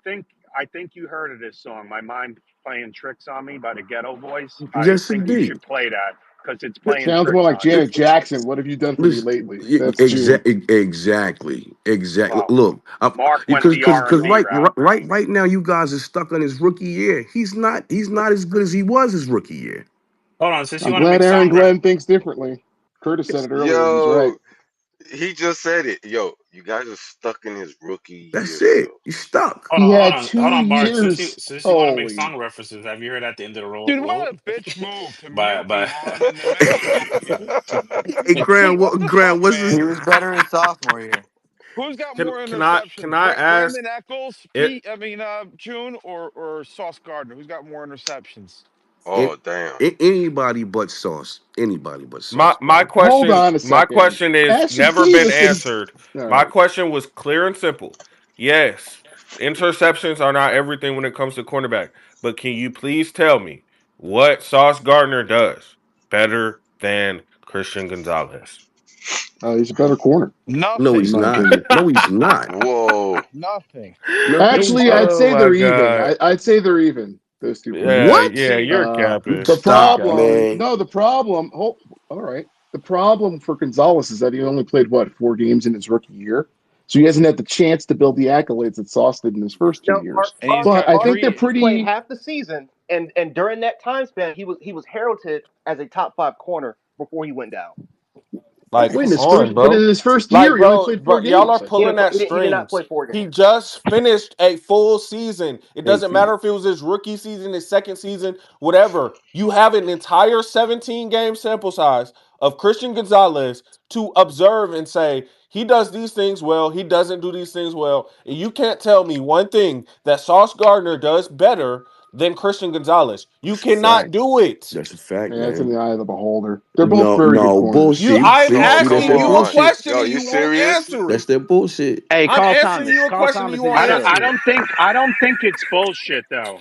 I think you heard of this song. My mind playing tricks on me by the Ghetto Boys. I yes, think you indeed. should play that because it's playing Sounds more tricks like on you. Janet Jackson. What have you done for me This, lately? That's June. exactly. Well, Look, Mark went because the R and B route. right now, you guys are stuck on his rookie year. He's not as good as he was his rookie year. Hold on, since you I'm want to glad make Aaron song Glenn thinks differently. Curtis said it earlier, and he's Yo, right. he just said it. Yo, you guys are stuck in his rookie That's year it. still. He's stuck. He had hold 2 on, Bart. years. Since you want to make Holy. song references, have you heard "At the End of the Dude, what Road" a bitch move to by mute by? Elon in the middle of the game. Hey, Graham, What the Graham, fuck, what's this? He man? was better his sophomore year. Who's got Can more can interceptions, I ask Brandon Eccles, it? June, or Sauce Gardner? Who's got more interceptions? An- Oh damn. Anybody but Sauce. Anybody but My Sauce, man. Hold on a my second. question is Ashton never been Davison. answered. All My right. question was clear and simple. Yes, interceptions are not everything when it comes to cornerback, but can you please tell me what Sauce Gardner does better than Christian Gonzalez? He's a better corner, No, in Nothing. he's my not. opinion. No, he's not. Whoa. Nothing. No, he's Actually, not. I'd Oh say my they're even. god! I'd say they're even, those 2 players. What? Yeah, you're capping. The You're Stop, capping. problem, man. no, the problem, all right. The problem for Gonzalez is that he only played, what, 4 games in his rookie year? So he hasn't had the chance to build the accolades that Sauce did in his first two No, years. And he's But got I think they're three. He played pretty. half the season, and during that time span, he was heralded as a top five corner before he went down. Like, Wait, in come his on, first, but in bro. his first Like, year, he only played four bro, y'all are games, I He thought. pulling at he did not strings. play 4 games. He just finished a full season. It Hey, doesn't Pete. matter if it was his rookie season, his second season, whatever. You have an entire 17 game sample size of Christian Gonzalez to observe and say, he does these things well, he doesn't do these things well. And you can't tell me one thing that Sauce Gardner does better than Christian Gonzalez. You That's a cannot fact. do it. That's a fact, Yeah, it's in man. the eye of the beholder. They're both No, very good no, corners. You bullshit. I'm See, Oh, that's come asking that you a on. bullshit. question Yo, and you you won't serious? answer That's it. that bullshit. Hey, I'm Carl answering Thomas. you a Carl question and Thomas you is won't good. answer it. I don't think you. It's bullshit though.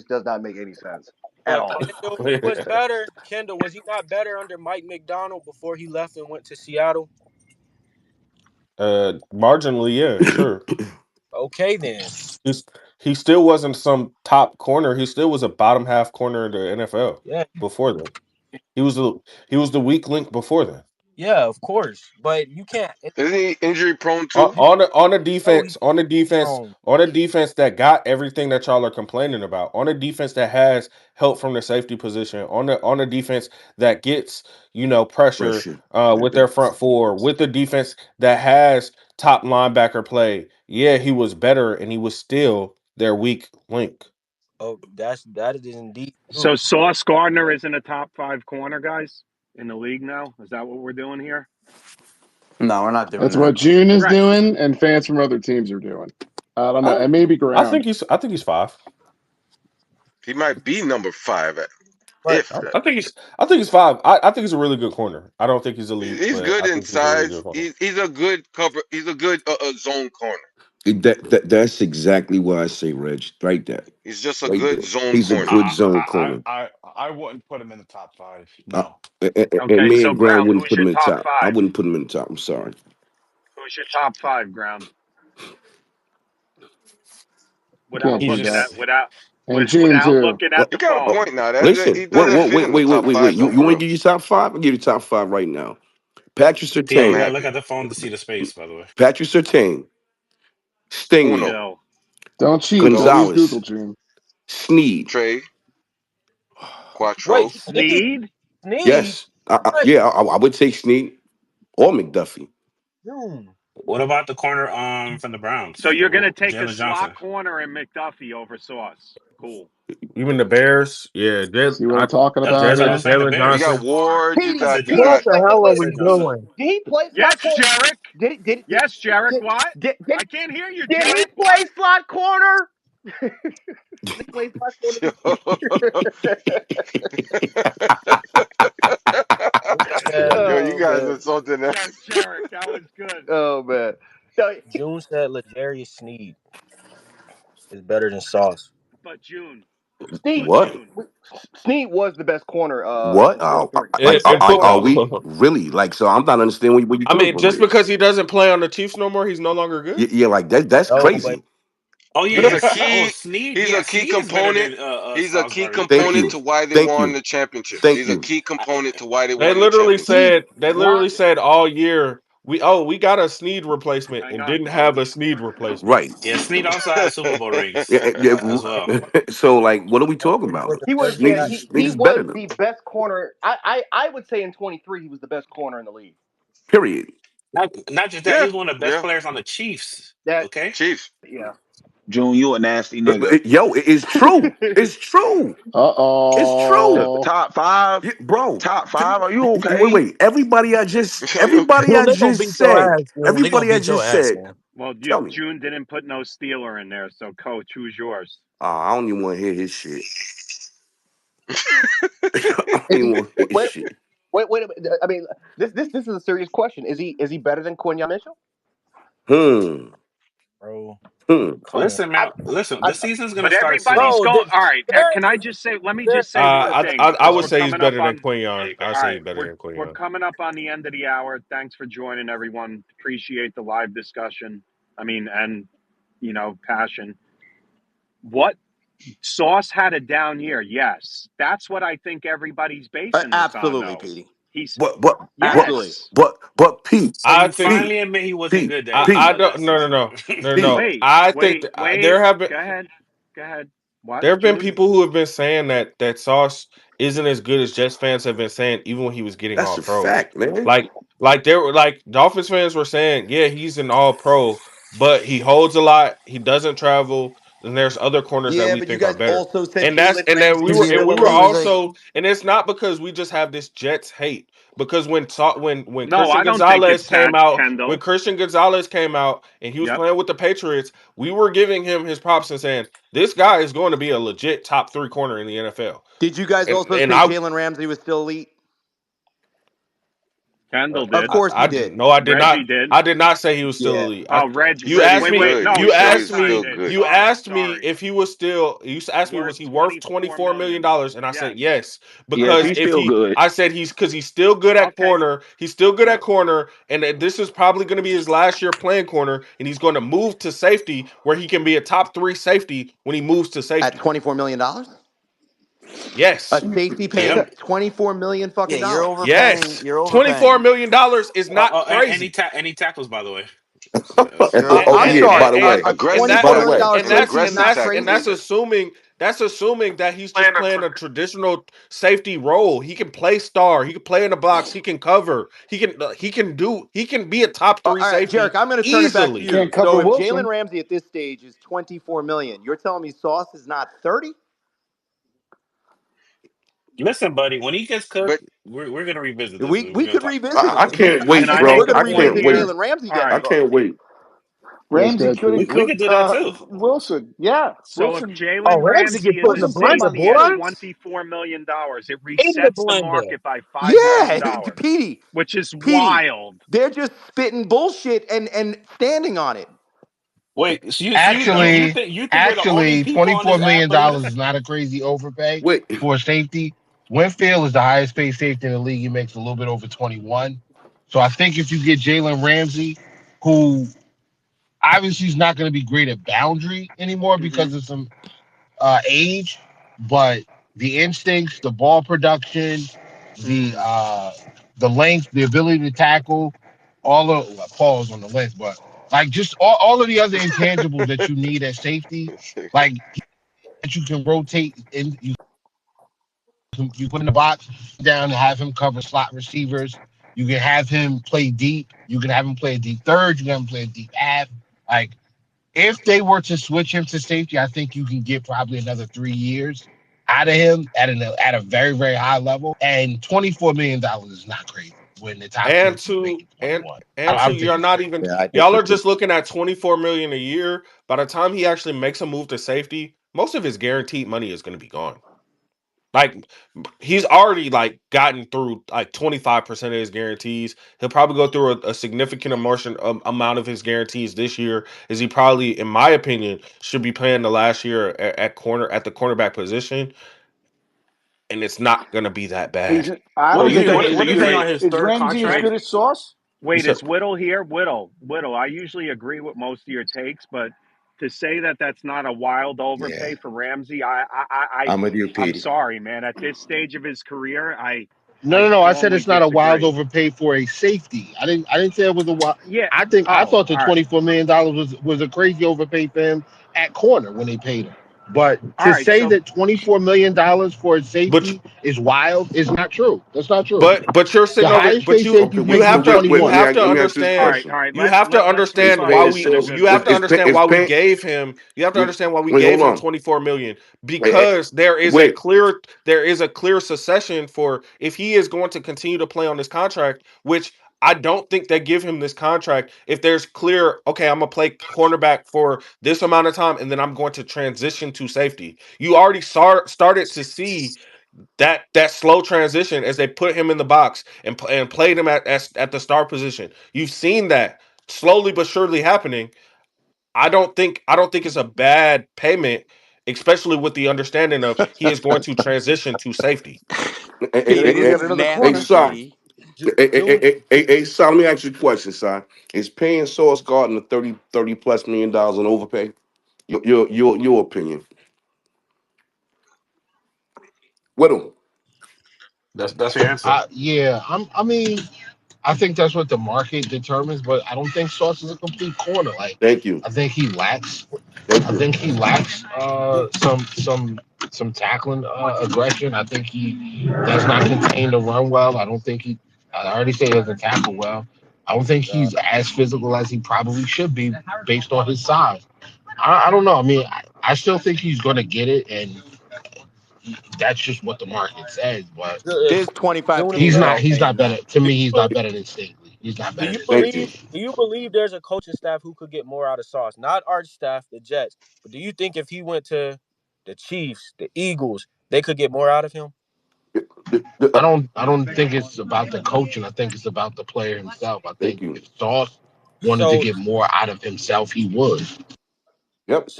just does not make any sense at But all. Kendall, he was better. Kendall, was he not better under Mike McDonald before he left and went to Seattle? Marginally, yeah, sure. Okay, then. He's he still wasn't some top corner. He still was a bottom half corner in the NFL Yeah, before then. He was the weak link before then. yeah, of course. But you can't. Isn't he injury prone On, too? on the on the No, he's defense, on the defense, prone. on a defense that got everything that y'all are complaining about, on a defense that has help from the safety position, on a defense that gets pressure Pressure. with their front four, with the defense that has top linebacker play. Yeah, he was better, and he was still their weak link. Oh, that is indeed So true. Sauce Gardner isn't a top five corner, guys, in the league now. Is that what we're doing here? No, we're not doing That's what that. June is Right. doing, and fans from other teams are doing. I don't know, I and maybe I think ground. he's 5. He might be number 5 at, But if that. I think he's 5. I think he's a really good corner. I don't think he's elite, He's but good I in think he's a really size. good corner. He's a good cover. He's a good zone corner. That's exactly why I say Reg. Right there. He's just a Right good there. zone He's a corner. good zone I, corner. I, I wouldn't put him in the top five. Uh, No. and Okay, me so and Brown Ground, wouldn't who's put your him in the top top. I five? wouldn't put him in the top. I'm sorry. Who's your top five, Ground? You can't Without He's do looking that. at just without And June without too. looking Well, at He the got a well, phone. point now. He listen. doesn't fit in the top Wait. five though, You for want to real. give you top five? I'll give you top five right now. Patrick He don't I'm Surtain. gotta look happy. at the phone to see the space. By the way, Patrick Surtain. Uno, Stingley. Chill. Don't cheat. dos, Always Google Gonzalez. June. Sneed. tres, wait, cuatro. Snead, Sneed? Snead, Yes. what? Yeah, I would take Sneed or McDuffie. June. what about the corner from the So Browns, you're gonna take a Jalen slot Johnson? corner and McDuffie over Sauce. Cool. Even the Bears, yeah, See what I'm talking That's about what I here? was saying. The Jalen You Bears. got Johnson. Ward. You Petey, I got said you What got. the wait, hell are wait, we wait, Jalen Did he Johnson. doing? did he play slot Yes, corner? Jarek. Did Yes, Jarek. did What? did, did, I can't hear you, did he Jarek. play What? slot corner? Did he play slot corner this year? Yeah. Yo, you Oh guys man, are something else. Yes, Jarek. That was good. oh man. No, June said Legarius Sneed is better than Sauce. But June. Sneed But What? June. Sneed was the best corner What? in 23. In, Best in corner. Are we football. really like? So I'm not understanding where you're I coming mean, from just here. because he doesn't play on the Chiefs no more, he's no longer good. Yeah, like that. That's No, but crazy. Oh yeah, He's yeah. a Oh, key. Snead. He's Yeah, a key Snead is better component. than He's a Sauce key Gardner. Thank component you. to why they Thank won you. the championship. Thank He's a you. key component to why they They won the literally championship. he said they why literally said all year we got a Snead replacement Hang and on, didn't have Tony. a Snead replacement. Right. Yeah, Snead also has Super Bowl rings Yeah. as well. So like, what are we oh, talking he was about? the he was third best Snead guy. is He Snead is better was than the him. best corner. I would say in 23 he was the best corner in the league. Period. Not just that, he Yeah, was one of the best yeah. players on the Chiefs. That Okay, Chiefs. yeah. June, you a nasty nigga. Yo, it's true. It's true. Uh It's true. oh. Top five, Yeah, bro. top five. Are you Wait, okay? wait. Everybody Are you okay? June, they gonna beat your ass, June. They gonna Everybody I beat your just ass, said. man. Well, Tell me. June didn't put no Steeler in there. So, Coach, who's yours? I don't even want to hear his shit. I don't Is even he want to hear his wait shit. wait a minute. I mean this is a serious question. Is he better than Quinion Mitchell? Hmm. Bro, Hmm. come on. listen, man. Listen, I the season's gonna But start soon. everybody's bro, going. All right. there Can I just say? Let me there just say one thing I because would we're say he's coming up better than on. Quinion. I would All say right, he's better than we're Quinion. coming up on the end of the hour. Thanks for joining, everyone. Appreciate the live discussion. I mean, and passion. What Sauce had a down year? Yes, that's what I think everybody's basing this on. Absolutely, Though Petey. he's What, Absolutely. yes. Pete, So I you think Pete, finally admit he wasn't Pete, good I Pete, that don't season. Pete. Wait, I think wait, wait. there have been Go ahead. Go ahead. What, there have been June? people who have been saying that Sauce isn't as good as Jets fans have been saying, even when he was getting That's all a pros. fact, man. Like there were like Dolphins fans were saying, yeah, he's an all pro, but he holds a lot, he doesn't travel, and there's other corners that Yeah, we but you think are guys better. also said And that's Jalen and then Ramsey Is was he? still we were He was elite. like, also, and it's not because we just have this Jets hate, because when No, Christian I don't think Gonzalez it's that, came out, when Kendall. Christian Gonzalez came out and he was Yep. playing with the Patriots, we were giving him his props and saying this guy is going to be a legit top 3 corner in the NFL. Did you guys And also and say I Jalen Ramsey was still elite? Kendall Of did. course he I did. no, I did Reggie not. did. I did not say he was still Yeah. elite. Oh, Reggie. You Reggie's asked Wait, me. wait. good. No, You asked Reggie's Showtime still me. did. good. You Sorry, asked me sorry. if he was still. You asked me Worth was he worth $24 $24 million million. dollars, and I said Yes. yes Yes, because he's if still he, good. I said he's because he's still good at Okay. corner. He's still good at Yep. corner, and that this is probably going to be his last year playing corner, and he's going to move to safety where he can be a top three safety when he moves to At safety. $24 million, a Yes, safety Yeah. paying 24 million Yeah, fucking you're dollars. overpaying. yes. You're $24 overpaying. million is not And crazy. he tackles, by the way. You're So, I'm Yeah, overpaying. sorry, and by the and a way, and aggressive that's $24 by the million way, dollar and an that's safety is and aggressive not that's tackle and crazy. that's either. assuming that he's just playing a traditional safety role. He can play star. He can play in the box. He can cover. He can be a top All three right, safety Jarek, I'm going to turn it back to easily. you. Can't So cover if Jalen Wilson. Ramsey at this stage is 24 million, you're telling me Sauce is not 30? listen, buddy, when he gets But cooked, we're gonna revisit this. We We're gonna could talk. revisit I it. can't Can wait, I We're bro. make a going to I point can't revisit wait. here? Jalen Ramsey All getting I right. cooked. can't wait. Yes, Ramsey go ahead, could Pete. have We could cooked do that too. Wilson. Yeah, So if Wilson. Oh, Jalen Ramsey get Ramsey put is in This the is blender, safety somebody at boy. too. $24 million, it In the resets the blender. market by $5 Yeah, million, Petey, which is Petey, wild. they're just spitting bullshit and standing on it. Wait, Actually, you think we're the only actually, people on this $24 app million believe dollars this? is not a crazy overpay Wait, for a safety. Winfield is the highest paid safety in the league. He makes a little bit over 21. So I think if you get Jalen Ramsey, who obviously is not going to be great at boundary anymore Hmm. because of some age, but the instincts, the ball production, Mm. the length, the ability to tackle, all of well, pause on the length, but like just all of the other intangibles that you need at safety, like that you can rotate and you put in the box down and have him cover slot receivers. You can have him play deep. You can have him play a deep third. You can have him play a deep half. Like if they were to switch him to safety, I think you can get probably another 3 years out of him at a very very high level. And $24 million is not crazy when the top And safety is to making 21. and I to don't think you're it's not crazy. even Yeah, I y'all are disagree. just looking at 24 million a year. By the time he actually makes a move to safety, most of his guaranteed money is going to be gone. Like he's already like gotten through like 25% of his guarantees. He'll probably go through a significant amount of his guarantees this year. Is he probably, in my opinion, should be playing the last year at the cornerback position, and it's not going to be that bad. I What don't do think you that's what as do you good think as on Wait, his is third Ramsey as wait, good contract? as Sauce. wait. so Is Whittle here? Whittle. I usually agree with most of your takes, but to say that that's not a wild Yeah, overpay for Ramsey, I'm with you, I'm Petey. sorry, man. At this stage of his career, No, I no, no. I said strongly it's not a wild disagree. overpay for a safety. I didn't say it was a wild. Yeah. I Oh, thought the all right. $24 million was a crazy overpay for him at corner when they paid him. But All to right. say So that $24 million for a But safety is wild is not true. That's not true. but you're The sitting over. highest paid okay, safety is You wait, making have is to wait. you 21. have to Let me ask this all understand. right. question. All right. You have to Let's Is understand respond why paying in a so good you have way. to understand is why we paying gave him you have to wait, understand why we wait, hold gave him on. 24 million Wait, because wait. there is a clear succession for if he is going to continue to play on this contract, which I don't think they give him this contract if there's clear, okay, I'm gonna play cornerback for this amount of time and then I'm going to transition to safety. You already started to see that slow transition as they put him in the box and played him at the star position. You've seen that slowly but surely happening. I don't think it's a bad payment, especially with the understanding of he is going to transition to safety. Hey, Yeah, hey, they hey, go hey, get It's another hey, corner. nasty, son. Petey. Hey, son, let me ask you a question, son. Is paying Source Garden the 30 plus $1 million an overpay? Your opinion. Whittle. That's your answer. Yeah, I mean, I think that's what the market determines, but I don't think Sauce is a complete corner. Like, Thank you. I think he lacks. Thank I you. think he lacks some tackling aggression. I think he does not contain the run well. I don't think he. I already say he doesn't tackle well. I don't think he's as physical as he probably should be based on his size. I don't know. I mean, I still think he's going to get it, and that's just what the market says. But There's 25 Soon as teams he's that not. aren't He's paying not better. that. To Do me, you he's not believe? better than Stingley. He's not Do better you than Thank Stingley. you. believe? Do you believe there's a coaching staff who could get more out of Sauce? Not our staff, the Jets, but do you think if he went to the Chiefs, the Eagles, they could get more out of him? I don't think it's about the coaching. I think it's about the player himself. I Thank think you. if Sauce wanted to So get more out of himself, he would. Yep.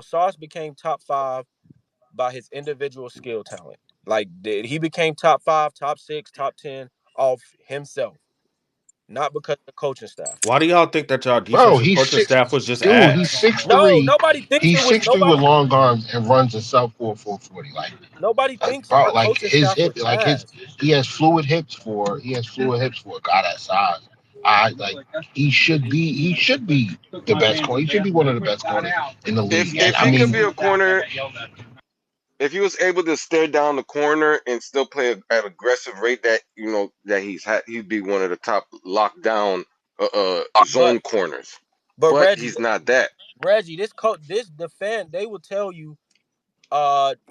Sauce became top five by his individual skill talent. Like he became top five, top six, top 10 off himself, not because of the coaching staff. Why do y'all think that y'all Bro, defensive he's coaching six. staff was just Dude, he's ass? six No, three. nobody thinks He's it was 6'3" with nobody. long arms and runs a sub 4.40. Nobody thinks Bro, our like coaching his staff was hip, like his ass. he has fluid hips for a guy that size. I like he should be the best corner. He should be one of the best corners in the league. And If I he could mean, be a corner, if he was able to stare down the corner and still play at aggressive rate that that he'd be one of the top lockdown But zone corners. but But Reggie, he's not that. Reggie, this the fan, they will tell you,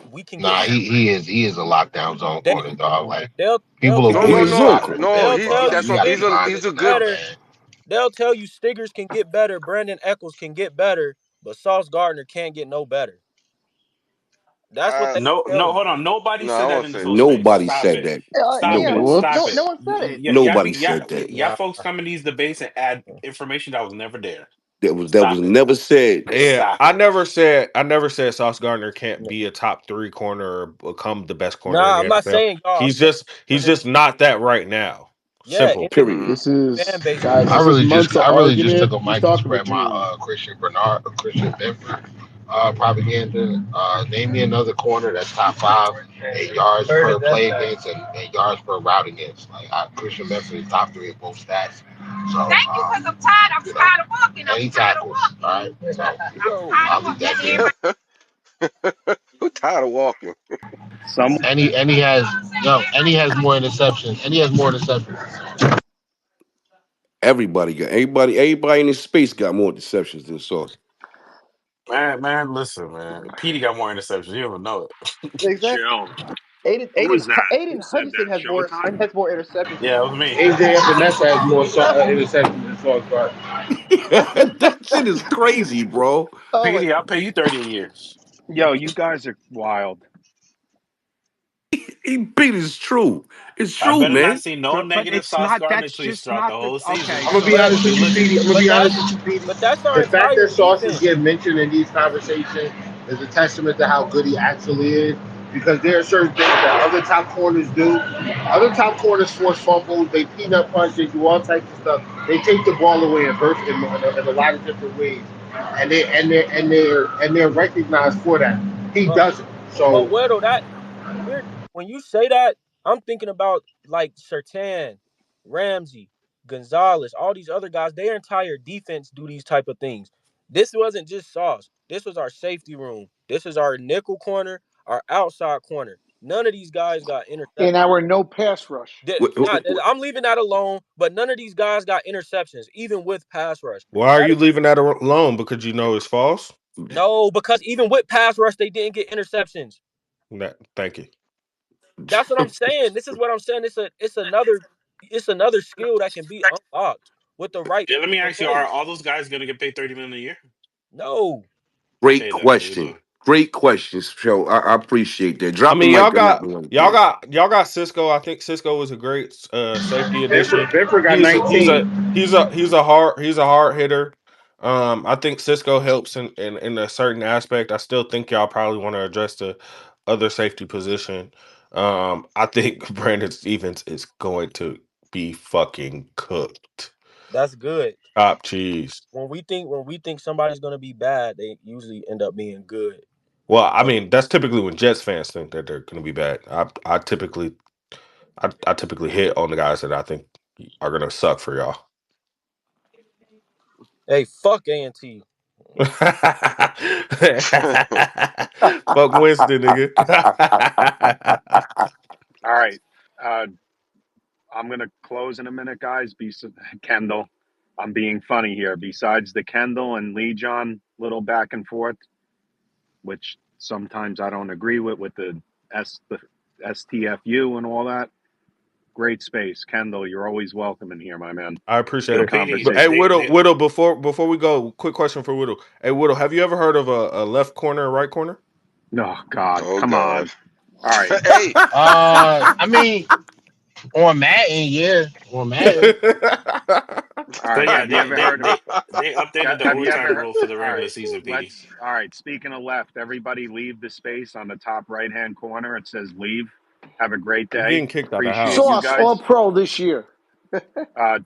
we can get nah, better. he is a lockdown zone They corner, dog. Like they'll people are No, tell He's no, a you pointing zone shots at corner. him no. now, they'll He bro. tell Like you that's you a got to he's be Stiggers a can honest he's a get with that, good. better. man. They'll tell you Stiggers can get better. Brandon Eccles can get better, but Sauce Gardner can't get no better. That's what Uh, they No, tell no, you. hold on. Nobody no, I said that won't in this say whole that. space. Nobody Stop said it. that. Stop it. Nobody. Stop No, it. Whoops. no one said it. Nobody said that. Y'all Nah, folks come in these debates and add information that was never there. That was Stop it. never said. Yeah, Stop it. I never said Sauce Gardner can't be a top three corner or become the best corner in nah, the I'm not NFL. saying y'all. I'm He's saying just he's anyone in just not that right now. yeah, Simple. anyone Period. Mm. This is fan base is guys. not. I This is really just months of I really just took argument. a He's mic to talking to spread my Drew. Christian Benford propaganda. Name me another corner that's top five in yards per play against and yards per route against. Like Christian Benford is top three in both stats. So thank you, because I'm tired. I'm tired of walking. I'm tired of walking. All right. So Yo, I'll leave that there. Who tired of walking? Some And he has more interceptions. And he has more interceptions. Everybody in this space got more deceptions than Sauce. Man, listen, man. Petey got more interceptions. You don't even know it. Exactly. chill. Who was that? Who Aiden said Hutchinson that? has Showtime? more interceptions than Yeah, it was Sauce me. Gardner. AJ Epinesa has more interceptions than Sauce Gardner. That shit is crazy, bro. Oh my Petey, god. I'll pay you 30 a year. Yo, you guys are wild. He beat is true. It's I true, better not man. see no But negative it's Sauce not. Gardner That's tweets just throughout the not the. whole season. Okay, I'm gonna be so but honest with Be you, looking. Petey. I'm gonna but be that honest with you, Petey. but that's our The fact entire that sauces defense. get mentioned in these conversations is a testament to how good he actually is. Because there are certain things that other top corners do. Other top corners force fumbles, they peanut punch, they do all types of stuff. They take the ball away in a lot of different ways, and they're recognized for that. He But doesn't. but So Weddle, that we're when you say that, I'm thinking about like Sertan, Ramsey, Gonzalez, all these other guys. Their entire defense do these type of things. This wasn't just Sauce. This was our safety room. This is our nickel corner, our outside corner. None of these guys got interceptions. in our no pass rush. I'm leaving that alone, but none of these guys got interceptions, even with pass rush. Why are That you is leaving that alone? Because you know it's false. no, because even with pass rush, they didn't get interceptions. Thank you. That's what I'm saying. This is what I'm saying. It's another skill that can be unlocked with the right Yeah, let me people in ask you, are place. all those guys going to get paid 30 million a year? No, Great Okay, then. What we question. doing? Great questions, Joe. I appreciate that. I Drop the mean, mic on that one. Yeah. y'all got Cisco. I think Cisco was a great safety addition. Benford got He's a 19. he's a hard hitter. I think Cisco helps in a certain aspect. I still think y'all probably want to address the other safety position. I think Brandon Stevens is going to be fucking cooked. that's good. Top cheese. When we think somebody's gonna be bad, they usually end up being good. Well, I And mean, that's typically when Jets fans think that they're going to be bad. I typically hit on the guys that I think are gonna suck for y'all. hey, fuck A&T. Fuck Winston, nigga. All right. Uh, I'm going to close in a minute, guys. Kendall, I'm being funny here. Besides the Kendall and Lee John little back and forth, which sometimes I don't agree with the STFU and all that. Great space, Kendall. You're always welcome in here, my man. I appreciate Yo, Good it. PD, Hey, conversation. Widow. Before we go, quick question for Widow. Hey, Widow, have you ever heard of a left corner, a right corner? Oh God, Oh come God. on. All right. Hey, I mean, on Madden, yeah, on Madden. All So right. yeah, Have you they ever they heard of? they they updated the Have you ever overtime heard? rule for the All regular right. season, PD. Let's. All right. Speaking of left, everybody leave the space on the top right hand corner. It says leave. Have a great I'm day. getting kicked out of the Appreciate you house. Sauce All guys. Pro this year.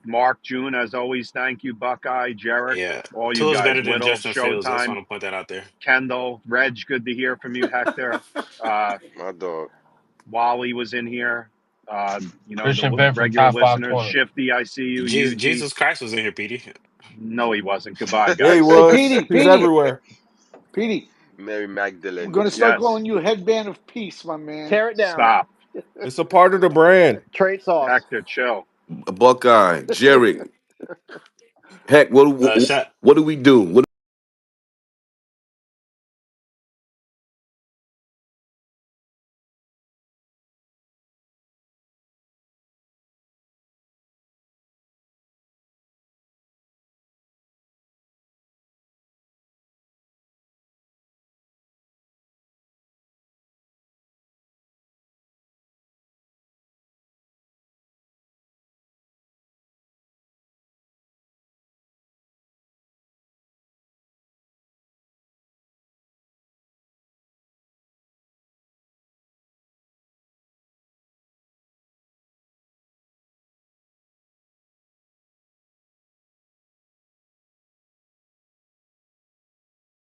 Mark, June, as always, thank you. Buckeye, Jarek, Yeah, all you Tua is guys. better than Whittle, Justin Fields. I just Showtime, want to point that out there. Kendall, Reg, good to hear from you. Hector, uh, my dog. Wally was in here. The Christian Benford, regular top five listeners. corner. Shifty, I see you. Yuji, Jesus Christ was in here, PD. no, he wasn't. Goodbye, Yeah, he guys. Hey, was. Petey, He's Petey, everywhere. Petey, Mary we're Magdalene. gonna start Yes, calling you Headband of Peace, my man. Tear it down. stop. It's a part of the brand. Trade sauce. Hector, chill. Buckeye, Jared, heck, Shot. what do we do? What